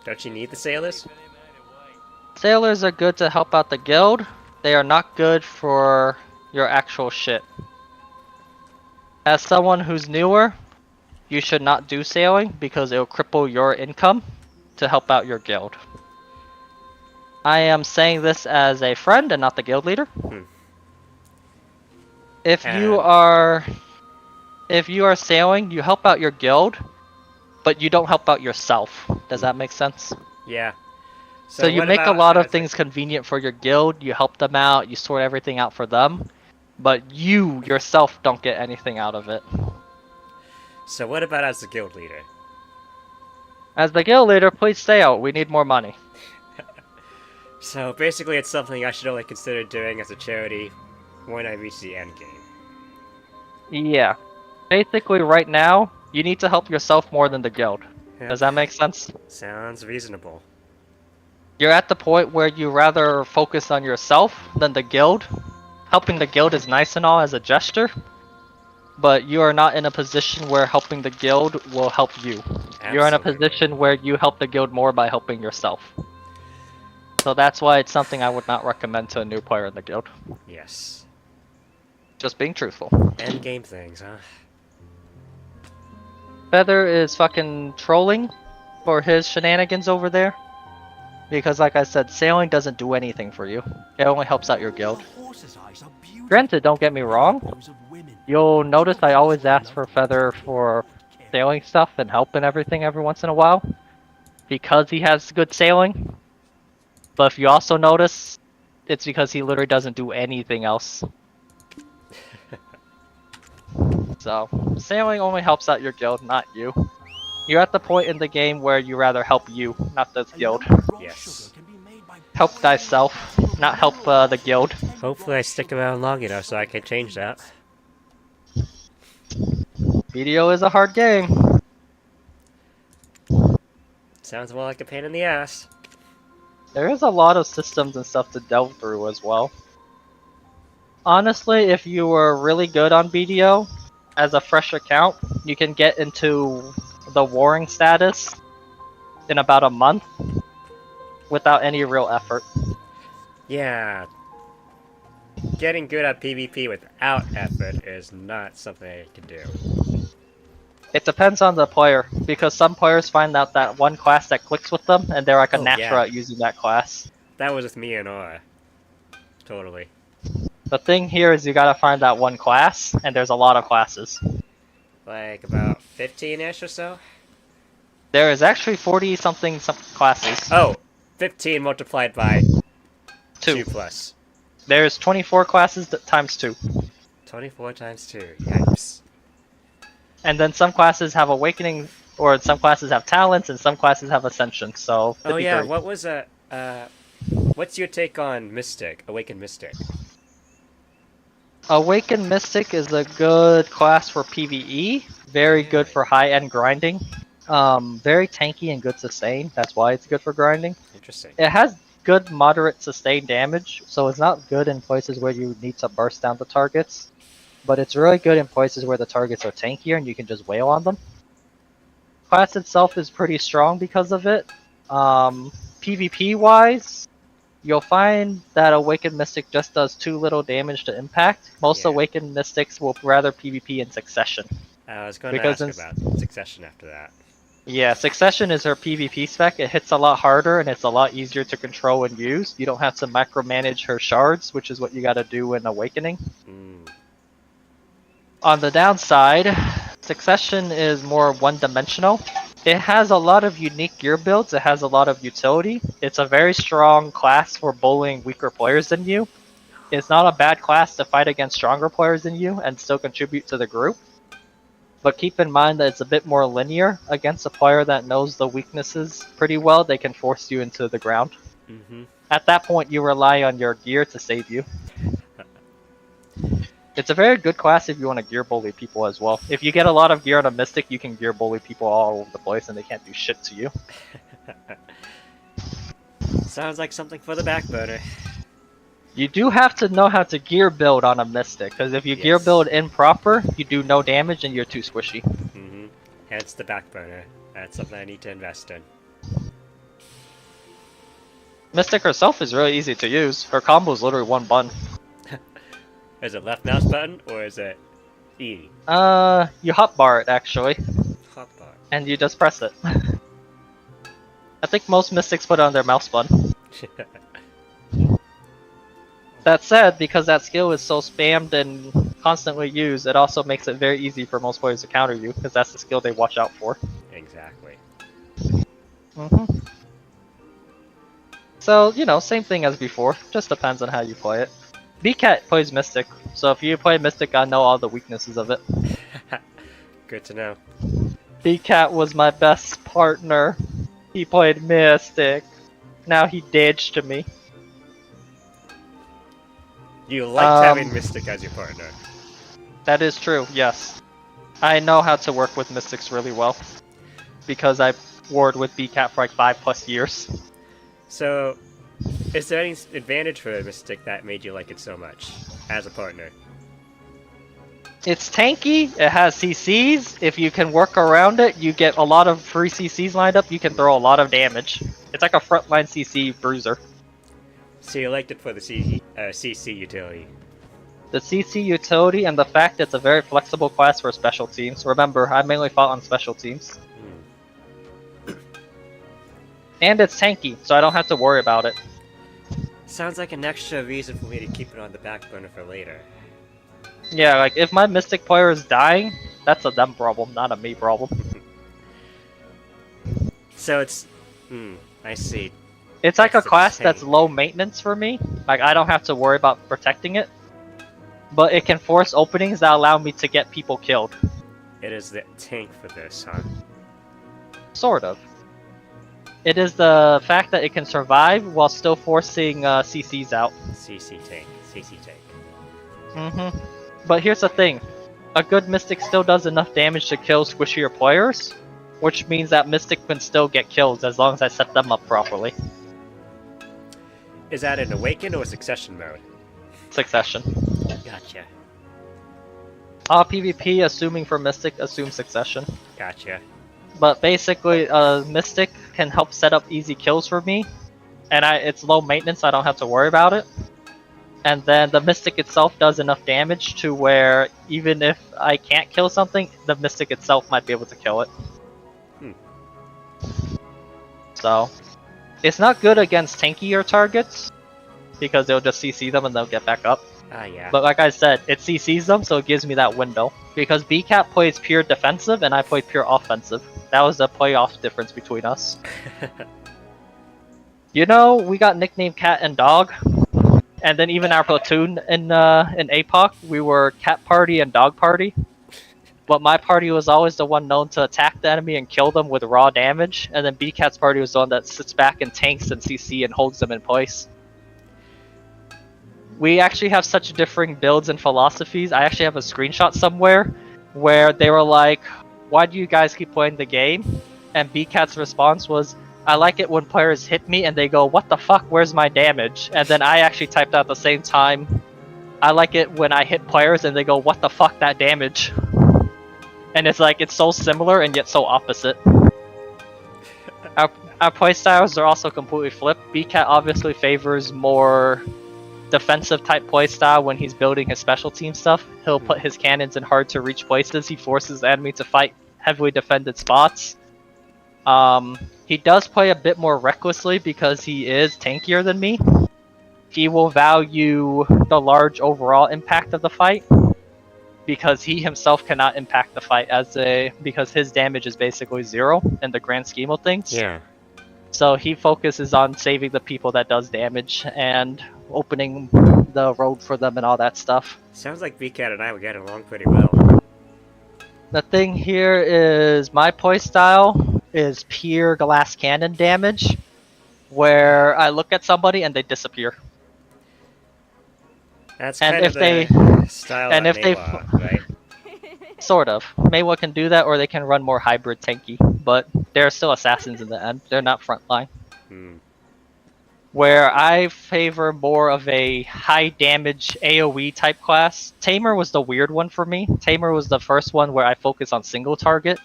Don't you need the sailors? Sailors are good to help out the guild. They are not good for your actual shit. As someone who's newer, you should not do sailing because it'll cripple your income to help out your guild. I am saying this as a friend and not the guild leader. If you are sailing, you help out your guild, but you don't help out yourself. Does that make sense? Yeah. So you what make a about lot of as things convenient for your guild, you help them out, you sort everything out for them, but you yourself don't get anything out of it. So what about as the guild leader? As the guild leader, please stay out. We need more money. So basically it's something I should only consider doing as a charity when I reach the end game. Yeah. Basically, right now, you need to help yourself more than the guild. Yep. Does that make sense? Sounds reasonable. You're at the point where you rather focus on yourself than the guild. Helping the guild is nice and all as a gesture, but you are not in a position where helping the guild will help you. You're in a Absolutely. position where you help the guild more by helping yourself. So that's why it's something I would not recommend to a new player in the guild. Yes. Just being truthful. End game things, huh? Feather is fucking trolling for his shenanigans over there. Because like I said, sailing doesn't do anything for you. It only helps out your guild. Granted, don't get me wrong. You'll notice I always ask for Feather for sailing stuff and help and everything every once in a while, because he has good sailing. But if you also notice, it's because he literally doesn't do anything else. So, sailing only helps out your guild, not you. You're at the point in the game where you rather help you, not the guild. Yes. Help thyself, not help the guild. Hopefully I stick around long enough so I can change that. BDO is a hard game. Sounds more like a pain in the ass. There is a lot of systems and stuff to delve through as well. Honestly, if you were really good on BDO, as a fresh account, you can get into the warring status in about a month without any real effort. Yeah. Getting good at PvP without effort is not something I can do. It depends on the player, because some players find out that one class that clicks with them, and they're like a Oh, natural yeah. at using that class. That was with me and Aura. Totally. The thing here is you gotta find that one class, and there's a lot of classes. Like about 15-ish or so? There is actually 40-something classes. Oh! 15 multiplied by 2 2. plus. There's 24 classes times 2. 24 times 2. Yikes. And then some classes have awakening, or some classes have talents, and some classes have ascension, so... Oh yeah, 53. what was what's your take on Mystic? Awakened Mystic? Awakened Mystic is a good class for PvE, very good for high-end grinding. Very tanky and good sustain, that's why it's good for grinding. Interesting. It has good moderate sustain damage, so it's not good in places where you need to burst down the targets, but it's really good in places where the targets are tankier and you can just wail on them. Class itself is pretty strong because of it. PvP-wise, you'll find that Awakened Mystic just does too little damage to impact. Most Yeah. Awakened Mystics will rather PvP in Succession. I was going to Because ask about Succession after that. Yeah, Succession is her PvP spec. It hits a lot harder and it's a lot easier to control and use. You don't have to micromanage her shards, which is what you gotta do in Awakening. Mm. On the downside, Succession is more one-dimensional. It has a lot of unique gear builds, it has a lot of utility. It's a very strong class for bullying weaker players than you. It's not a bad class to fight against stronger players than you and still contribute to the group. But keep in mind that it's a bit more linear. Against a player that knows the weaknesses pretty well, they can force you into the ground. Mm-hmm. At that point, you rely on your gear to save you. It's a very good class if you want to gear bully people as well. If you get a lot of gear on a Mystic, you can gear bully people all over the place and they can't do shit to you. Sounds like something for the back burner. You do have to know how to gear build on a Mystic, because if you gear Yes. build improper, you do no damage and you're too squishy. Mm-hmm. Hence the back burner. That's something I need to invest in. Mystic herself is really easy to use. Her combo is literally one button. Is it left mouse button or is it E? You hotbar it actually, Hotbar. and you just press it. I think most Mystics put it on their mouse button. That said, because that skill is so spammed and constantly used, it also makes it very easy for most players to counter you, because that's the skill they watch out for. Exactly. So, you know, same thing as before, just depends on how you play it. BCat plays Mystic, so if you play Mystic, I know all the weaknesses of it. Good to know. BCat was my best partner. He played Mystic. Now he ditched to me. You liked having Mystic as your partner. That is true, yes. I know how to work with Mystics really well. Because I warred with BCat for like 5+ years. So, is there any advantage for a Mystic that made you like it so much as a partner? It's tanky, it has CCs. If you can work around it, you get a lot of free CCs lined up, you can throw a lot of damage. It's like a frontline CC bruiser. So you liked it for the CC utility. The CC utility and the fact it's a very flexible class for special teams. Remember, I mainly fought on special teams. And it's tanky, so I don't have to worry about it. Sounds like an extra reason for me to keep it on the back burner for later. Yeah, like if my Mystic player is dying, That's a them problem, not a me problem. So it's... I see. It's like a It's a class that's tank. low maintenance for me. Like, I don't have to worry about protecting it. But it can force openings that allow me to get people killed. It is the tank for this, huh? Sort of. It is the fact that it can survive while still forcing CCs out. CC tank. CC tank. But here's the thing. A good Mystic still does enough damage to kill squishier players, which means that Mystic can still get kills as long as I set them up properly. Is that an Awaken or Succession mode? Succession. Gotcha. All PvP, assuming for Mystic, assume Succession. Gotcha. But basically, Mystic can help set up easy kills for me, and it's low maintenance, so I don't have to worry about it. And then the Mystic itself does enough damage to where even if I can't kill something, the Mystic itself might be able to kill it. So, it's not good against tankier targets, because they'll just CC them and they'll get back up. Ah, yeah. But like I said, it CCs them, so it gives me that window. Because BCAT plays pure defensive, and I play pure offensive. That was the playoff difference between us. You know, we got nicknamed Cat and Dog. And then even our platoon in APOC, we were Cat Party and Dog Party. But my party was always the one known to attack the enemy and kill them with raw damage. And then BCAT's party was the one that sits back and tanks and CC and holds them in place. We actually have such differing builds and philosophies. I actually have a screenshot somewhere where they were like, why do you guys keep playing the game? And BCAT's response was, I like it when players hit me and they go, what the fuck, where's my damage? And then I actually typed out at the same time, I like it when I hit players and they go, what the fuck, that damage? And it's like, it's so similar and yet so opposite. Our playstyles are also completely flipped. BCAT obviously favors more defensive type playstyle when he's building his special team stuff. He'll put his cannons in hard to reach places. He forces the enemy to fight heavily defended spots. He does play a bit more recklessly because he is tankier than me. He will value the large overall impact of the fight because he himself cannot impact the fight because his damage is basically 0 in the grand scheme of things. Yeah. So he focuses on saving the people that does damage and opening the road for them and all that stuff. Sounds like VCAT and I would get along pretty well. The thing here is my playstyle is pure glass cannon damage, where I look at somebody and they disappear. That's And kind if of they- the style and of if they- Maywa, right? Sort of. Maywa can do that, or they can run more hybrid tanky, but they're still assassins in the end. They're not frontline. Where I favor more of a high damage AoE type class. Tamer was the weird one for me. Tamer was the first one where I focused on single target,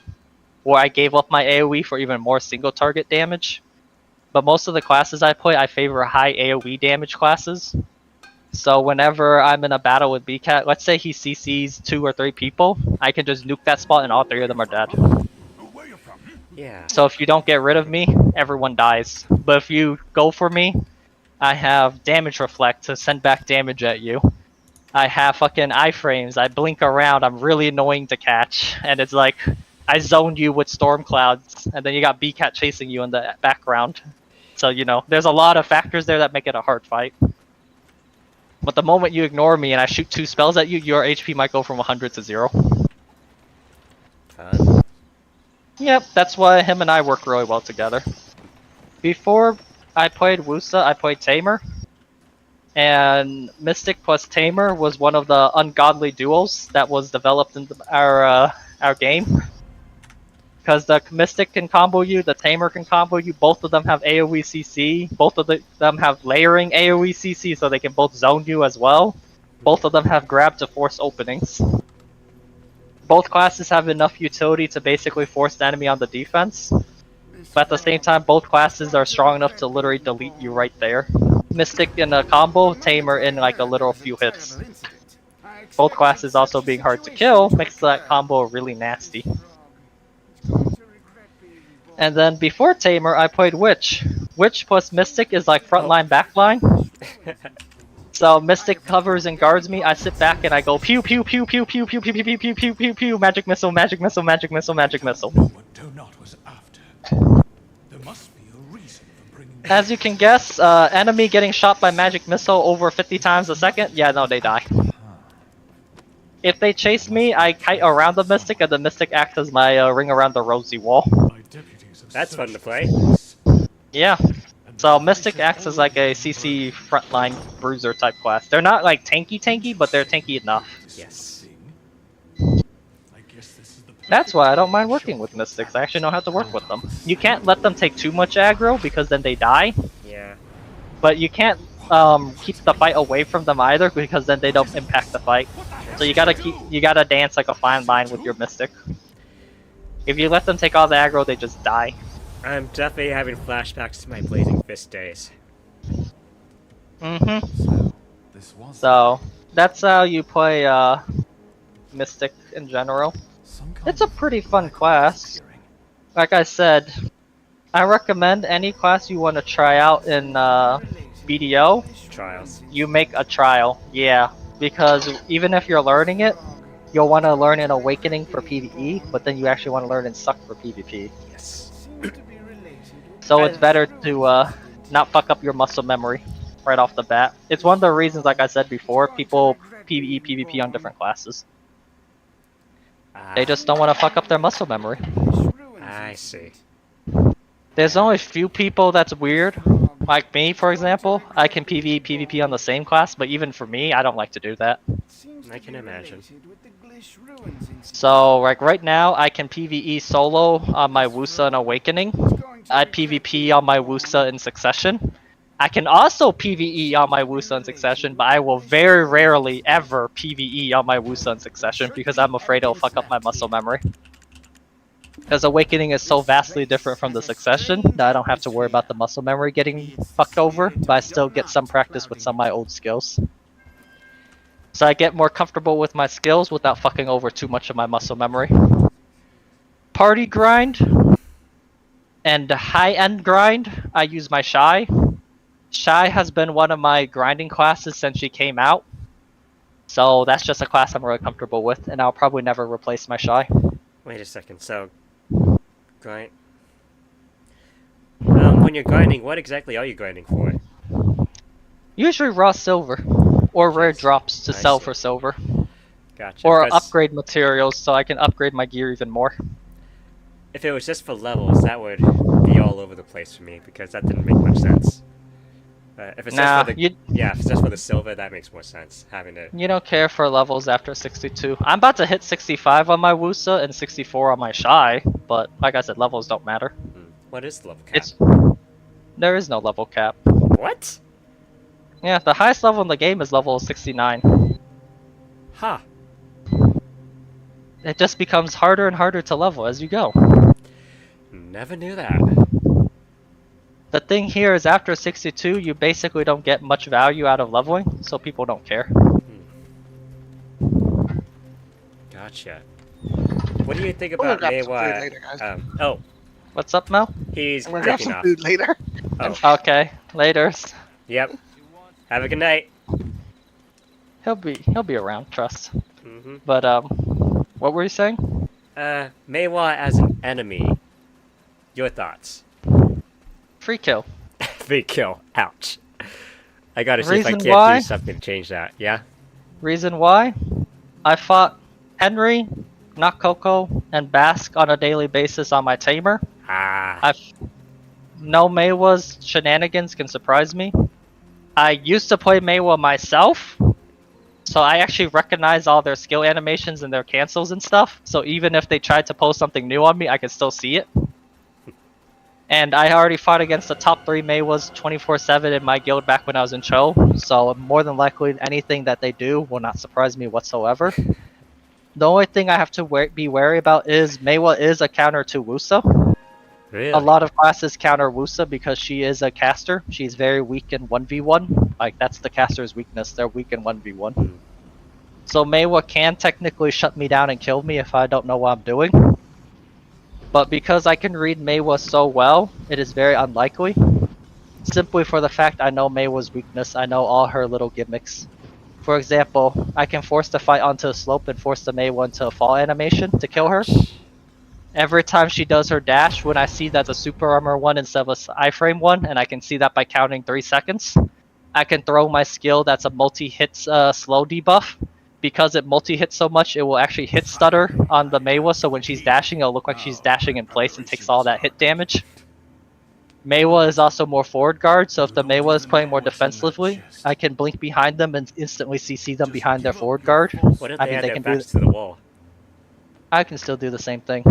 where I gave up my AoE for even more single target damage. But most of the classes I play, I favor high AoE damage classes. So whenever I'm in a battle with BCAT, let's say he CCs 2 or 3 people, I can just nuke that spot and all 3 of them are dead. Yeah. So if you don't get rid of me, everyone dies. But if you go for me, I have damage reflect to send back damage at you. I have fucking iframes, I blink around, I'm really annoying to catch. And it's like, I zoned you with storm clouds, and then you got BCAT chasing you in the background. So, you know, there's a lot of factors there that make it a hard fight. But the moment you ignore me and I shoot 2 spells at you, your HP might go from 100 to 0. Fun. Yep, that's why him and I work really well together. Before I played Wusa, I played Tamer. And Mystic plus Tamer was one of the ungodly duos that was developed in our game. Because the Mystic can combo you, the Tamer can combo you, both of them have AoE CC, both of them have layering AoE CC so they can both zone you as well. Both of them have grab to force openings. Both classes have enough utility to basically force the enemy on the defense. But at the same time, both classes are strong enough to literally delete you right there. Mystic in a combo, Tamer in like a literal few hits. Both classes also being hard to kill makes that combo really nasty. And then before Tamer, I played Witch. Witch plus Mystic is like frontline, backline. So Mystic covers and guards me. I sit back and I go pew pew pew pew pew pew pew pew pew pew pew pew pew. Magic missile, magic missile, magic missile, magic missile. What Donut was after. There must be a reason for bringing. As you can guess, enemy getting shot by magic missile over 50 times a second. Yeah, no, they die. If they chase me, I kite around the Mystic, and the Mystic acts as my ring around the rosy wall. My deputies have That's fun to play. Yeah. So Mystic acts as like a CC frontline bruiser type class. They're not like tanky, but they're tanky enough. Yes. I guess this is the That's why I don't mind working with Mystics. I actually know how to work with them. You can't let them take too much aggro because then they die. Yeah. But you can't keep the fight away from them either because then they don't impact the fight. So you gotta dance like a fine line with your Mystic. If you let them take all the aggro, they just die. I'm definitely having flashbacks to my Blazing Fist days. Mm-hmm. this was So that's how you play Mystic in general. some kind It's a pretty fun class. Like I said, I recommend any class you want to try out in BDO, Trials. you make a trial. Yeah, because even if you're learning it, you'll want to learn in Awakening for PvE, but then you actually want to learn in Suck for PvP. Yes. So it's better to not fuck up your muscle memory right off the bat. It's one of the reasons, like I said before, people PvE, PvP on different classes. They just don't want to fuck up their muscle memory. I see. There's only few people that's weird. Like me, for example, I can PvE, PvP on the same class, but even for me, I don't like to do that. I can imagine. So, like right now, I can PvE solo on my Wusa in Awakening. I PvP on my Wusa in Succession. I can also PvE on my Wusa in Succession, but I will very rarely ever PvE on my Wusa in Succession because I'm afraid it'll fuck up my muscle memory. Because Awakening is so vastly different from the Succession that I don't have to worry about the muscle memory getting fucked over, but I still get some practice with some of my old skills. So I get more comfortable with my skills without fucking over too much of my muscle memory. Party grind and high-end grind, I use my Shy. Shy has been one of my grinding classes since she came out. So that's just a class I'm really comfortable with, and I'll probably never replace my Shy. Wait a second. So, grind. When you're grinding, what exactly are you grinding for? Usually raw silver, or rare drops to I sell see. for silver. Gotcha. Or because upgrade materials so I can upgrade my gear even more. if it was just for levels, that would be all over the place for me because that didn't make much sense. If it's Nah, just for the if it's just for the silver, that makes more sense. Having to you don't care for levels after 62. I'm about to hit 65 on my Wusa and 64 on my Shy, but like I said, levels don't matter. What is the level cap? There is no level cap. What? Yeah, the highest level in the game is level 69. Huh. It just becomes harder and harder to level as you go. Never knew that. The thing here is after 62, you basically don't get much value out of leveling, so people don't care. Gotcha. What do you think I'm gonna about grab some food Maywa? later, guys. Oh, What's up, Mel? he's I'm gonna grab breaking some off. food later. Oh, Okay, laters. yep. Have a good night. He'll be around, trust. Mm-hmm. But what were you saying? Maywa as an enemy. Your thoughts? Free kill. Big kill. Ouch. I gotta see if I Reason can't why? do something to change that. Yeah? Reason why? I fought Henry, Not Coco, and Bask on a daily basis on my tamer. Ah. No Maywa's shenanigans can surprise me. I used to play Maywa myself, so I actually recognize all their skill animations and their cancels and stuff. So even if they tried to post something new on me, I could still see it. And I already fought against the top 3 Maywas 24/7 in my guild back when I was in Cho, so more than likely anything that they do will not surprise me whatsoever. The only thing I have to be wary about is Maywa is a counter to Wusa. Really? A lot of classes counter Wusa because she is a caster. She's very weak in 1v1. Like, that's the caster's weakness. They're weak in 1v1. So Maywa can technically shut me down and kill me if I don't know what I'm doing. But because I can read Maywa so well, it is very unlikely. simply for the fact I know Meiwa's weakness. I know all her little gimmicks. For example, I can force the fight onto a slope and force the Meiwa into a fall animation to kill her. Every time she does her dash, when I see that's a super armor one instead of a iframe one, and I can see that by counting 3 seconds, I can throw my skill that's a multi-hit slow debuff. Because it multi-hits so much, it will actually hit stutter on the Meiwa, so when she's dashing, it'll look like she's dashing in place and takes all that hit damage. Meiwa is also more forward guard, so if the Meiwa is playing more defensively, I can blink behind them and instantly CC them behind their forward guard. What if I they mean, had they their can backs to the wall? I can still do the same thing.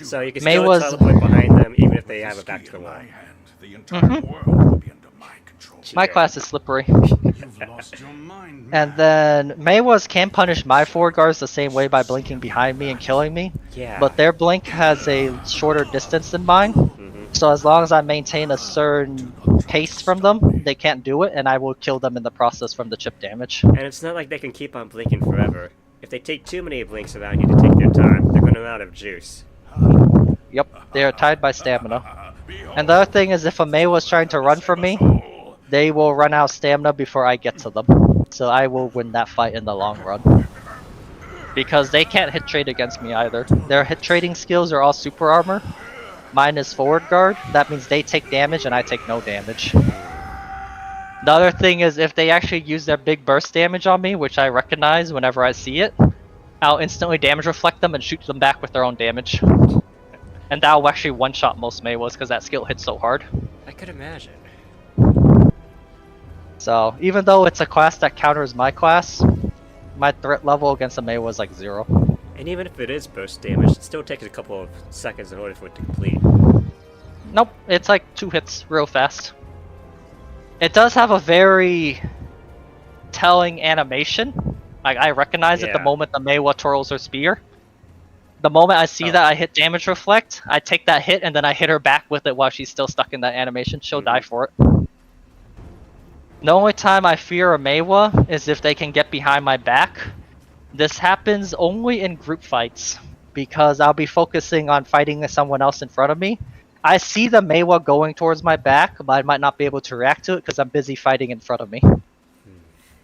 So you can still Meiwa's- teleport behind them even if they have a back to the wall. The entire world will be under my control. My class is slippery. You've lost your mind, And man. then Meiwa's can punish my forward guards the same way by blinking behind me and killing me, Yeah. but their blink has a shorter distance than mine. So as long as I maintain a certain pace from them, they can't do it, and I will kill them in the process from the chip damage. And it's not like they can keep on blinking forever. If they take too many blinks without you to take their time, they're gonna run out of juice. Yep, they are tied by stamina. And the other thing is if a Meiwa is trying to run from me, they will run out of stamina before I get to them. So I will win that fight in the long run. Because they can't hit trade against me either. Their hit trading skills are all super armor. Mine is forward guard. That means they take damage and I take no damage. The other thing is if they actually use their big burst damage on me, which I recognize whenever I see it, I'll instantly damage reflect them and shoot them back with their own damage. And that'll actually one-shot most Meiwas because that skill hits so hard. I could imagine. So even though it's a class that counters my class, my threat level against a Meiwa is like 0. And even if it is burst damage, it still takes a couple of seconds in order for it to complete. Nope, it's like 2 hits real fast. It does have a very telling animation. Like I recognize it the Yeah. moment the Meiwa twirls her spear. The moment I see that I hit damage reflect, I take that hit and then I hit her back with it while she's still stuck in that animation. She'll die for it. The only time I fear a Meiwa is if they can get behind my back. This happens only in group fights because I'll be focusing on fighting someone else in front of me. I see the Meiwa going towards my back, but I might not be able to react to it because I'm busy fighting in front of me.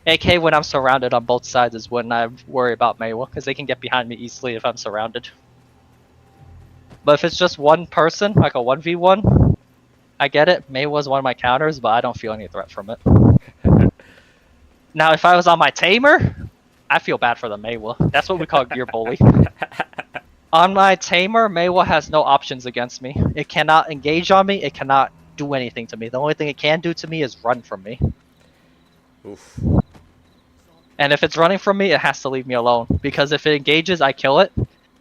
AK when I'm surrounded on both sides is when I worry about Meiwa because they can get behind me easily if I'm surrounded. But if it's just one person, like a 1v1, I get it. Meiwa's one of my counters, but I don't feel any threat from it. Now if I was on my Tamer, I feel bad for the Meiwa. That's what we call gear bully. On my Tamer, Meiwa has no options against me. It cannot engage on me, it cannot do anything to me. The only thing it can do to me is run from me. Oof. And if it's running from me, it has to leave me alone. Because if it engages, I kill it.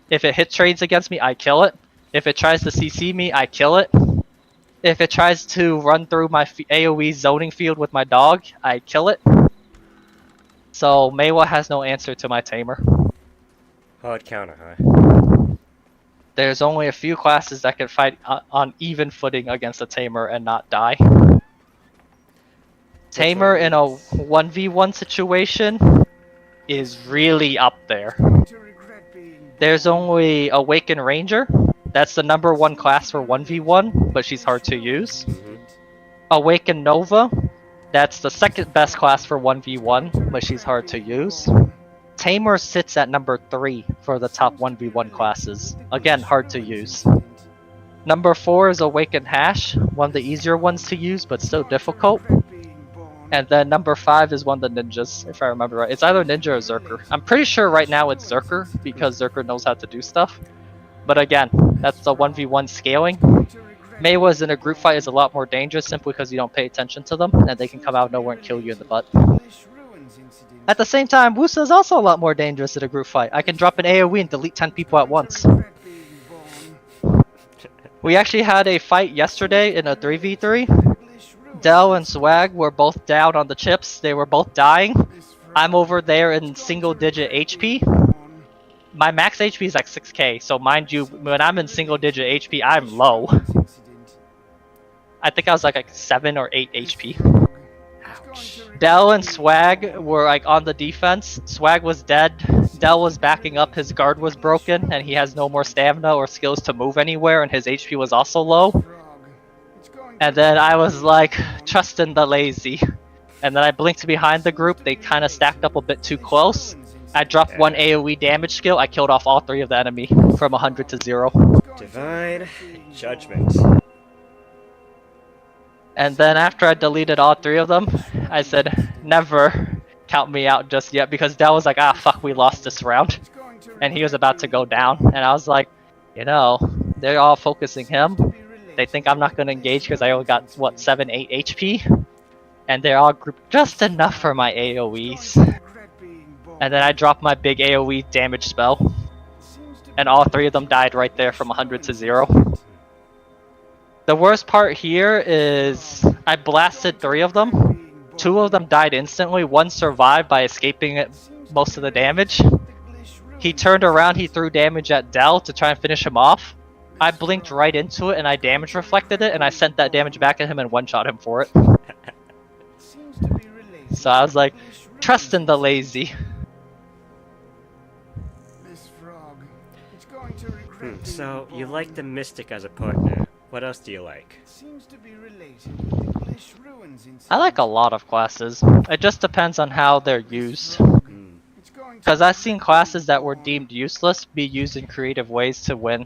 If it hit trades against me, I kill it. If it tries to CC me, I kill it. If it tries to run through my AoE zoning field with my dog, I kill it. So Meiwa has no answer to my Tamer. Hard counter, huh? There's only a few classes that can fight on even footing against a Tamer and not die. Tamer in a 1v1 situation is really up there. There's only Awakened Ranger. That's the #1 class for 1v1, but she's hard to use. Awakened Nova. That's the second best class for 1v1, but she's hard to use. Tamer sits at #3 for the top 1v1 classes. Again, hard to use. #4 is Awakened Hash, one of the easier ones to use, but still difficult. And then #5 is one of the ninjas, if I remember right. It's either Ninja or Zerker. I'm pretty sure right now it's Zerker, because Zerker knows how to do stuff. But again, that's the 1v1 scaling. Meiwa's in a group fight is a lot more dangerous simply because you don't pay attention to them, and they can come out of nowhere and kill you in the butt. At the same time, Wusa is also a lot more dangerous in a group fight. I can drop an AoE and delete 10 people at once. We actually had a fight yesterday in a 3v3. Dell and Swag were both down on the chips. They were both dying. I'm over there in single digit HP. My max HP is like 6k, so mind you, when I'm in single digit HP, I'm low. I think I was like 7 or 8 HP. Dell and Swag were like on the defense. Swag was dead. Dell was backing up, his guard was broken, and he has no more stamina or skills to move anywhere, and his HP was also low. And then I was like, trusting the lazy. And then I blinked behind the group. They kind of stacked up a bit too close. I dropped one AoE damage skill. I killed off all 3 of the enemy from 100 to 0. Divine Judgment. And then after I deleted all 3 of them, I said, never count me out just yet, because Dell was like, ah, fuck, we lost this round. And he was about to go down. And I was like, you know, they're all focusing him. They think I'm not going to engage because I only got, what, 7, 8 HP? And they're all grouped just enough for my AoEs. And then I dropped my big AoE damage spell. And all 3 of them died right there from 100 to 0. The worst part here is I blasted 3 of them. 2 of them died instantly. 1 survived by escaping most of the damage. He turned around, he threw damage at Dell to try and finish him off. I blinked right into it and I damage reflected it, and I sent that damage back at him and one-shot him for it. So I was like, trust in the lazy. So, you like the Mystic as a partner. What else do you like? I like a lot of classes. It just depends on how they're used. Because I've seen classes that were deemed useless be used in creative ways to win.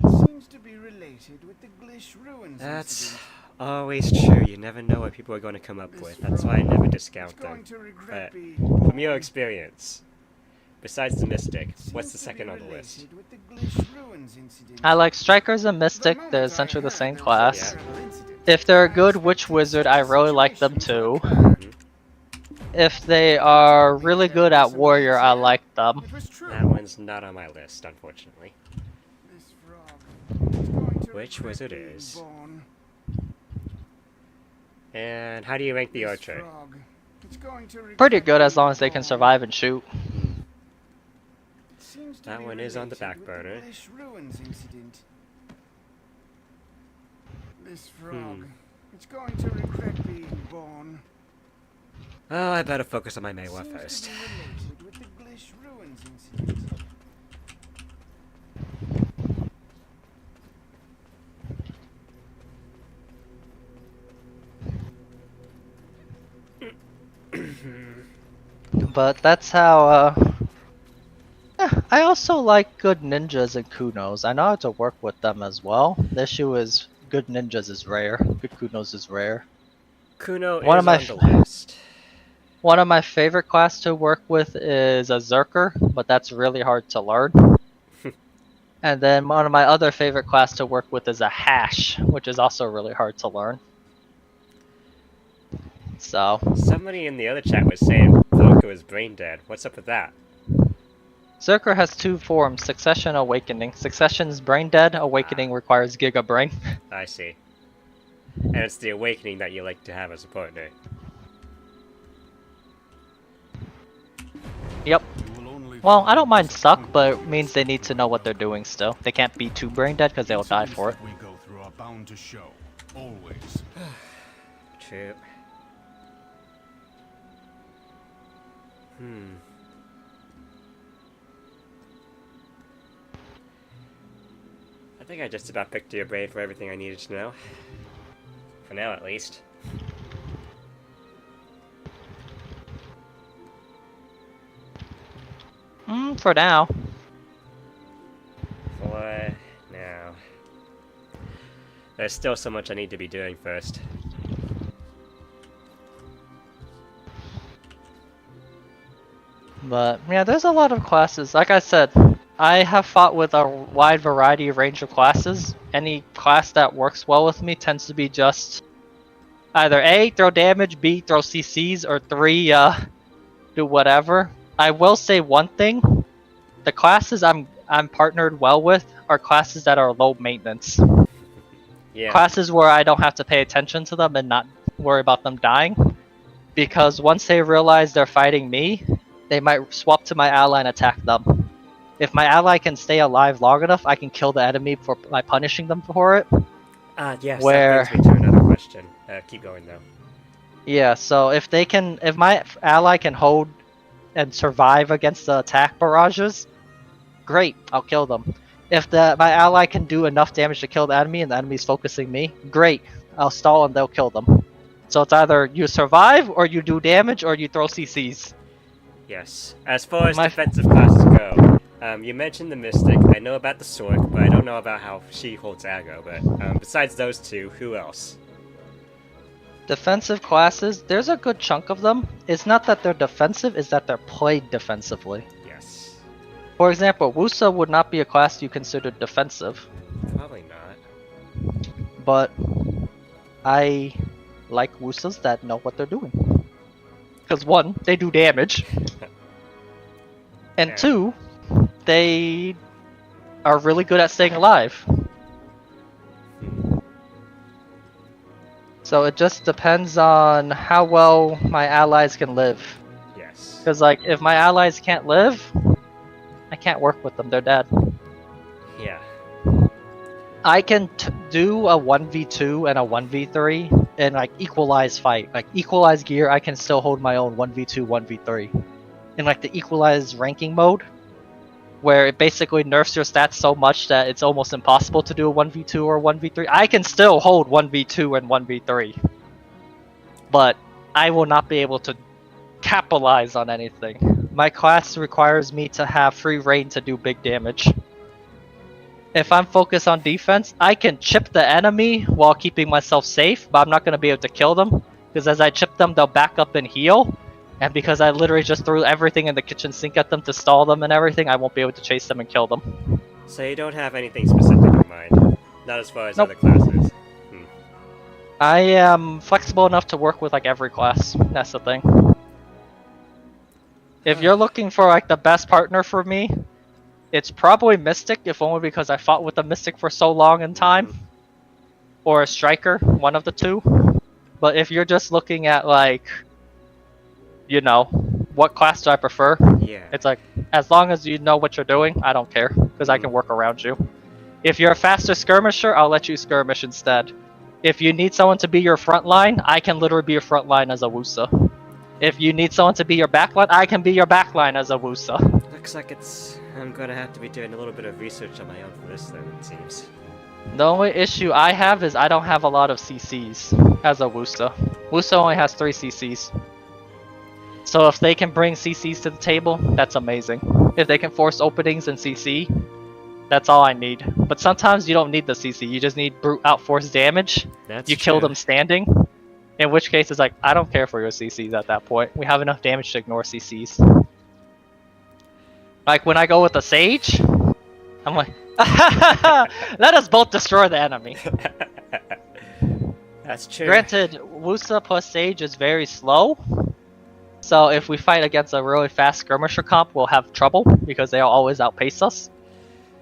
That's always true. You never know what people are going to come up with. That's why I never discount them. But from your experience, besides the Mystic, what's the second on the list? I like Strikers and Mystic. They're essentially the same class. Yeah. If they're a good Witch Wizard, I really like them too. If they are really good at Warrior, I like them. That one's not on my list, unfortunately. Which wizard is? And how do you rank the Archer? Pretty good as long as they can survive and shoot. That one is on the back burner. Oh, I better focus on my Maywa first. But that's how, I also like good ninjas and kunos. I know how to work with them as well. The issue is good ninjas is rare. Good kunos is rare. Kuno One is of my on the list. One of my favorite class to work with is a Zerker, but that's really hard to learn. And then one of my other favorite class to work with is a Hash, which is also really hard to learn. So Somebody in the other chat was saying Velko is brain dead. What's up with that? Zerker has 2 forms, Succession and Awakening. Succession is brain dead, Awakening requires Giga Brain. I see. And it's the Awakening that you like to have as a partner. Yep. Well, I don't mind suck, but it means they need to know what they're doing still. They can't be too brain dead because they'll die for it. We go through are bound to show. Always. True. I think I just about picked your brain for everything I needed to know. For now, at least. For now. For now. There's still so much I need to be doing first. But yeah, there's a lot of classes. Like I said, I have fought with a wide variety of range of classes. Any class that works well with me tends to be just either A, throw damage, B, throw CCs, or 3, do whatever. I will say one thing. The classes I'm partnered well with are classes that are low maintenance. Yeah. Classes where I don't have to pay attention to them and not worry about them dying. Because once they realize they're fighting me, they might swap to my ally and attack them. If my ally can stay alive long enough, I can kill the enemy by punishing them for it. Yes, Where- that brings me to another question. Keep going, though. Yeah, so if my ally can hold and survive against the attack barrages, great, I'll kill them. If my ally can do enough damage to kill the enemy and the enemy's focusing me, great, I'll stall and they'll kill them. So it's either you survive, or you do damage, or you throw CCs. Yes. As far as My- defensive classes go, you mentioned the Mystic. I know about the Sork, but I don't know about how she holds aggro. But besides those two, who else? Defensive classes, there's a good chunk of them. It's not that they're defensive, it's that they're played defensively. Yes. For example, Wusa would not be a class you consider defensive, Probably not. but I like Wusas that know what they're doing. Because one, they do damage, and Yeah. two, they are really good at staying alive. So it just depends on how well my allies can live. Yes. Because like, if my allies can't live, I can't work with them, they're dead. Yeah. I can do a 1v2 and a 1v3 and like equalize fight. Like equalize gear, I can still hold my own 1v2, 1v3. In like the equalize ranking mode, where it basically nerfs your stats so much that it's almost impossible to do a 1v2 or 1v3. I can still hold 1v2 and 1v3. But I will not be able to capitalize on anything. My class requires me to have free reign to do big damage. If I'm focused on defense, I can chip the enemy while keeping myself safe, but I'm not going to be able to kill them. Because as I chip them, they'll back up and heal. And because I literally just threw everything in the kitchen sink at them to stall them and everything, I won't be able to chase them and kill them. So you don't have anything specific in mind? Not as far as Nope. other classes? I am flexible enough to work with like every class. That's the thing. If you're looking for like the best partner for me, it's probably Mystic, if only because I fought with the Mystic for so long in time. Or a Striker, one of the two. But if you're just looking at like, you know, what class do I prefer? Yeah. It's like, as long as you know what you're doing, I don't care, because I can work around you. If you're a faster skirmisher, I'll let you skirmish instead. If you need someone to be your front line, I can literally be your front line as a Wusa. If you need someone to be your back line, I can be your back line as a Wusa. Looks like I'm gonna have to be doing a little bit of research on my own for this then, it seems. The only issue I have is I don't have a lot of CCs as a Wusa. Wusa only has 3 CCs. So if they can bring CCs to the table, that's amazing. If they can force openings and CC, that's all I need. But sometimes you don't need the CC, you just need brute outforce damage. That's You kill true. them standing. In which case it's like, I don't care for your CCs at that point. We have enough damage to ignore CCs. Like when I go with a Sage, I'm like, let us both destroy the enemy. That's true. Granted, Wusa plus Sage is very slow. So if we fight against a really fast skirmisher comp, we'll have trouble because they'll always outpace us.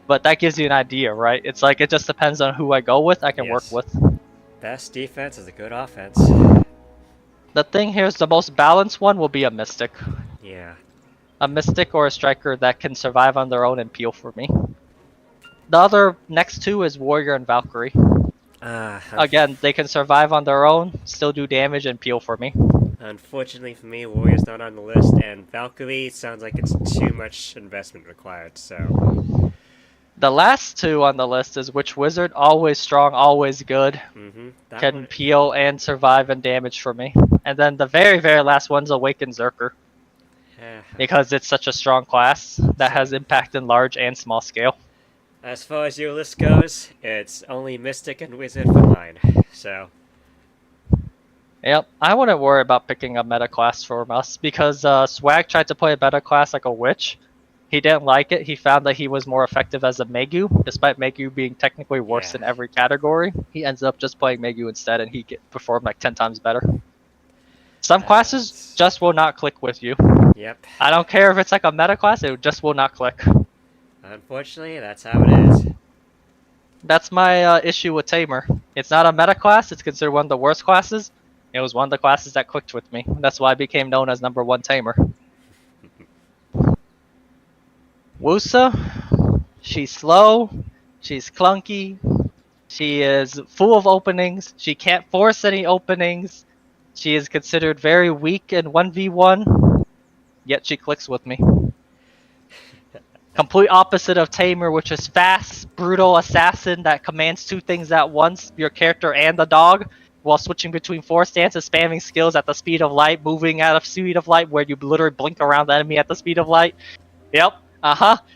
But that gives you an idea, right? It's like, it just depends on who I go with, I can work Yes. with. Best defense is a good offense. The thing here is the most balanced one will be a Mystic. Yeah. A Mystic or a Striker that can survive on their own and peel for me. The other next two is Warrior and Valkyrie. Again, they can survive on their own, still do damage, and peel for me. Unfortunately for me, Warrior's not on the list, and Valkyrie sounds like it's too much investment required, so... The last two on the list is Witch Wizard, always strong, always good. That Can one- peel and survive and damage for me. And then the very, very last one's Awakened Zerker, because it's such a strong class that has impact in large and small scale. As far as your list goes, it's only Mystic and Wizard for mine, so... Yep, I wouldn't worry about picking a meta class for us, because Swag tried to play a meta class like a Witch. He didn't like it. He found that he was more effective as a Megu, despite Megu being technically worse in every category. He ends up just playing Megu instead, and he performed like 10 times better. Some classes just will not click with you. Yep. I don't care if it's like a meta class, it just will not click. Unfortunately, that's how it is. That's my issue with Tamer. It's not a meta class, it's considered one of the worst classes. It was one of the classes that clicked with me. That's why I became known as #1 Tamer. Wusa, she's slow, she's clunky, she is full of openings, she can't force any openings, she is considered very weak in 1v1, yet she clicks with me. Complete opposite of Tamer, which is fast, brutal assassin that commands 2 things at once, your character and the dog. while switching between 4 stances, spamming skills at the speed of light, moving at a speed of light where you literally blink around the enemy at the speed of light. Yep.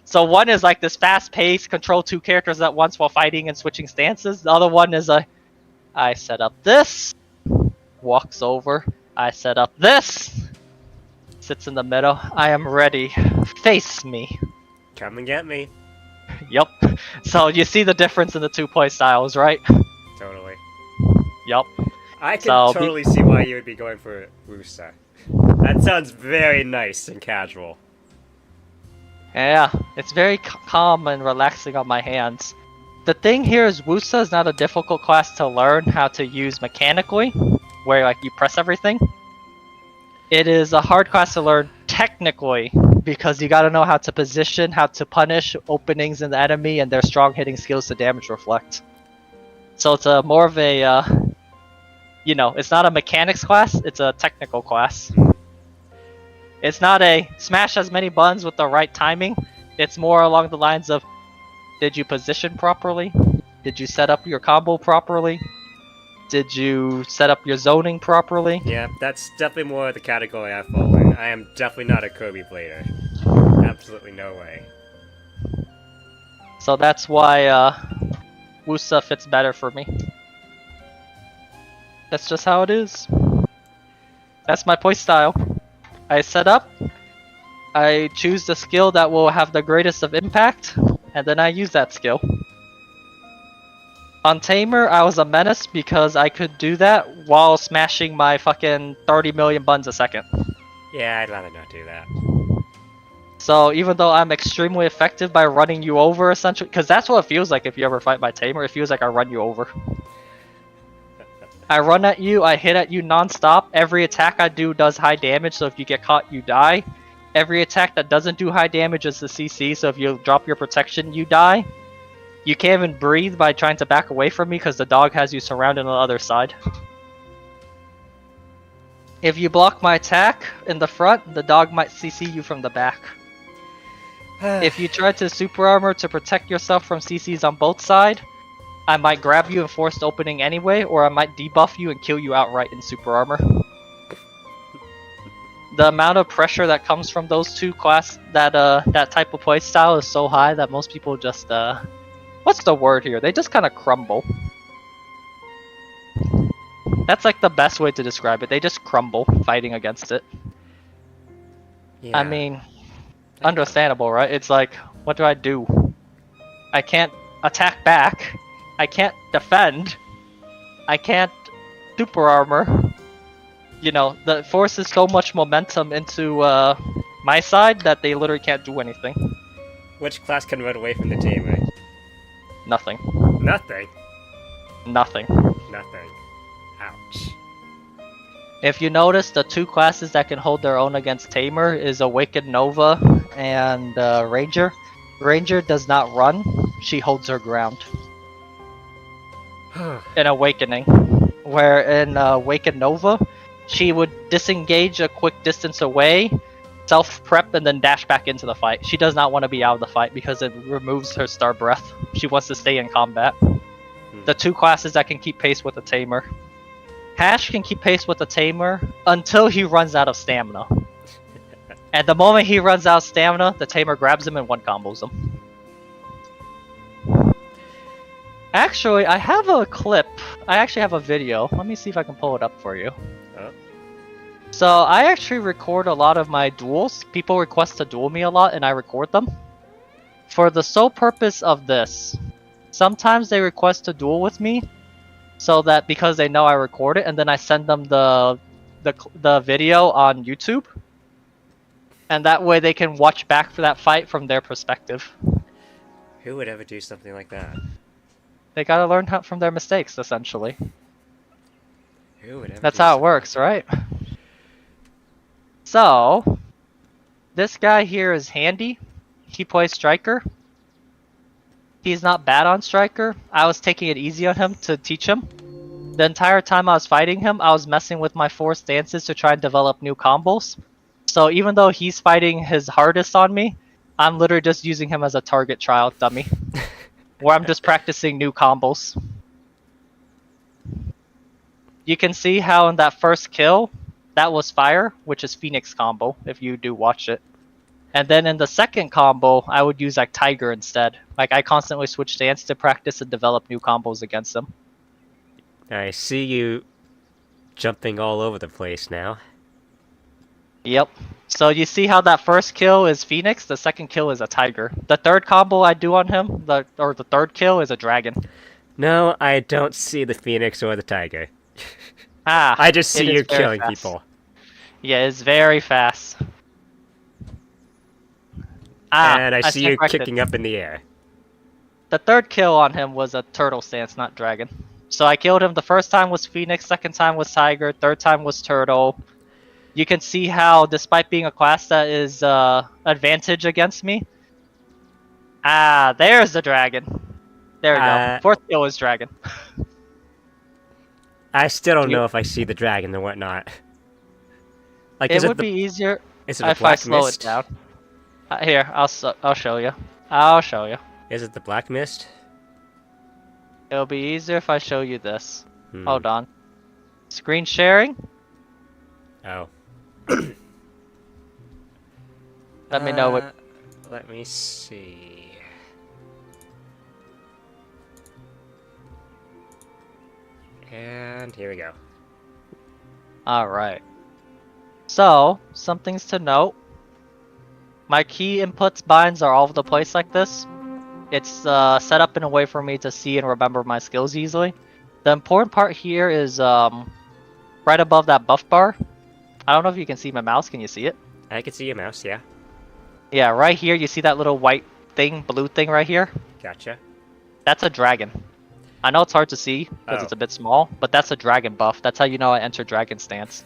So one is like this fast-paced, control 2 characters at once while fighting and switching stances. The other one is I set up this, walks over, I set up this, sits in the middle. I am ready. Face me. Come and get me. Yup. So you see the difference in the 2 play styles, right? Totally. Yup. I can So, totally see why you would be going for Wusa. That sounds very nice and casual. Yeah, it's very calm and relaxing on my hands. The thing here is Wusa is not a difficult class to learn how to use mechanically, where like you press everything. It is a hard class to learn technically, because you gotta know how to position, how to punish openings in the enemy, and their strong hitting skills to damage reflect. So it's a more of a, it's not a mechanics class, it's a technical class. It's not a smash as many buttons with the right timing. It's more along the lines of, did you position properly? Did you set up your combo properly? Did you set up your zoning properly? Yeah, that's definitely more the category I fall in. I am definitely not a Kirby player. Absolutely no way. So that's why Wusa fits better for me. That's just how it is. That's my play style. I set up, I choose the skill that will have the greatest of impact, and then I use that skill. On Tamer, I was a menace because I could do that while smashing my fucking 30 million buttons a second. Yeah, I'd rather not do that. So even though I'm extremely effective by running you over, essentially, because that's what it feels like if you ever fight my Tamer, it feels like I run you over. I run at you, I hit at you non-stop. Every attack I do does high damage, so if you get caught, you die. Every attack that doesn't do high damage is the CC, so if you drop your protection, you die. You can't even breathe by trying to back away from me because the dog has you surrounded on the other side. If you block my attack in the front, the dog might CC you from the back. If you try to super armor to protect yourself from CCs on both sides, I might grab you in forced opening anyway, or I might debuff you and kill you outright in super armor. The amount of pressure that comes from those two that type of play style is so high that most people just what's the word here? They just kind of crumble. That's like the best way to describe it. They just crumble fighting against it. Yeah. I mean, understandable, right? It's like, what do? I can't attack back. I can't defend. I can't super armor. You know, that forces so much momentum into my side that they literally can't do anything. Which class can run away from the team, right? Nothing. Nothing. Nothing. Nothing. Ouch. If you notice, the 2 classes that can hold their own against Tamer is Awakened Nova and Ranger. Ranger does not run, she holds her ground. In Awakening. Where in Awakened Nova, she would disengage a quick distance away, self-prep, and then dash back into the fight. She does not want to be out of the fight because it removes her star breath. She wants to stay in combat. The 2 classes that can keep pace with the Tamer. Hash can keep pace with the Tamer until he runs out of stamina. And the moment he runs out of stamina, the Tamer grabs him and one combos him. Actually, I have a clip. I actually have a video. Let me see if I can pull it up for you. Oh. So I actually record a lot of my duels. People request to duel me a lot and I record them. For the sole purpose of this. Sometimes they request to duel with me. So that because they know I record it, and then I send them the video on YouTube. And that way they can watch back for that fight from their perspective. Who would ever do something like that? They gotta learn from their mistakes, essentially. Who would ever That's do how it something works, right? So, this guy here is Handy. He plays Striker. He's not bad on Striker. I was taking it easy on him to teach him. The entire time I was fighting him, I was messing with my 4 stances to try and develop new combos. So even though he's fighting his hardest on me, I'm literally just using him as a target trial dummy. Where I'm just practicing new combos. You can see how in that first kill, that was fire, which is Phoenix combo, if you do watch it. And then in the second combo, I would use like Tiger instead. Like I constantly switch stance to practice and develop new combos against them. I see you jumping all over the place now. Yep. So you see how that first kill is Phoenix, the second kill is a Tiger. The third combo I do on him, the third kill is a Dragon. No, I don't see the Phoenix or the Tiger. Ah, I just see it you is very killing fast. people. Yeah, it's very fast. And I see stand you corrected. kicking up in the air. The third kill on him was a turtle stance, not dragon. So I killed him. The first time was Phoenix, second time was Tiger, third time was turtle. You can see how, despite being a class that is advantage against me. Ah, there's the dragon. There we go. Fourth kill is dragon. I still don't know if I see the dragon or whatnot. Like, It would be easier is it a if I black slow mist? it down. Here, I'll show you. I'll show you. Is it the black mist? It'll be easier if I show you this. Hmm. Hold on. Screen sharing. Oh. Let me know what. Let me see. And here we go. Alright. So, some things to note. My key inputs binds are all over the place like this. It's set up in a way for me to see and remember my skills easily. The important part here is right above that buff bar. I don't know if you can see my mouse. Can you see it? I can see your mouse, yeah. Yeah, right here you see that little white thing, blue thing right here? Gotcha. That's a dragon. I know it's hard to see because it's a bit small, but that's a dragon buff. That's how you know I enter dragon stance.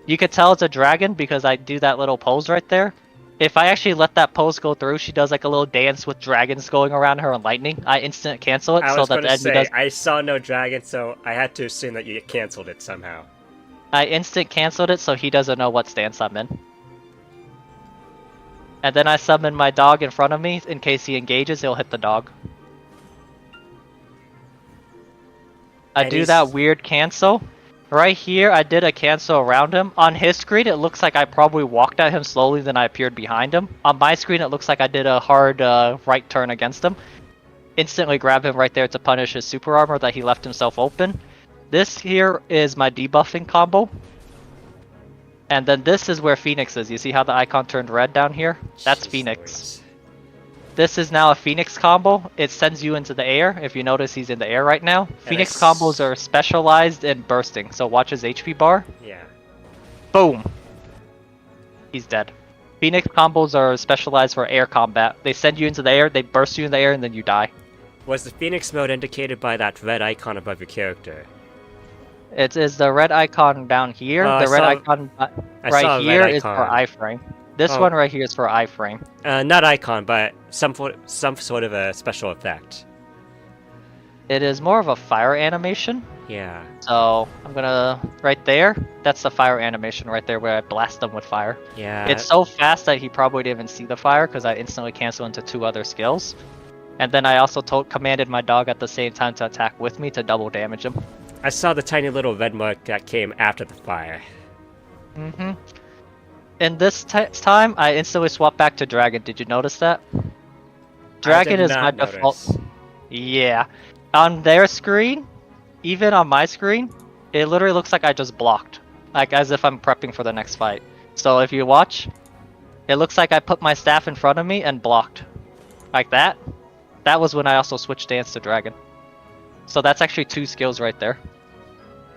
You could tell it's a dragon because I do that little pose right there. If I actually let that pose go through, she does like a little dance with dragons going around her and lightning. I instant cancel it I so was that going the to enemy say, does. I saw no dragon, so I had to assume that you canceled it somehow. I instant canceled it so he doesn't know what stance I'm in. And then I summon my dog in front of me. In case he engages, he'll hit the dog. I And do he's- that weird cancel. Right here, I did a cancel around him. On his screen, it looks like I probably walked at him slowly, then I appeared behind him. On my screen, it looks like I did a hard right turn against him. Instantly grab him right there to punish his super armor that he left himself open. This here is my debuffing combo. And then this is where Phoenix is. You see how the icon turned red down here? That's Jeez Phoenix. Louise. This is now a Phoenix combo. It sends you into the air. If you notice, he's in the air right now. Phoenix combos are specialized in bursting. So watch his HP bar. Yeah. Boom. He's dead. Phoenix combos are specialized for air combat. They send you into the air, they burst you in the air, and then you die. Was the Phoenix mode indicated by that red icon above your character? It is the red icon down here. Oh, The red icon I saw right a here red is for icon. iframe. This Oh. one right here is for iframe. Not icon, but some sort of a special effect. It is more of a fire animation. Yeah. So I'm gonna right there. That's the fire animation right there where I blast them with fire. Yeah. It's so fast that he probably didn't even see the fire because I instantly cancel into 2 other skills. And then I also commanded my dog at the same time to attack with me to double damage him. I saw the tiny little red mark that came after the fire. Mm-hmm. In this time, I instantly swapped back to Dragon. Did you notice that? Dragon is my default. Yeah. On their screen, even on my screen, it literally looks like I just blocked. Like as if I'm prepping for the next fight. So if you watch, it looks like I put my staff in front of me and blocked. Like that. That was when I also switched stance to Dragon. So that's actually 2 skills right there.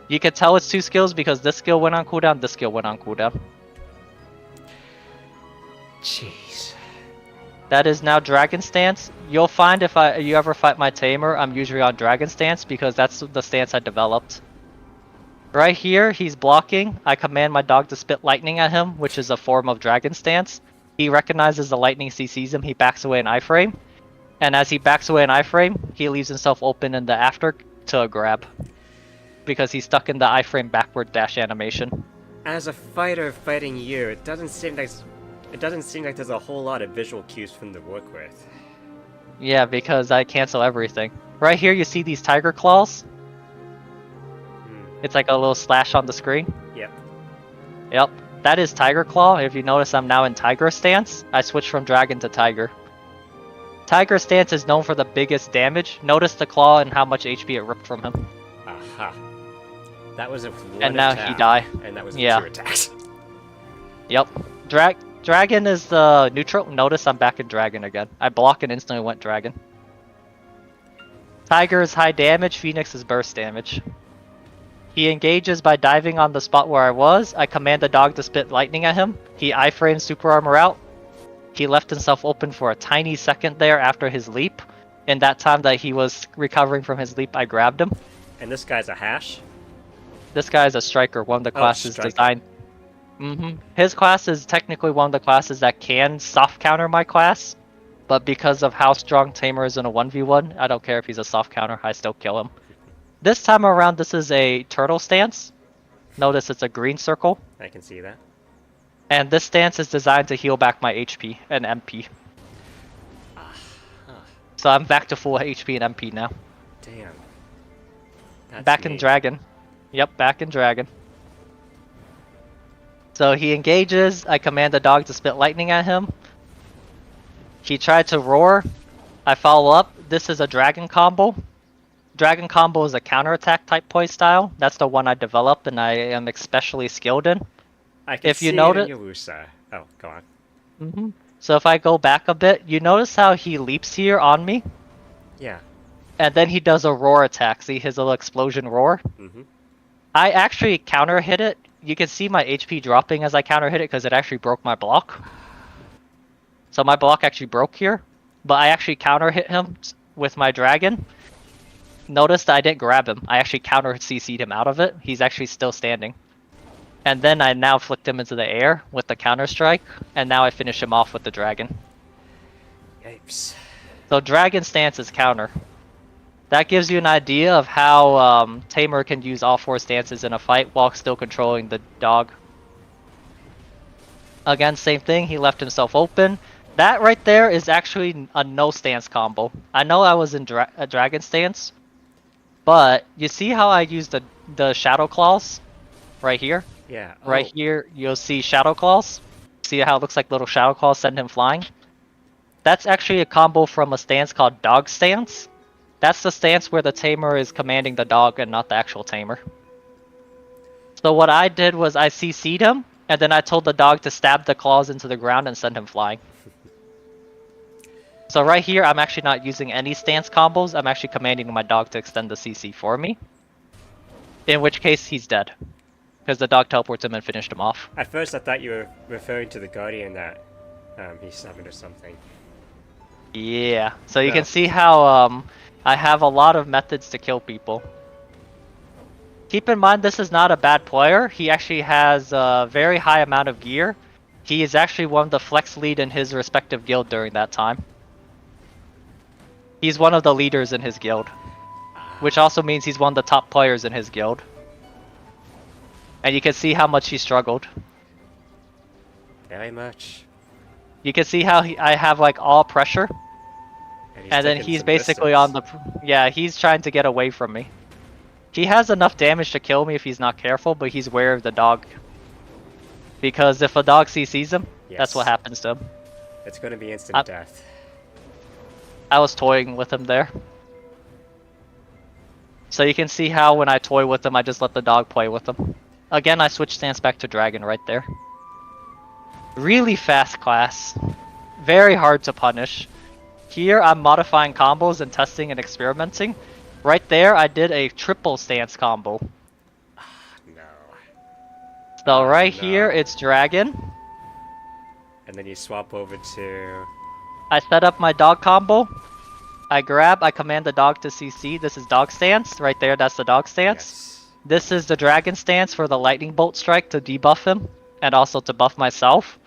You can tell it's 2 skills because this skill went on cooldown, this skill went on cooldown. Jeez. That is now Dragon stance. You'll find if you ever fight my tamer, I'm usually on Dragon stance because that's the stance I developed. Right here, he's blocking. I command my dog to spit lightning at him, which is a form of Dragon stance. He recognizes the lightning, sees him, he backs away in iframe. And as he backs away in iframe, he leaves himself open in the after to a grab. Because he's stuck in the iframe backward dash animation. As a fighter fighting you, it doesn't seem like there's a whole lot of visual cues for them to work with. Yeah, because I cancel everything. Right here you see these tiger claws. It's like a little slash on the screen. Yep. Yep. That is Tiger Claw. If you notice, I'm now in Tiger stance. I switched from Dragon to Tiger. Tiger stance is known for the biggest damage. Notice the claw and how much HP it ripped from him. Aha. That was a one And now attack, he died. And that was Yeah. 2 attacks. Yep. Dragon is the neutral. Notice I'm back in Dragon again. I block and instantly went Dragon. Tiger is high damage. Phoenix is burst damage. He engages by diving on the spot where I was. I command the dog to spit lightning at him. He iframes super armor out. He left himself open for a tiny second there after his leap. In that time that he was recovering from his leap, I grabbed him. And this guy's a hash? This guy is a striker, one of the classes striker. designed. His class is technically one of the classes that can soft counter my class. But because of how strong Tamer is in a 1v1, I don't care if he's a soft counter, I still kill him. This time around, this is a turtle stance. Notice it's a green circle. I can see that. And this stance is designed to heal back my HP and MP. So I'm back to full HP and MP now. Damn. That's Back in neat. Dragon. Yep, back in Dragon. So he engages, I command the dog to spit lightning at him. He tried to roar. I follow up. This is a Dragon combo. Dragon combo is a counterattack type play style. That's the one I developed and I am especially skilled in. I can if see you it notice- in your Wusa. Oh, go on. So if I go back a bit, you notice how he leaps here on me? Yeah. And then he does a roar attack. See his little explosion roar? Mm-hmm. I actually counter hit it. You can see my HP dropping as I counter hit it because it actually broke my block. So my block actually broke here. But I actually counter hit him with my dragon. Notice that I didn't grab him. I actually counter CC'd him out of it. He's actually still standing. And then I now flicked him into the air with the counter strike. And now I finish him off with the dragon. Yipes. So dragon stance is counter. That gives you an idea of how Tamer can use all 4 stances in a fight while still controlling the dog. Again, same thing, he left himself open. That right there is actually a no stance combo. I know I was in a dragon stance, but you see how I used the shadow claws right here? Yeah. Right here, you'll see shadow claws. See how it looks like little shadow claws send him flying? That's actually a combo from a stance called dog stance. That's the stance where the tamer is commanding the dog and not the actual tamer. So what I did was I CC'd him, and then I told the dog to stab the claws into the ground and send him flying. So right here, I'm actually not using any stance combos. I'm actually commanding my dog to extend the CC for me. In which case, he's dead. Because the dog teleports him and finished him off. At first, I thought you were referring to the Guardian that he summoned or something. Yeah. So you Yeah. can see how I have a lot of methods to kill people. Keep in mind, this is not a bad player. He actually has a very high amount of gear. He is actually one of the flex lead in his respective guild during that time. He's one of the leaders in his guild. Which also means he's one of the top players in his guild. And you can see how much he struggled. Very much. You can see how I have like all pressure. And then taking he's some basically distance. on the... Yeah, he's trying to get away from me. He has enough damage to kill me if he's not careful, but he's wary of the dog. Because if a dog CCs him, that's what Yes. happens to him. It's going to be instant death. I was toying with him there. So you can see how when I toy with him, I just let the dog play with him. Again, I switch stance back to dragon right there. Really fast class. Very hard to punish. Here, I'm modifying combos and testing and experimenting. Right there, I did a triple stance combo. No. So right no. here, it's dragon. And then you swap over to... I set up my dog combo. I grab, I command the dog to CC. This is dog stance. Right there, that's the dog stance. Yes. This is the dragon stance for the lightning bolt strike to debuff him. And also to buff myself.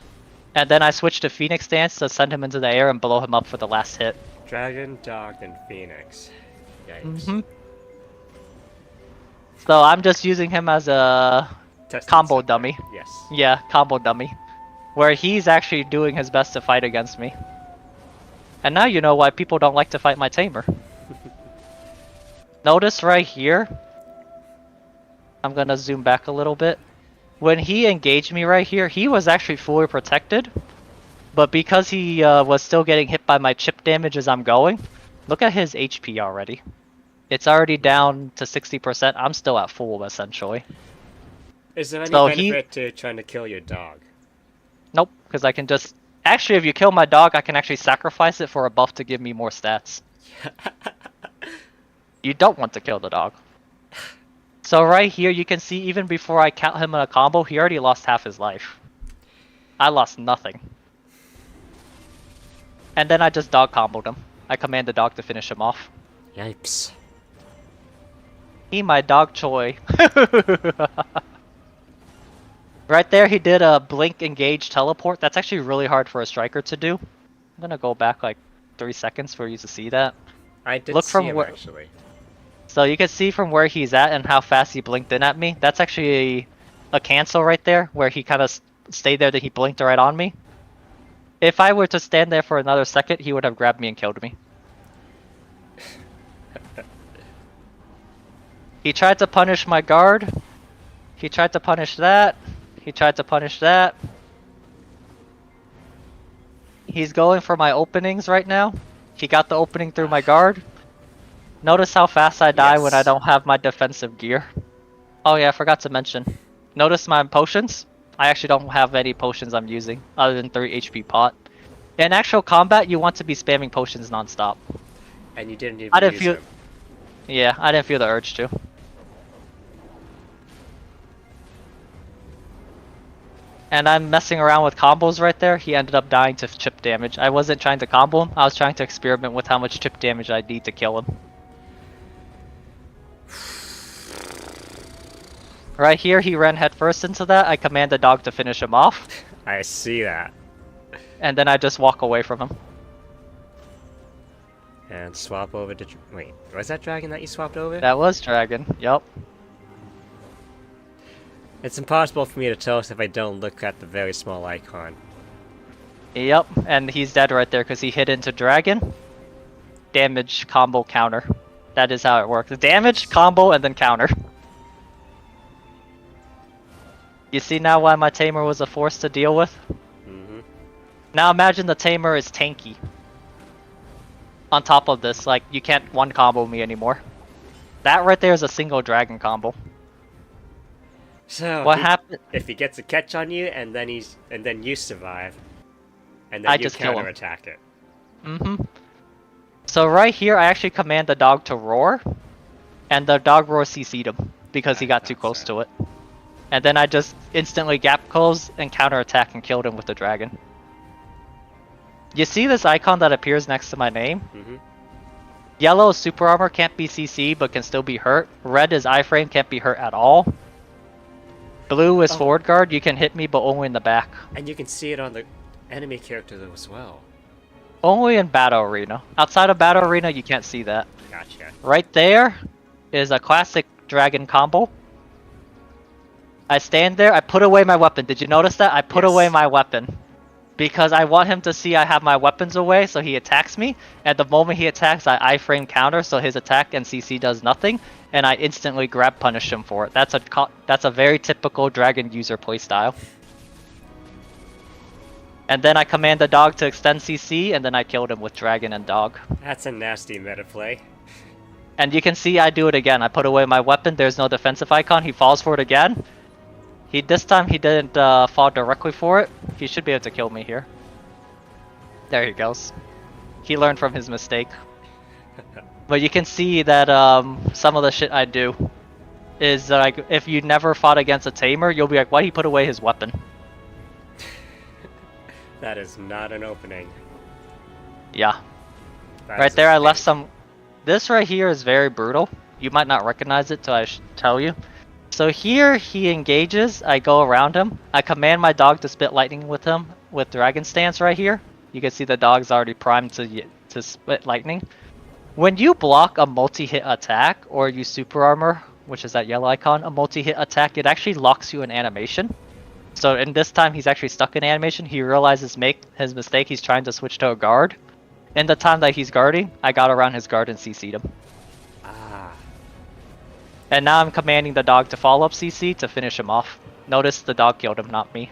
And then I switch to Phoenix stance to send him into the air and blow him up for the last hit. Dragon, Dog, and Phoenix. Yikes. So I'm just using him as a Testing combo something. dummy. Yes. Yeah, combo dummy. Where he's actually doing his best to fight against me. And now you know why people don't like to fight my tamer. Notice right here. I'm gonna zoom back a little bit. When he engaged me right here, he was actually fully protected. But because he was still getting hit by my chip damage as I'm going, look at his HP already. It's already down to 60%. I'm still at full, essentially. Is there any So benefit to trying to kill your dog? Nope, because I can just... Actually, if you kill my dog, I can actually sacrifice it for a buff to give me more stats. You don't want to kill the dog. So right here, you can see even before I count him in a combo, he already lost half his life. I lost nothing. And then I just dog comboed him. I command the dog to finish him off. Yipes. He my dog Choi. Right there, he did a blink engage teleport. That's actually really hard for a striker to do. I'm gonna go back like 3 seconds for you to see that. I did Look see from him, where- actually. So you can see from where he's at and how fast he blinked in at me. That's actually a cancel right there, where he kind of stayed there, that he blinked right on me. If I were to stand there for another second, he would have grabbed me and killed me. He tried to punish my guard. He tried to punish that. He tried to punish that. He's going for my openings right now. He got the opening through my guard. Notice how fast I die when I Yes. don't have my defensive gear. Oh yeah, I forgot to mention. Notice my potions? I actually don't have any potions I'm using, other than 3 HP pot. In actual combat, you want to be spamming potions non-stop. And you didn't even I didn't use feel- them. Yeah, I didn't feel the urge to. And I'm messing around with combos right there. He ended up dying to chip damage. I wasn't trying to combo him. I was trying to experiment with how much chip damage I need to kill him. Right here, he ran headfirst into that. I command the dog to finish him off. I see that. And then I just walk away from him. And swap over to... Wait, was that dragon that you swapped over? That was Dragon. Yup. It's impossible for me to tell if I don't look at the very small icon. Yep. And he's dead right there because he hit into Dragon. Damage, combo, counter. That is how it works. Damage, combo, and then counter. You see now why my tamer was a force to deal with? Mm-hmm. Now imagine the tamer is tanky. On top of this, like, you can't one combo me anymore. That right there is a single dragon combo. So What happened? if he gets a catch on you and then you survive, and then I you just kill him. counterattack it. Mm-hmm. So right here, I actually command the dog to roar, and the dog roar CC'd him because he got too close to it. And then I just instantly gap close and counterattack and killed him with the dragon. You see this icon that appears next to my name? Mm-hmm. Yellow is super armor, can't be CC but can still be hurt. Red is iframe, can't be hurt at all. Blue is forward guard, you can hit me but only in the back. And you can see it on the enemy character though as well. Only in Battle Arena. Outside of Battle Arena, you can't see that. Gotcha. Right there is a classic dragon combo. I stand there, I put away my weapon. Did you notice that? I put Yes. away my weapon. Because I want him to see I have my weapons away, so he attacks me. At the moment he attacks, I iframe counter, so his attack and CC does nothing. And I instantly grab punish him for it. That's a very typical dragon user playstyle. And then I command the dog to extend CC, and then I killed him with dragon and dog. That's a nasty meta play. And you can see I do it again. I put away my weapon, there's no defensive icon, he falls for it again. This time he didn't fall directly for it. He should be able to kill me here. There he goes. He learned from his mistake. But you can see that some of the shit I do is like, if you never fought against a tamer, you'll be like, why'd he put away his weapon? That is not an opening. Yeah. That Right is a there I thing. left some... This right here is very brutal. You might not recognize it till I tell you. So here he engages, I go around him. I command my dog to spit lightning with him with Dragon Stance right here. You can see the dog's already primed to spit lightning. When you block a multi-hit attack, or you super armor, which is that yellow icon, a multi-hit attack, it actually locks you in animation. So in this time he's actually stuck in animation. He realizes his mistake, he's trying to switch to a guard. In the time that he's guarding, I got around his guard and CC'd him. Ah. And now I'm commanding the dog to follow up CC to finish him off. Notice the dog killed him, not me.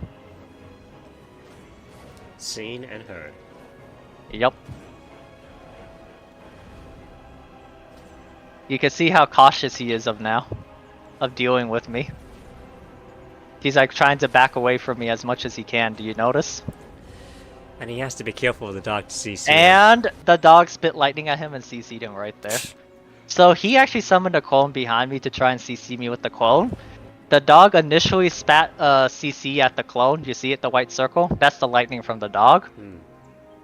Seen and heard. Yup. You can see how cautious he is of dealing with me. He's like trying to back away from me as much as he can. Do you notice? And he has to be careful of the dog to CC. And the dog spit lightning at him and CC'd him right there. So he actually summoned a clone behind me to try and CC me with the clone. The dog initially spat CC at the clone. You see it, the white circle? That's the lightning from the dog.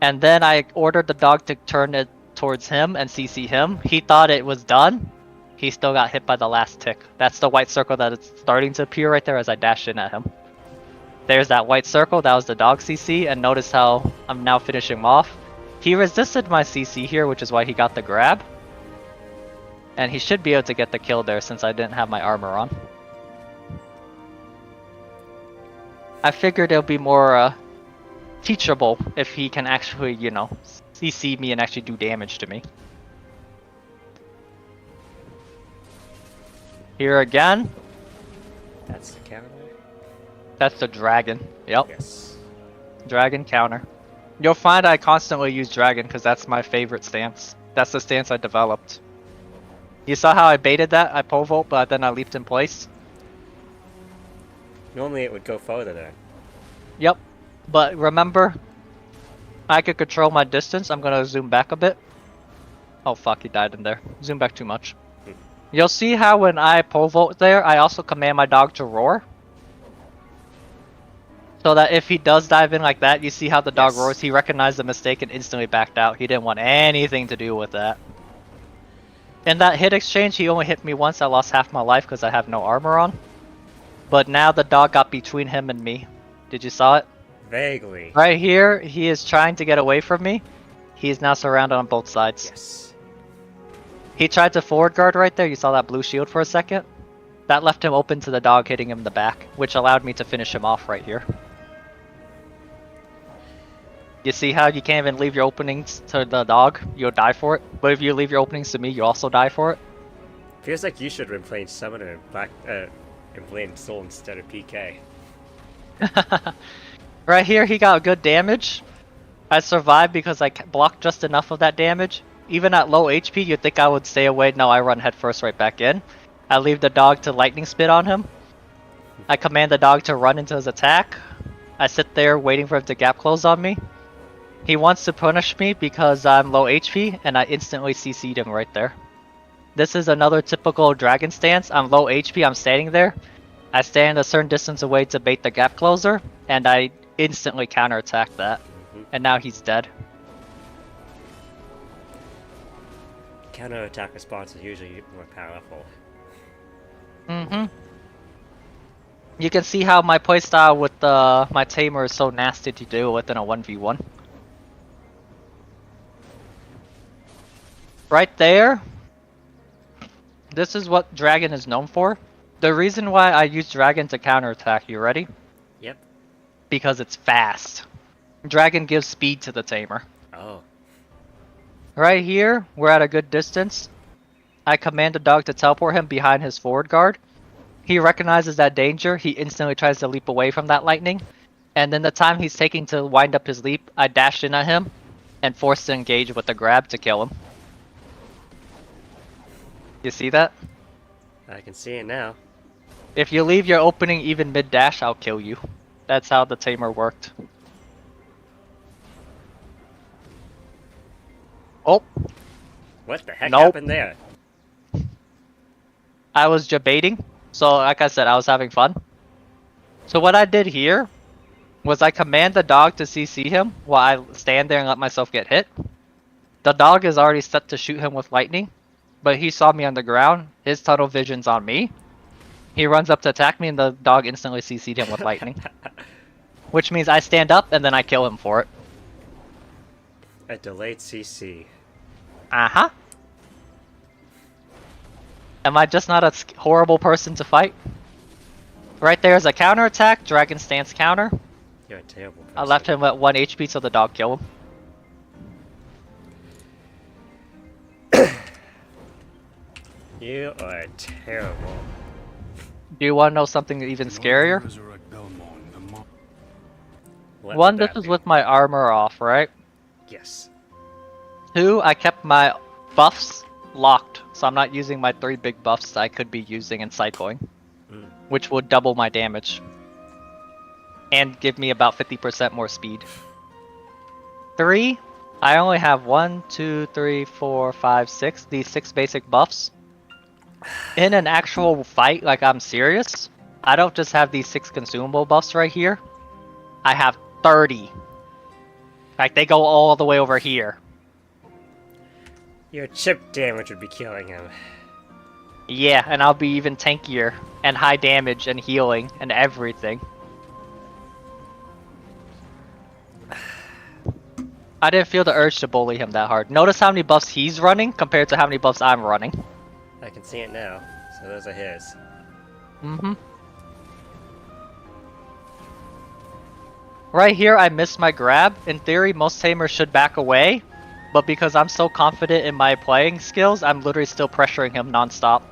And then I ordered the dog to turn it towards him and CC him. He thought it was done. He still got hit by the last tick. That's the white circle that is starting to appear right there as I dash in at him. There's that white circle, that was the dog CC, and notice how I'm now finishing him off. He resisted my CC here, which is why he got the grab. And he should be able to get the kill there since I didn't have my armor on. I figured it'll be more teachable if he can actually, you know, CC me and actually do damage to me. Here again. That's the counter? That's the dragon. Yep. Yes. Dragon counter. You'll find I constantly use dragon because that's my favorite stance. That's the stance I developed. You saw how I baited that? I pole vault, but then I leaped in place. Normally it would go further there. Yep. But remember, I could control my distance. I'm gonna zoom back a bit. Oh fuck, he died in there. Zoom back too much. You'll see how when I pole vault there, I also command my dog to roar. So that if he does dive in like that, you see how the dog roars, he recognized the mistake and instantly backed out. He didn't want anything to do with that. In that hit exchange, he only hit me once. I lost half my life because I have no armor on. But now the dog got between him and me. Did you saw it? Vaguely. Right here, he is trying to get away from me. He is now surrounded on both sides. Yes. He tried to forward guard right there. You saw that blue shield for a second? That left him open to the dog hitting him in the back, which allowed me to finish him off right here. You see how you can't even leave your openings to the dog? You'll die for it. But if you leave your openings to me, you also die for it. Feels like you should replace Summoner and Black and Blade Soul instead of PK. Right here, he got good damage. I survived because I blocked just enough of that damage. Even at low HP, you'd think I would stay away. No, I run headfirst right back in. I leave the dog to lightning spit on him. I command the dog to run into his attack. I sit there waiting for him to gap close on me. He wants to punish me because I'm low HP, and I instantly CC'd him right there. This is another typical dragon stance. I'm low HP, I'm standing there. I stand a certain distance away to bait the gap closer, and I instantly counterattack that. And now he's dead. Counter-attack response is usually more powerful. You can see how my playstyle with my tamer is so nasty to deal with in a 1v1. Right there. This is what Dragon is known for. The reason why I use Dragon to counterattack, you ready? Yep. Because it's fast. Dragon gives speed to the tamer. Oh. Right here, we're at a good distance. I command the dog to teleport him behind his forward guard. He recognizes that danger. He instantly tries to leap away from that lightning. And then the time he's taking to wind up his leap, I dash in at him and force to engage with the grab to kill him. You see that? I can see it now. If you leave your opening even mid-dash, I'll kill you. That's how the tamer worked. Oh. What the heck Nope. happened there? I was debating. So like I said, I was having fun. So what I did here was I command the dog to CC him while I stand there and let myself get hit. The dog is already set to shoot him with lightning, but he saw me on the ground. His tunnel vision's on me. He runs up to attack me and the dog instantly CC'd him with lightning. Which means I stand up and then I kill him for it. A delayed CC. Uh-huh. Am I just not a horrible person to fight? Right there is a counterattack, Dragon Stance counter. You're a terrible person. I left him at 1 HP so the dog killed him. You are terrible. Do you want to know something even scarier? Resurrect Belmont, the mo- What One, would this that is be? with my armor off, right? Yes. 2, I kept my buffs locked, so I'm not using my 3 big buffs I could be using in cycling, Mm. which would double my damage and give me about 50% more speed. 3, I only have 1, 2, 3, 4, 5, 6, these 6 basic buffs. In an actual fight, like I'm serious, I don't just have these 6 consumable buffs right here. I have 30. Like, they go all the way over here. Your chip damage would be killing him. Yeah, and I'll be even tankier, and high damage, and healing, and everything. I didn't feel the urge to bully him that hard. Notice how many buffs he's running compared to how many buffs I'm running. I can see it now. So those are his. Mm-hmm. Right here, I missed my grab. In theory, most tamers should back away, but because I'm so confident in my playing skills, I'm literally still pressuring him nonstop.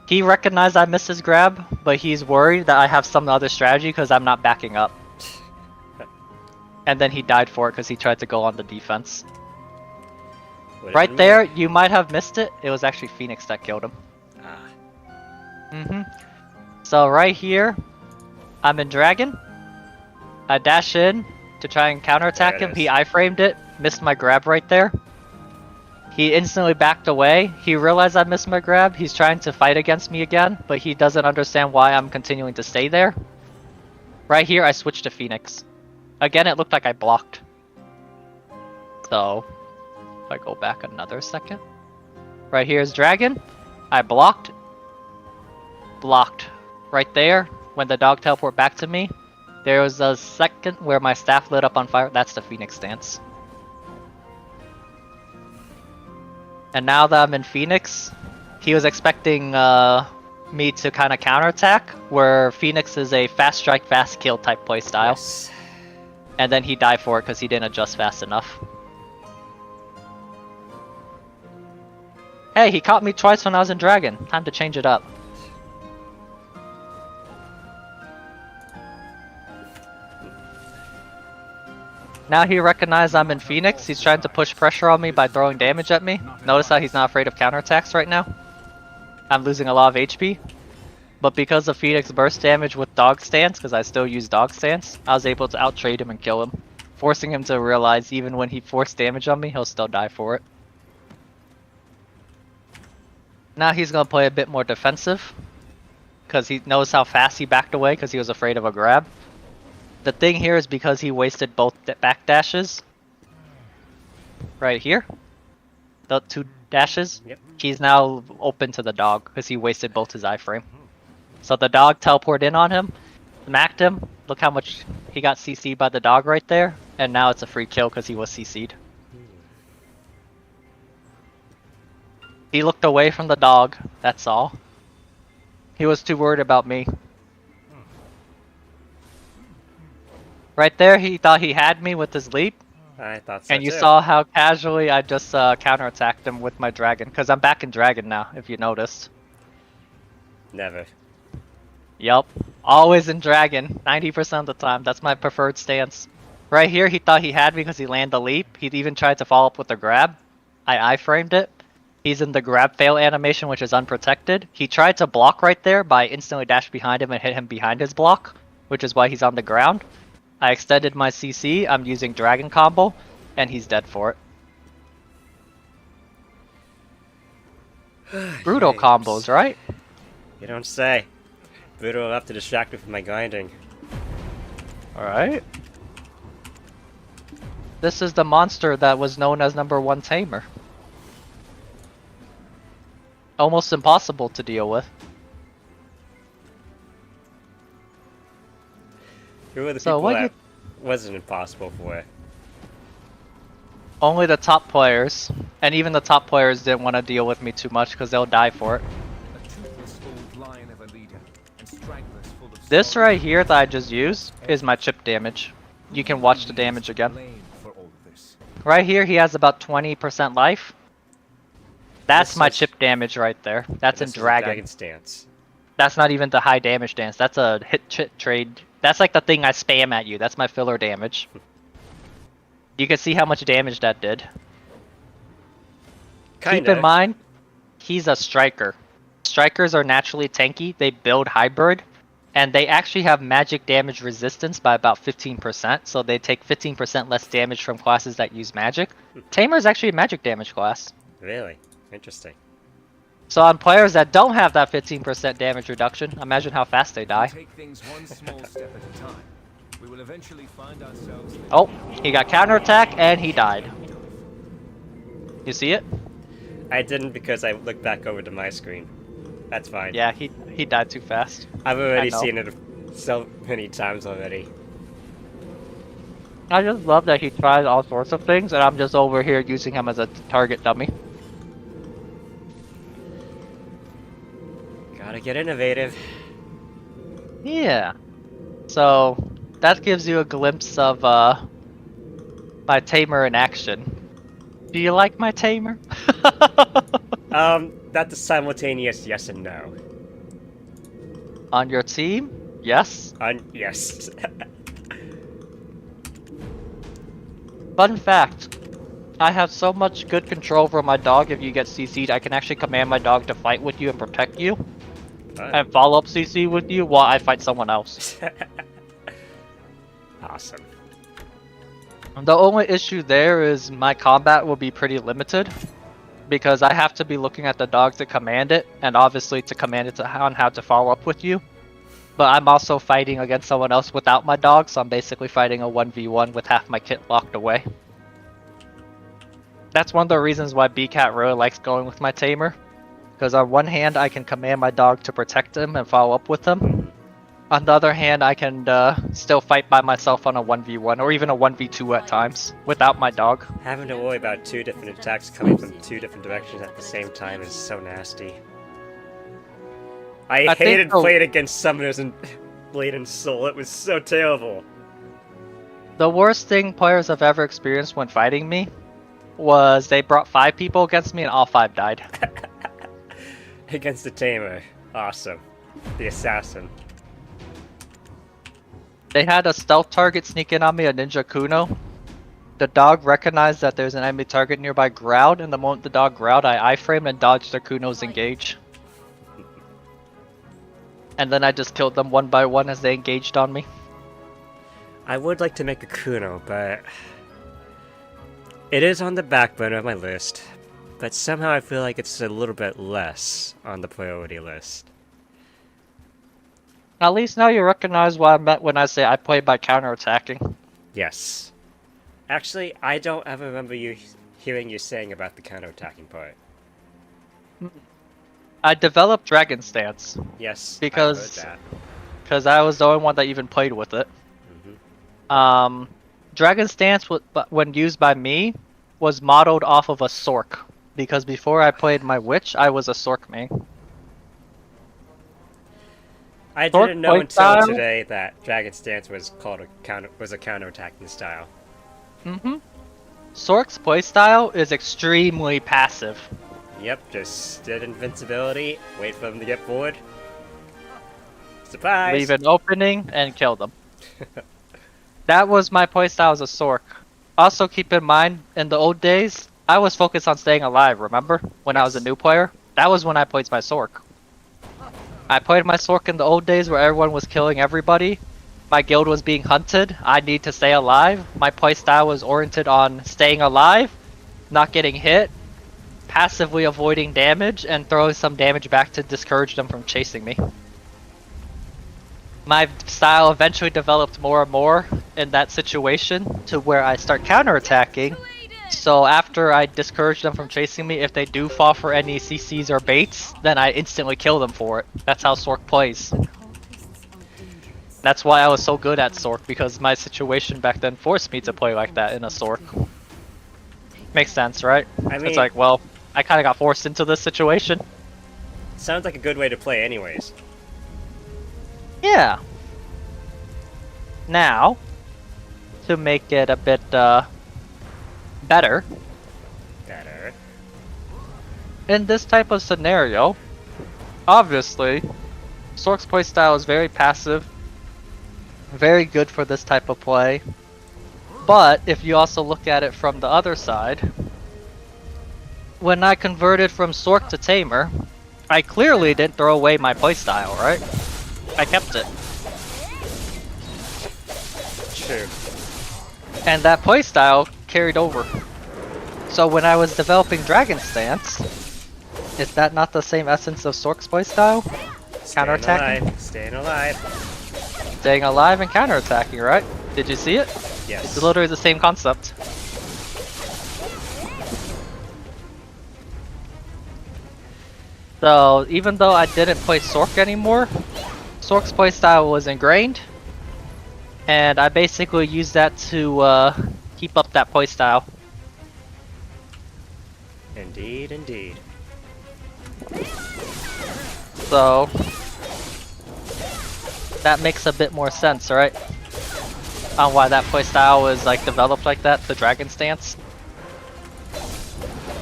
He recognized I missed his grab, but he's worried that I have some other strategy because I'm not backing up. And then he died for it because he tried to go on the defense. Would've Right been there, me. you might have missed it. It was actually Phoenix that killed him. Ah. Mm-hmm. So right here, I'm in Dragon. I dash in to try and counterattack There it him. He is. iframed it, missed my grab right there. He instantly backed away. He realized I missed my grab. He's trying to fight against me again, but he doesn't understand why I'm continuing to stay there. Right here, I switched to Phoenix. Again, it looked like I blocked. So, if I go back another second. Right here is Dragon. I blocked. Blocked. Right there, when the dog teleported back to me, there was a second where my staff lit up on fire. That's the Phoenix stance. And now that I'm in Phoenix, he was expecting me to kind of counterattack, where Phoenix is a fast strike, fast kill type playstyle. Yes. And then he died for it because he didn't adjust fast enough. Hey, he caught me twice when I was in Dragon. Time to change it up. Now he recognized I'm in Phoenix. He's trying to push pressure on me by throwing damage at me. Notice how he's not afraid of counterattacks right now. I'm losing a lot of HP. But because of Phoenix burst damage with dog stance, because I still use dog stance, I was able to outtrade him and kill him. Forcing him to realize even when he forced damage on me, he'll still die for it. Now he's going to play a bit more defensive. Because he knows how fast he backed away because he was afraid of a grab. The thing here is because he wasted both back dashes. Right here. The 2 dashes. Yep. He's now open to the dog because he wasted both his iframe. So the dog teleported in on him, smacked him. Look how much he got CC'd by the dog right there. And now it's a free kill because he was CC'd. He looked away from the dog, that's all. He was too worried about me. Right there, he thought he had me with his leap. I thought so And you too. saw how casually I just counterattacked him with my dragon. Because I'm back in dragon now, if you noticed. Never. Yup. Always in dragon, 90% of the time. That's my preferred stance. Right here, he thought he had me because he landed the leap. He even tried to follow up with a grab. I iframed it. He's in the grab fail animation, which is unprotected. He tried to block right there by instantly dash behind him and hit him behind his block, which is why he's on the ground. I extended my CC, I'm using dragon combo, and he's dead for it. Brutal Yikes. combos, right? You don't say. Brutal enough to distract me from my grinding. Alright. This is the monster that was known as #1 tamer. Almost impossible to deal with. Who were the So people what that wasn't impossible for? Only the top players, and even the top players didn't want to deal with me too much because they'll die for it. A toothless old lion of a leader, and stragglers full of This sorrow. right here that I just used is my chip damage. You can watch the damage again. Blame for all of this. Right here he has about 20% life. That's This my is- chip damage right there. That's in This is a Dragon. stance. That's not even the high damage dance. That's a hit chip trade. That's like the thing I spam at you. That's my filler damage. You can see how much damage that did. Kinda. Keep in mind, he's a striker. Strikers are naturally tanky. They build hybrid, and they actually have magic damage resistance by about 15%. So they take 15% less damage from classes that use magic. Tamer is actually a magic damage class. Really? Interesting. So on players that don't have that 15% damage reduction, imagine how fast they We die. take things one small step at a time. We will eventually find ourselves. Oh, he got counterattack and he died. You see it? I didn't because I looked back over to my screen. That's fine. Yeah, he died too fast. I've already know. seen it so many times already. I just love that he tries all sorts of things, and I'm just over here using him as a target dummy. Gotta get innovative. Yeah. So that gives you a glimpse of my tamer in action. Do you like my tamer? That's a simultaneous yes and no. On your team? Yes. Yes. Fun fact. I have so much good control over my dog. If you get CC'd, I can actually command my dog to fight with you and protect you. And follow up CC with you while I fight someone else. Awesome. The only issue there is my combat will be pretty limited. Because I have to be looking at the dog to command it, and obviously to command it on how to follow up with you. But I'm also fighting against someone else without my dog, so I'm basically fighting a 1v1 with half my kit locked away. That's one of the reasons why BCat really likes going with my tamer. Because on one hand, I can command my dog to protect him and follow up with him. On the other hand, I can still fight by myself on a 1v1 or even a 1v2 at times without my dog. Having to worry about two different attacks coming from two different directions at the same time is so nasty. I hated playing against summoners and Blade and Soul. It was so terrible. The worst thing players have ever experienced when fighting me was they brought 5 people against me and all 5 died. Against the Tamer. Awesome. The Assassin. They had a stealth target sneak in on me, a Ninja Kuno. The dog recognized that there's an enemy target nearby, growled, and the moment the dog growled, I iframed and dodged their Kuno's engage. And then I just killed them one by one as they engaged on me. I would like to make a Kuno, but it is on the back burner of my list. But somehow I feel like it's a little bit less on the priority list. At least now you recognize what I meant when I say I play by counterattacking. Yes. Actually, I don't ever remember hearing you saying about the counterattacking part. I developed Dragon Stance Yes, because I heard because I was the only one that even played with it. that. Dragon Stance, when used by me, was modeled off of a Sork. Because before I played my Witch, I was a Sork main. I Sword didn't know play until style? today that Dragon Stance was called a counterattacking style. Sork's playstyle is extremely passive. Yep, just did invincibility, wait for them to get bored. Surprise! Leave an opening and kill them. That was my playstyle as a Sork. Also keep in mind, in the old days, I was focused on staying alive, remember? When I was a new player? That was when I played my Sork. I played my Sork in the old days where everyone was killing everybody. My guild was being hunted. I need to stay alive. My playstyle was oriented on staying alive, not getting hit, passively avoiding damage, and throwing some damage back to discourage them from chasing me. My style eventually developed more and more in that situation to where I start counterattacking. So after I discourage them from chasing me, if they do fall for any CCs or baits, then I instantly kill them for it. That's how Sork plays. That's why I was so good at Sork, because my situation back then forced me to play like that in a Sork. Makes sense, right? I mean, it's like, well, I kind of got forced into this situation. sounds like a good way to play anyways. Yeah. Now, to make it a bit better, Better. in this type of scenario, obviously, Sork's playstyle is very passive, very good for this type of play. But if you also look at it from the other side, when I converted from Sork to Tamer, I clearly didn't throw away my playstyle, right? I kept it. True. And that playstyle carried over. So when I was developing Dragon Stance, is that not the same essence of Sork's playstyle? Counterattacking? Staying alive. Staying alive and counterattacking, right? Did you see it? Yes. It's literally the same concept. So even though I didn't play Sork anymore, Sork's playstyle was ingrained, and I basically used that to keep up that playstyle. Indeed, indeed. So that makes a bit more sense, right? On why that playstyle was like developed like that, the Dragon Stance.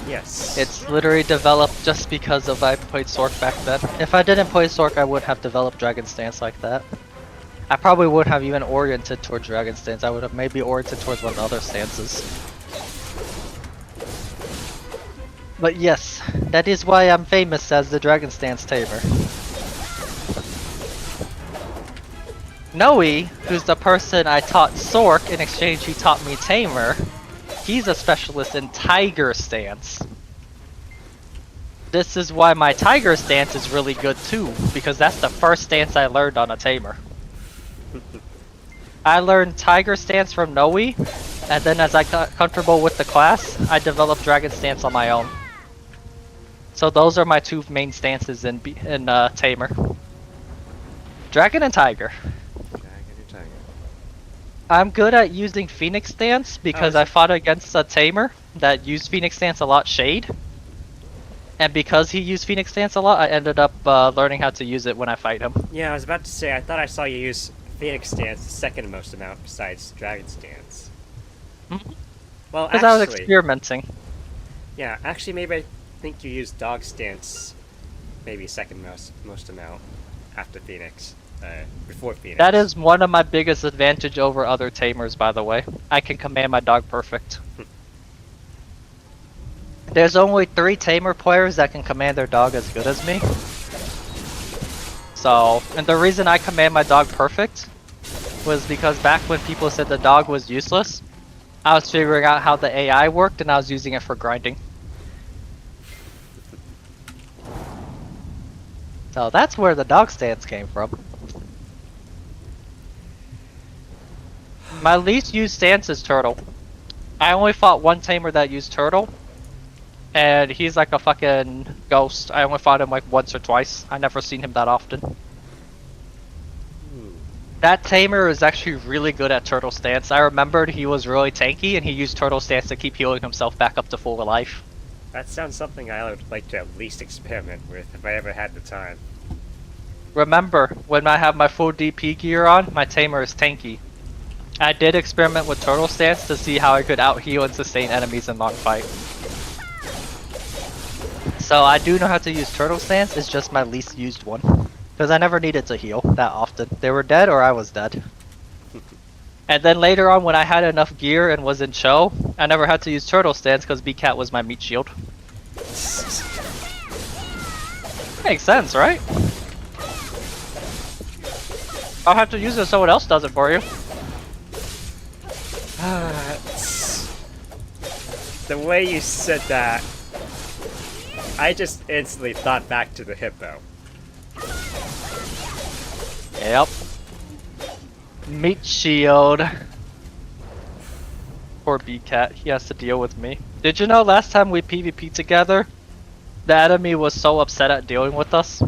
Yes. It's literally developed just because of I played Sork back then. If I didn't play Sork, I wouldn't have developed Dragon Stance like that. I probably wouldn't have even oriented towards Dragon Stance. I would have maybe oriented towards one of the other stances. But yes, that is why I'm famous as the Dragon Stance Tamer. Noe, who's the person I taught Sork, in exchange he taught me Tamer, he's a specialist in Tiger Stance. This is why my Tiger Stance is really good too, because that's the first stance I learned on a Tamer. I learned Tiger Stance from Noe, and then as I got comfortable with the class, I developed Dragon Stance on my own. So those are my two main stances in Tamer. Dragon and Tiger. I'm good at using Phoenix Stance because I fought against a Tamer that used Phoenix Stance a lot shade. And because he used Phoenix Stance a lot, I ended up learning how to use it when I fight him. Yeah, I was about to say, I thought I saw you use Phoenix Stance the second most amount besides Dragon Stance. Mm-hmm. Well, Because actually, I was experimenting. yeah, actually maybe I think you used Dog Stance maybe second most amount after Phoenix. Before Phoenix. That is one of my biggest advantage over other Tamers, by the way. I can command my dog perfect. There's only 3 Tamer players that can command their dog as good as me. So, and the reason I command my dog perfect was because back when people said the dog was useless, I was figuring out how the AI worked and I was using it for grinding. So that's where the dog stance came from. My least used stance is Turtle. I only fought one Tamer that used Turtle, and he's like a fucking ghost. I only fought him like once or twice. I never seen him that often. That Tamer is actually really good at Turtle stance. I remembered he was really tanky, and he used Turtle stance to keep healing himself back up to full life. That sounds something I would like to at least experiment with if I ever had the time. Remember, when I have my full DP gear on, my Tamer is tanky. I did experiment with Turtle Stance to see how I could out-heal and sustain enemies in long fight. So I do know how to use Turtle Stance, it's just my least used one. Because I never needed to heal that often. They were dead or I was dead. And then later on when I had enough gear and was in Cho, I never had to use Turtle Stance because B-Cat was my meat shield. Makes sense, right? I'll have to use it so someone else does it for you. The way you said that, I just instantly thought back to the hippo. Yep. Meat shield. Poor B-Cat, he has to deal with me. Did you know last time we PvP together, the enemy was so upset at dealing with us?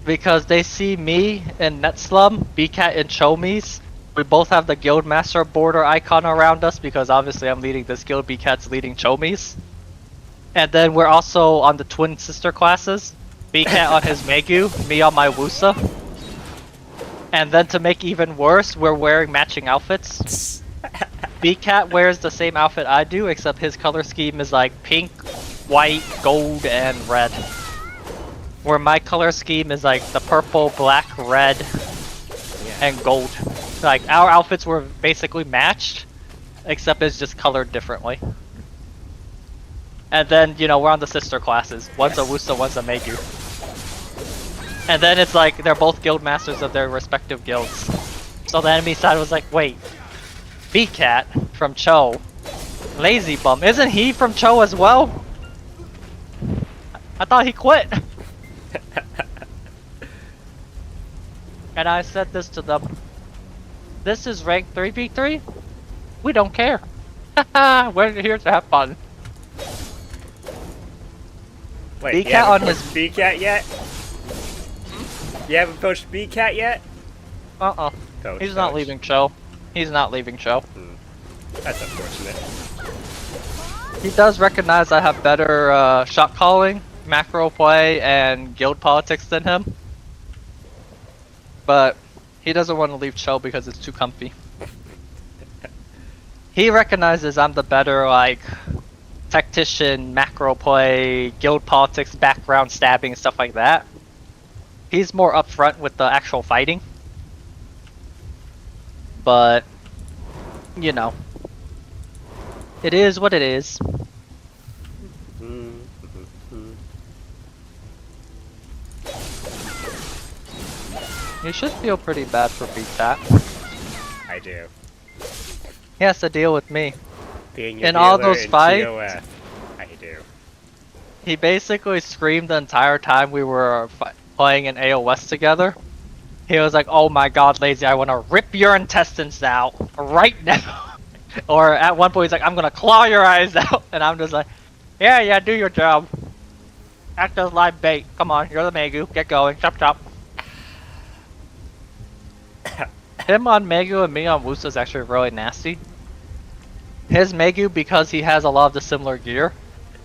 Because they see me and Netslum, B-Cat and Chomies. We both have the Guildmaster border icon around us because obviously I'm leading this guild, B-Cat's leading Chomies. And then we're also on the twin sister classes. B-Cat on his Megu, me on my Wusa. And then to make even worse, we're wearing matching outfits. BCat wears the same outfit I do, except his color scheme is like pink, white, gold, and red. Where my color scheme is like the purple, black, red, and gold. Like, our outfits were basically matched, except it's just colored differently. And then, you know, we're on the sister classes. One's a Wusa, one's a Megu. And then it's like, they're both guild masters of their respective guilds. So the enemy side was like, wait, BCat from Cho, Lazy Bum, isn't he from Cho as well? I thought he quit. And I said this to them. This is rank 3v3? We don't care. We're here to have fun. Wait, BCat on his BCat yet? You haven't poached BCat yet? Poach, he's not leaving Cho. He's not leaving Cho. That's unfortunate. He does recognize I have better shot calling, macro play, and guild politics than him. But he doesn't want to leave Cho because it's too comfy. He recognizes I'm the better, like, tactician, macro play, guild politics, background stabbing, and stuff like that. He's more upfront with the actual fighting. But, you know, it is what it is. You should feel pretty bad for BCat. I do. He has to deal with me. Being your In all dealer those in fights, ToF, I do. he basically screamed the entire time we were playing in AOS together. He was like, oh my god, Lazy, I want to rip your intestines out right now. Or at one point he's like, I'm going to claw your eyes out. And I'm just like, yeah, do your job. Act as live bait. Come on, you're the Megu. Get going. Chop chop. Him on Megu and me on Wusa is actually really nasty. His Megu, because he has a lot of the similar gear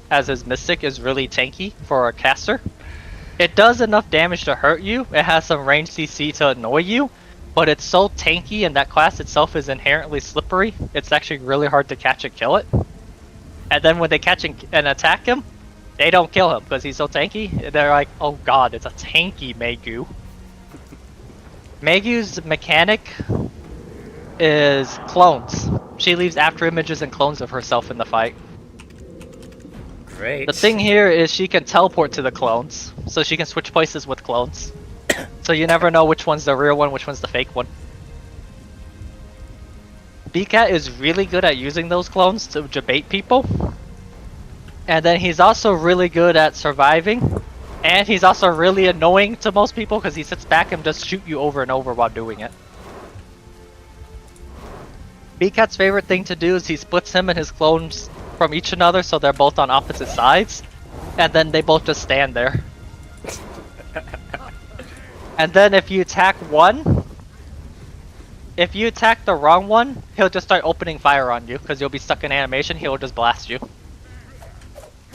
as his Mystic, is really tanky for a caster. It does enough damage to hurt you, it has some range CC to annoy you, but it's so tanky and that class itself is inherently slippery, it's actually really hard to catch and kill it. And then when they catch and attack him, they don't kill him because he's so tanky. They're like, oh god, it's a tanky Megu. Megu's mechanic is clones. She leaves after images and clones of herself in the fight. Great. The thing here is she can teleport to the clones, so she can switch places with clones. So you never know which one's the real one, which one's the fake one. BCat is really good at using those clones to debate people. And then he's also really good at surviving. And he's also really annoying to most people because he sits back and just shoot you over and over while doing it. BCat's favorite thing to do is he splits him and his clones from each another so they're both on opposite sides. And then they both just stand there. And then if you attack one, if you attack the wrong one, he'll just start opening fire on you because you'll be stuck in animation, he'll just blast you.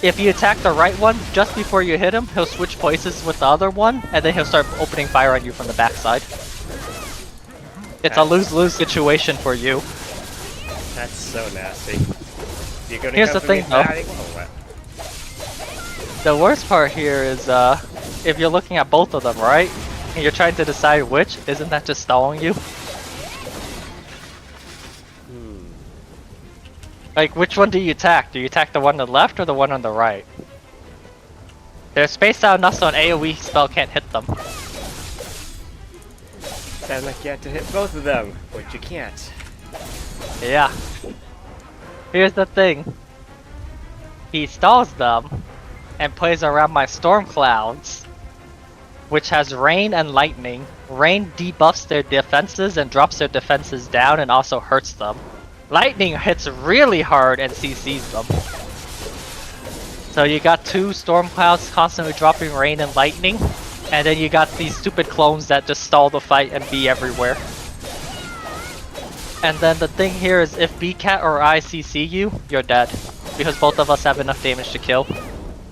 If you attack the right one, just before you hit him, he'll switch places with the other one, and then he'll start opening fire on you from the backside. It's a lose-lose situation for you. That's so nasty. You're gonna Here's come the for me thing, though. fighting? Or what? The worst part here is, if you're looking at both of them, right? And you're trying to decide which, isn't that just stalling you? Like, which one do you attack? Do you attack the one on the left or the one on the right? They're spaced out enough so an AoE spell can't hit them. Sounds like you have to hit both of them, but you can't. Yeah. Here's the thing. He stalls them and plays around my storm clouds, which has rain and lightning. Rain debuffs their defenses and drops their defenses down and also hurts them. Lightning hits really hard and CCs them. So you got two storm clouds constantly dropping rain and lightning, and then you got these stupid clones that just stall the fight and be everywhere. And then the thing here is if BCat or I CC you, you're dead. Because both of us have enough damage to kill.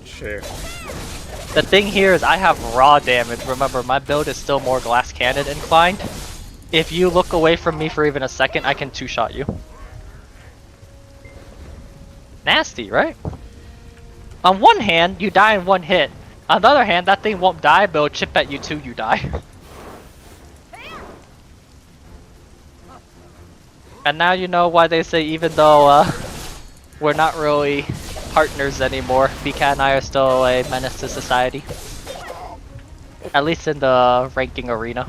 Sure. The thing here is I have raw damage. Remember, my build is still more glass cannon inclined. If you look away from me for even a second, I can two-shot you. Nasty, right? On one hand, you die in one hit. On the other hand, that thing won't die, but it'll chip at you till you die. And now you know why they say even though we're not really partners anymore, Mika and I are still a menace to society. At least in the ranking arena.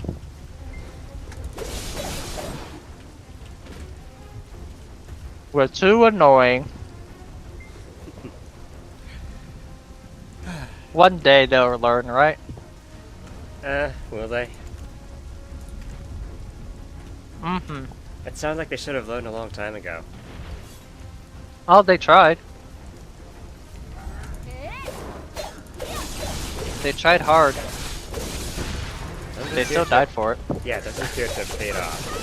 We're too annoying. One day they'll learn, right? Will they? Mm-hmm. It sounds like they should have learned a long time ago. Oh, they tried. They tried hard. Doesn't They appear still to- died for it. Yeah, it doesn't appear to have paid off.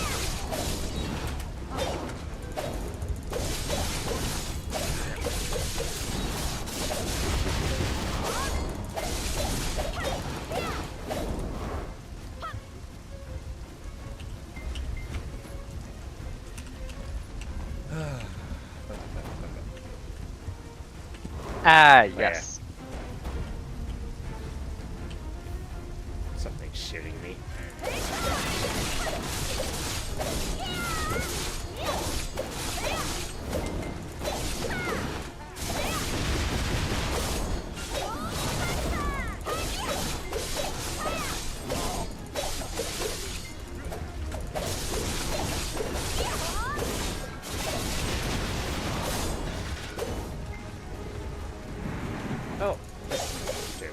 Ah, yeah. yes. Something's shooting me. Oh, two.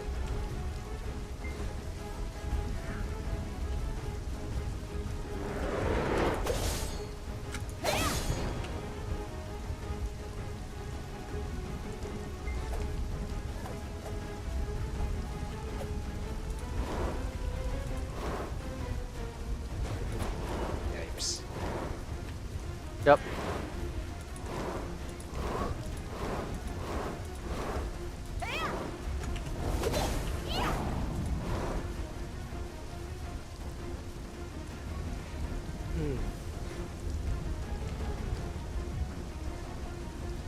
Yikes. Yep.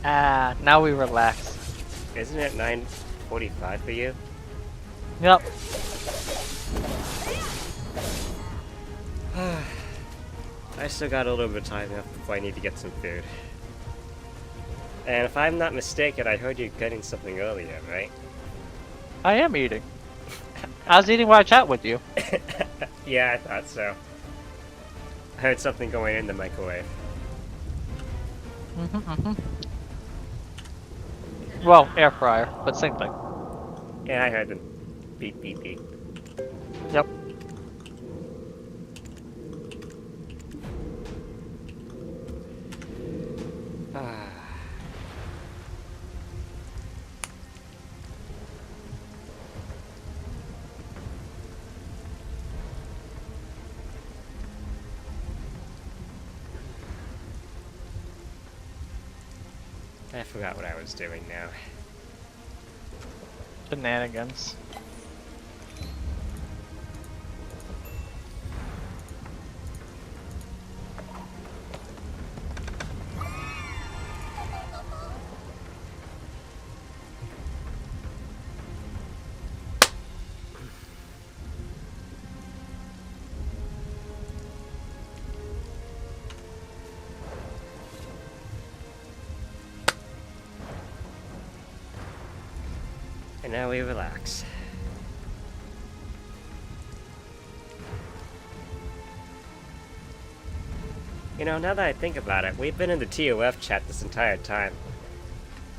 Ah, now we relax. Isn't it 9:45 for you? Yep. I still got a little bit of time left before I need to get some food. And if I'm not mistaken, I heard you getting something earlier, right? I am eating. I was eating while I chat with you. Yeah, I thought so. I heard something going in the microwave. Well, air fryer, but same thing. Yeah, I heard them. Beep, beep, beep. Yep. Ah. I forgot what I was doing now. Shenanigans. And now we relax. You know, now that I think about it, we've been in the ToF chat this entire time.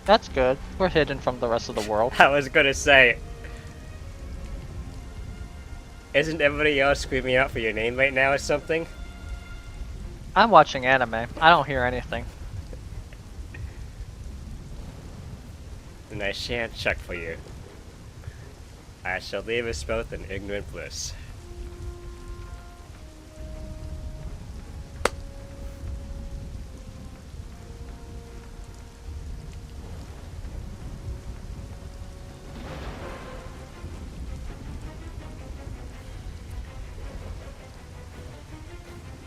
That's good. We're hidden from the rest of the world. I was gonna say, isn't everybody else screaming out for your name right now or something? I'm watching anime. I don't hear anything. Then I shan't check for you. I shall leave us both in ignorant bliss.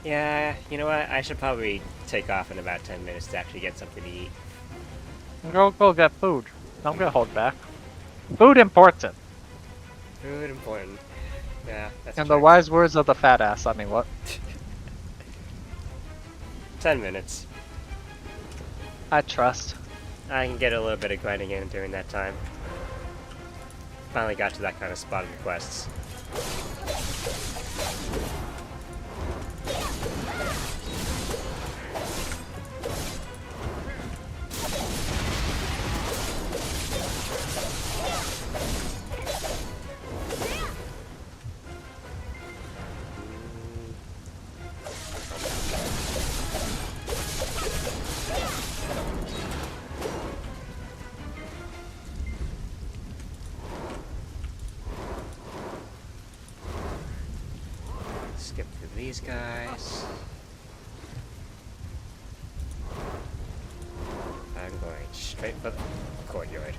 Yeah, you know what? I should probably take off in about 10 minutes to actually get something to eat. Go get food. I'm gonna hold back. Food important. Food important. Yeah, that's In true. the wise words of the fat ass, I mean what? 10 minutes. I trust. I can get a little bit of grinding in during that time. Finally got to that kind of spot of requests. Skip through these guys. I'm going straight for the courtyard.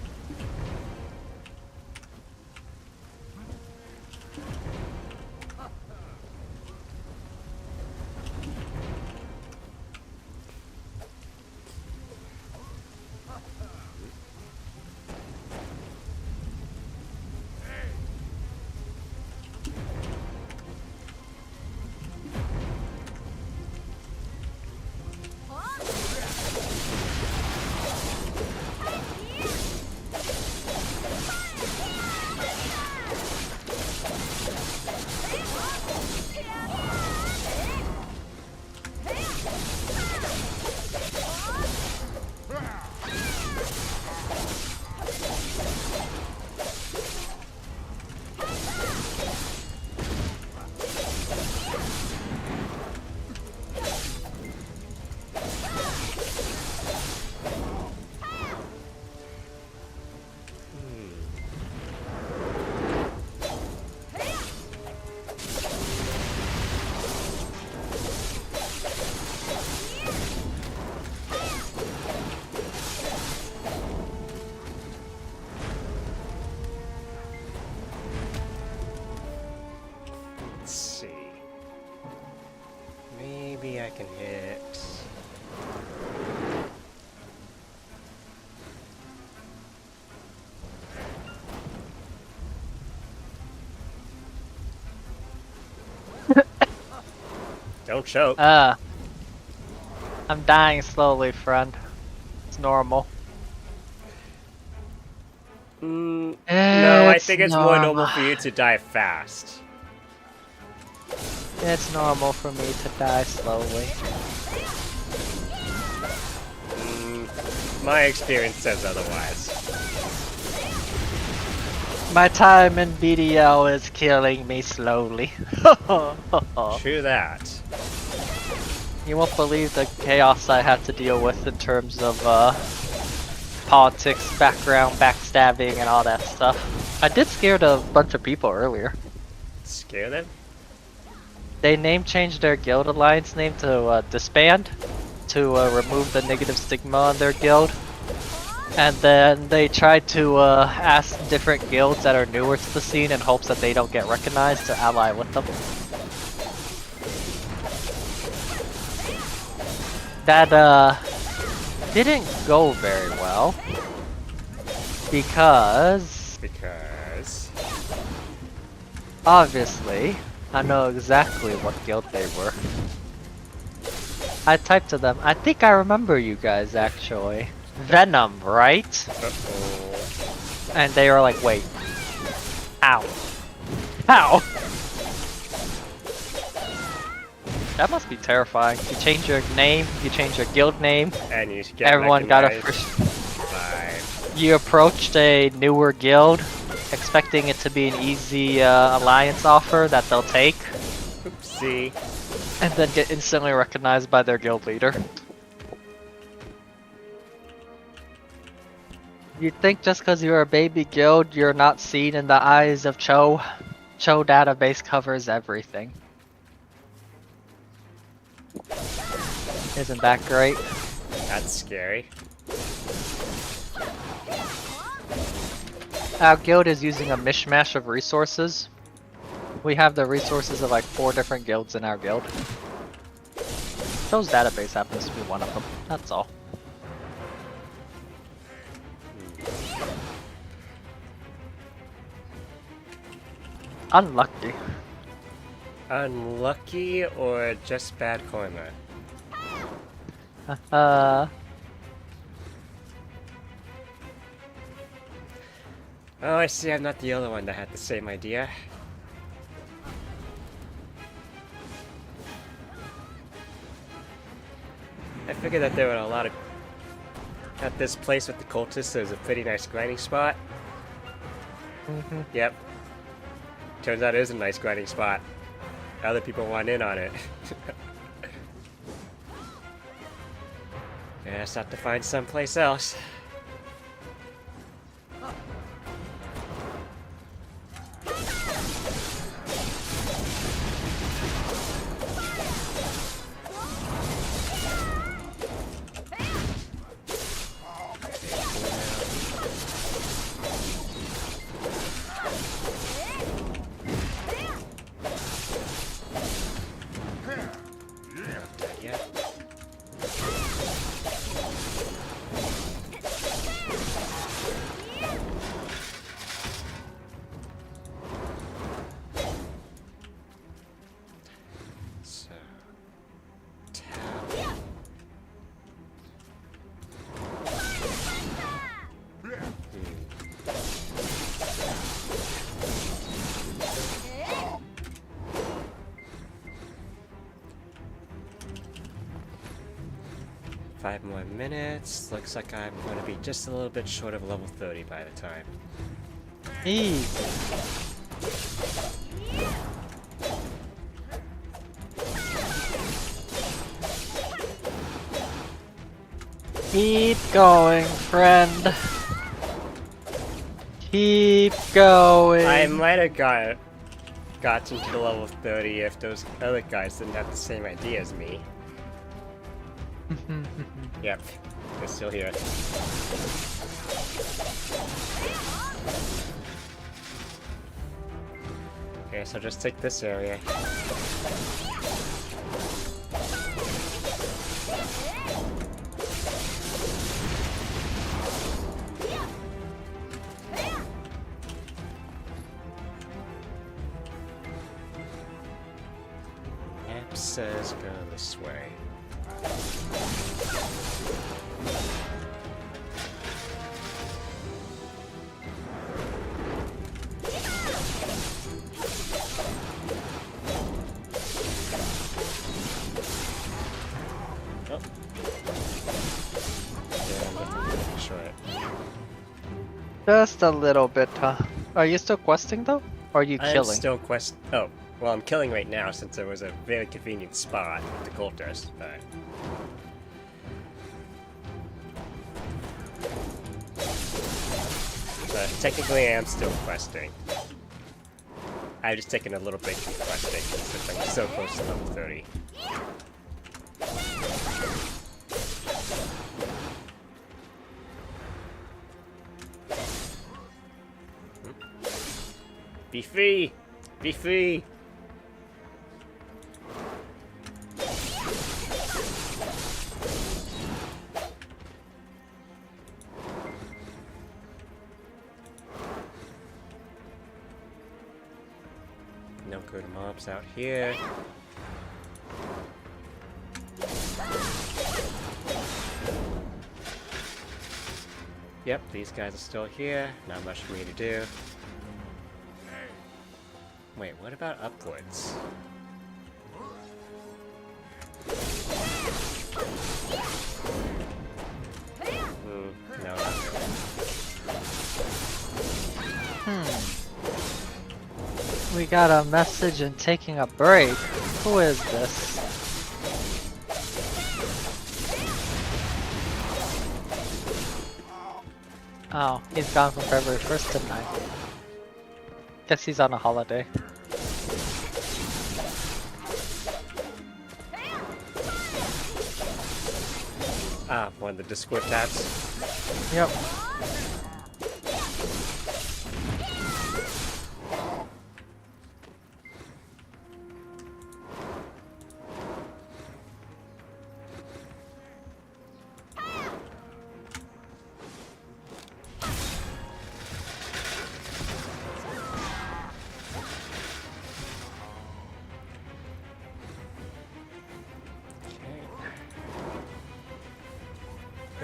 Let's see. Maybe I can hit. Don't choke. I'm dying slowly, friend. It's normal. No, I think it's more normal normal. for you to die fast. It's normal for me to die slowly. My experience says otherwise. My time in BDL is killing me slowly. True that. You won't believe the chaos I have to deal with in terms of politics, background, backstabbing, and all that stuff. I did scare a bunch of people earlier. Scare them? They name changed their guild alliance name to disband to remove the negative stigma on their guild. And then they tried to ask different guilds that are newer to the scene in hopes that they don't get recognized to ally with them. That didn't go very well because obviously I know exactly what guild they were. I typed to them, I think I remember you guys actually. Venom, right? Uh-oh. And they were like, wait. Ow. How? That must be terrifying. You change your name, you change your guild name, And you get everyone got a recognized. first. You approached a newer guild, expecting it to be an easy alliance offer that they'll take, Oopsie. and then get instantly recognized by their guild leader. You'd think just because you're a baby guild, you're not seen in the eyes of Cho. Cho database covers everything. Isn't that great? That's scary. Our guild is using a mishmash of resources. We have the resources of like 4 different guilds in our guild. Cho's database happens to be one of them, that's all. Unlucky. Unlucky or just bad karma? Oh, I see. I'm not the only one that had the same idea. I figured that there were a lot of... At this place with the cultists, there's a pretty nice grinding spot. Yep. Turns out it is a nice grinding spot. Other people want in on it. Guess have to find someplace else. Five more minutes. Looks like I'm going to be just a little bit short of level 30 by the time. Easy. Keep going, friend. Keep going. I might have gotten to level 30 if those other guys didn't have the same idea as me. Yep, they're still here. Okay, so just take this area. Map says go this way. Just a little bit, huh? Are you still questing though? Or are you I'm killing? still Oh, well, I'm killing right now since there was a very convenient spot with the cultist, but... So technically I am still questing. I've just taken a little break from questing since I'm so close to level 30. Be free! Be free! No good mobs out here. Yep, these guys are still here. Not much for me to do. Wait, what about upwards? No, not really. We got a message and taking a break. Who is this? Oh, he's gone from February 1st to 9th. Guess he's on a holiday. Ah, one of the Discord tabs. Yep.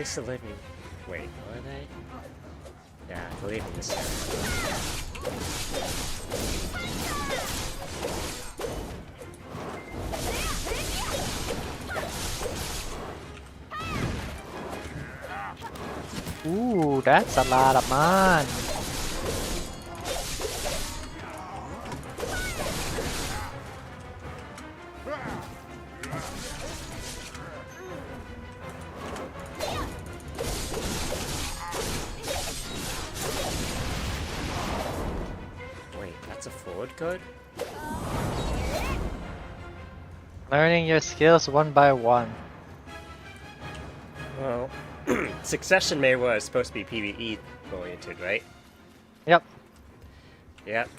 least they're leaving. Wait, are they? Yeah, they're leaving this Ooh, that's a lot of money. Wait, that's a forward code? Learning your skills one by one. Well, Succession May was supposed to be PvE oriented, right? Yep. Yep.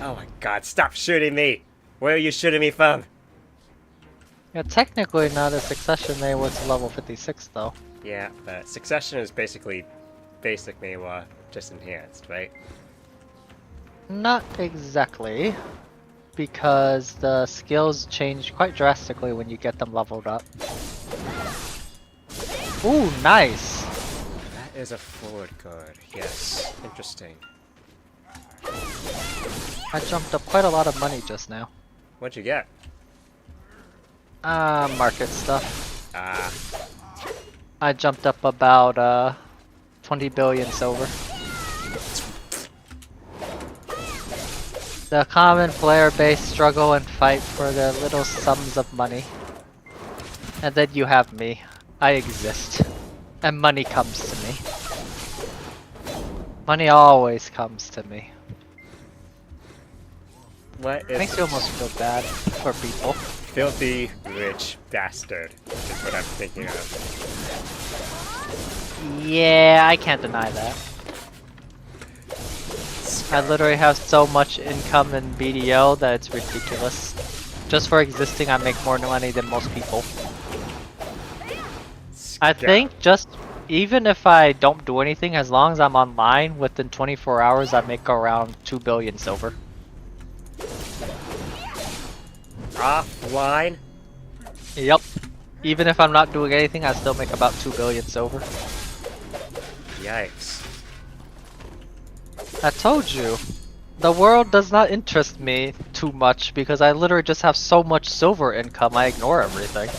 Oh my god, stop shooting me! Where are you shooting me from? Yeah, technically not a Succession May was level 56 though. Yeah, but Succession is basically basic Maywa, just enhanced, right? Not exactly, because the skills change quite drastically when you get them leveled up. Ooh, nice! That is a forward card, yes. Interesting. I jumped up quite a lot of money just now. What'd you get? Market stuff. Ah, I jumped up about 20 billion silver. The common player base struggle and fight for their little sums of money. And then you have me. I exist. And money comes to me. Money always comes to me. what is Makes you almost feel bad for people. filthy rich bastard? Is what I'm thinking of. Yeah, I can't deny that. I literally have so much income in BDO that it's ridiculous. Just for existing, I make more money than most people. I think just even if I don't do anything, as long as I'm online, within 24 hours I make around 2 billion silver. Offline? Yep. Even if I'm not doing anything, I still make about 2 billion silver. Yikes. I told you. The world does not interest me too much because I literally just have so much silver income, I ignore everything.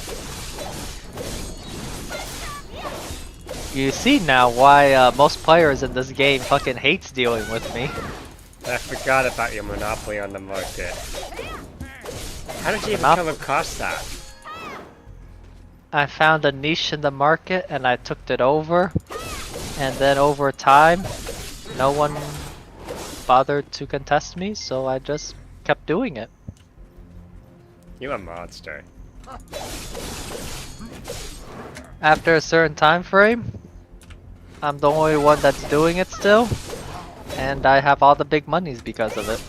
You see now why most players in this game fucking hates dealing with me. I forgot about your monopoly on the market. How did you even Monop- come across that? I found a niche in the market and I took it over. And then over time, no one bothered to contest me, so I just kept doing it. You a monster. After a certain time frame, I'm the only one that's doing it still, and I have all the big monies because of it.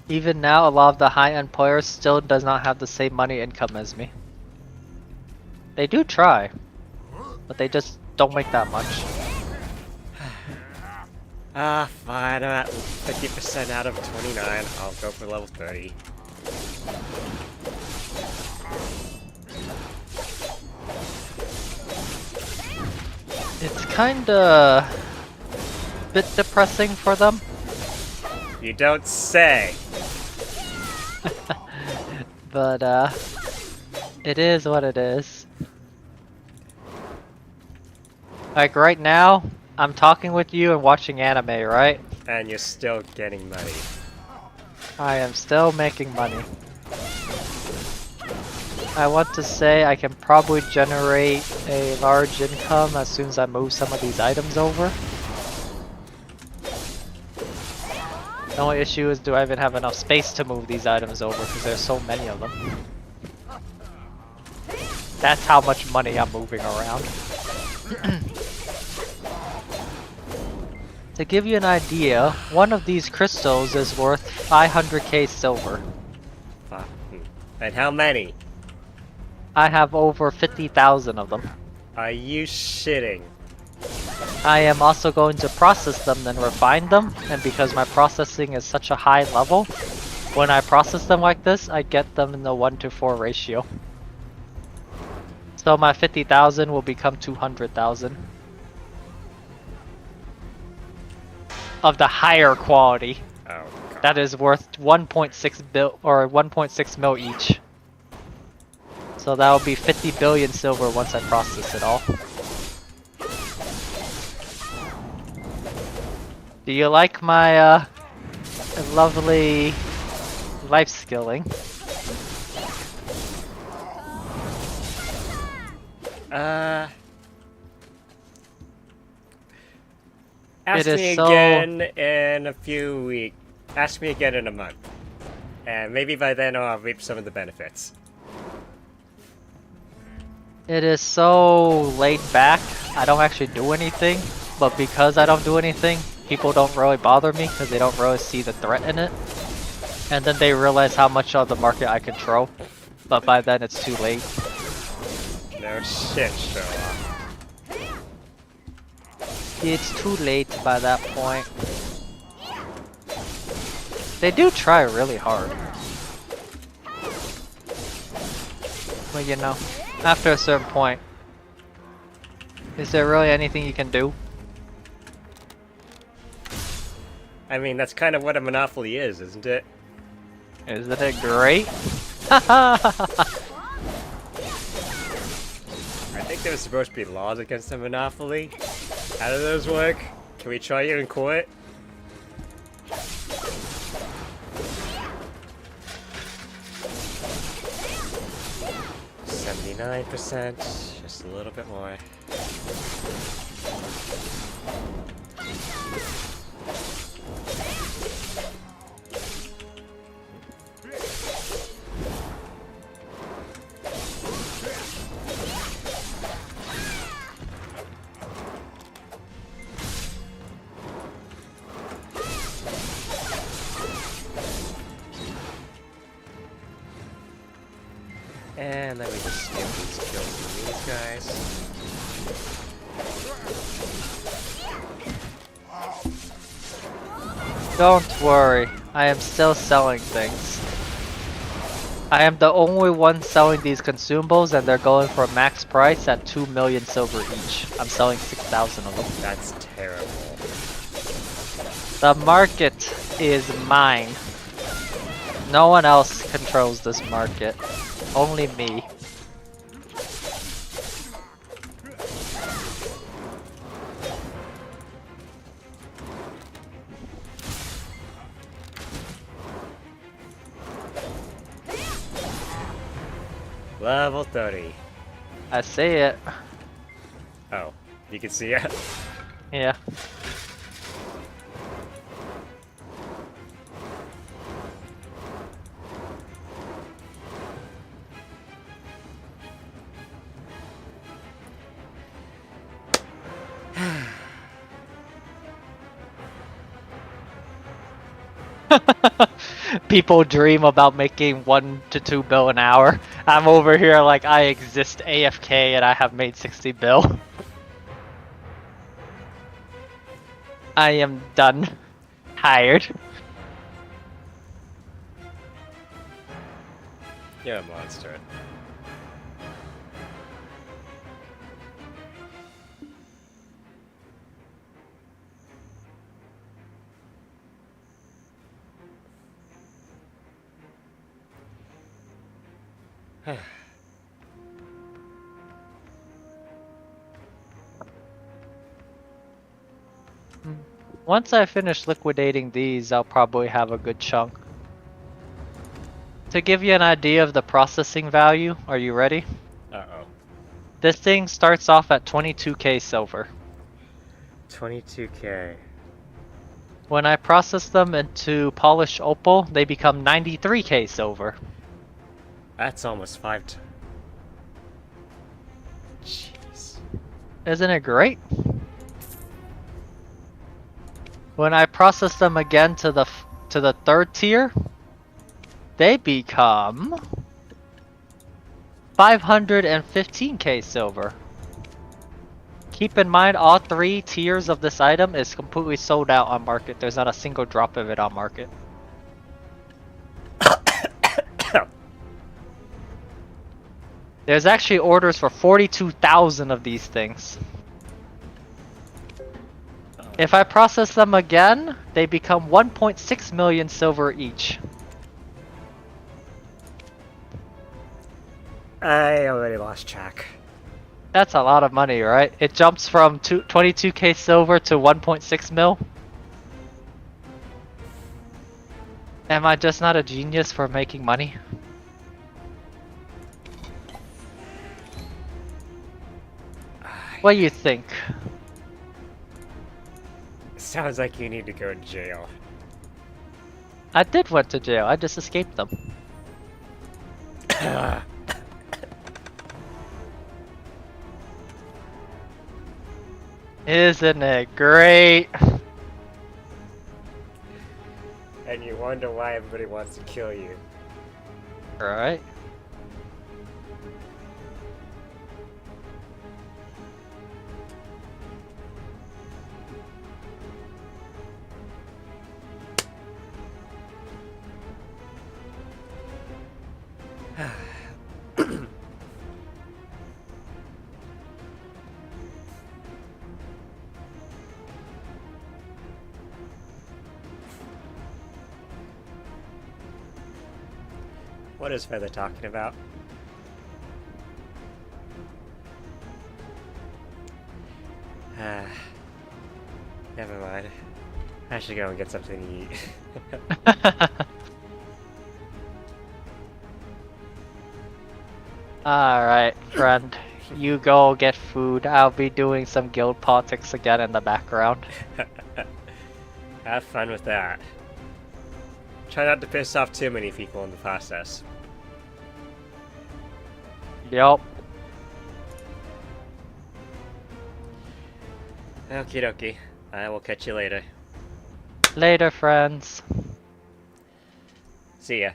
Even now, a lot of the high-end players still does not have the same money income as me. They do try, but they just don't make that much. Ah, fine, I'm at 50% out of 29. I'll go for level 30. It's kinda bit depressing for them. You don't say! But it is what it is. Like right now, I'm talking with you and watching anime, right? And you're still getting money. I am still making money. I want to say I can probably generate a large income as soon as I move some of these items over. The only issue is, do I even have enough space to move these items over because there's so many of them. That's how much money I'm moving around. To give you an idea, one of these crystals is worth 500k silver. And how many? I have over 50,000 of them. Are you shitting? I am also going to process them and refine them, and because my processing is such a high level, when I process them like this, I get them in the 1:4 ratio. So my 50,000 will become 200,000 of the higher quality. Oh, God. That is worth 1.6 bill or 1.6 mil each. So that will be 50 billion silver once I process it all. Do you like my lovely life skilling? Ask It is me so- again in a few weeks. Ask me again in a month. And maybe by then I'll reap some of the benefits. It is so laid back. I don't actually do anything, but because I don't do anything, people don't really bother me because they don't really see the threat in it. And then they realize how much of the market I control. But by then it's too late. No shit, Sherlock. It's too late by that point. They do try really hard. But you know, after a certain point, is there really anything you can do? I mean, that's kind of what a monopoly is, isn't it? Isn't it great? I think there's supposed to be laws against a monopoly. How do those work? Can we try you in court? %, just a little bit more. And then we just steal these kills from these guys. Don't worry, I am still selling things. I am the only one selling these consumables and they're going for a max price at 2 million silver each. I'm selling 6,000 of them. That's terrible. The market is mine. No one else controls this market. Only me. Level 30. I see it. Oh, you can see it? Yeah. People dream about making 1 to 2 bill an hour. I'm over here like I exist AFK and I have made 60 bill. I am done. Tired. You're a monster. Once I finish liquidating these, I'll probably have a good chunk. To give you an idea of the processing value, are you ready? Uh-oh. This thing starts off at 22k silver. 22k. When I process them into polished opal, they become 93k silver. That's almost 5 Jeez. Isn't it great? When I process them again to the third tier, they become 515k silver. Keep in mind, all 3 tiers of this item is completely sold out on market. There's not a single drop of it on market. There's actually orders for 42,000 of these things. If I process them again, they become 1.6 million silver each. I already lost track. That's a lot of money, right? It jumps from 22k silver to 1.6 mil. Am I just not a genius for making money? What do you think? Sounds like you need to go to jail. I did went to jail, I just escaped them. Isn't it great? And you wonder why everybody wants to kill you. Right? What is Feather talking about? Never mind. I should go and get something to eat. Alright, friend. You go get food. I'll be doing some guild politics again in the background. Have fun with that. Try not to piss off too many people in the process. Yup. Okie dokie. I will catch you later. Later, friends. See ya.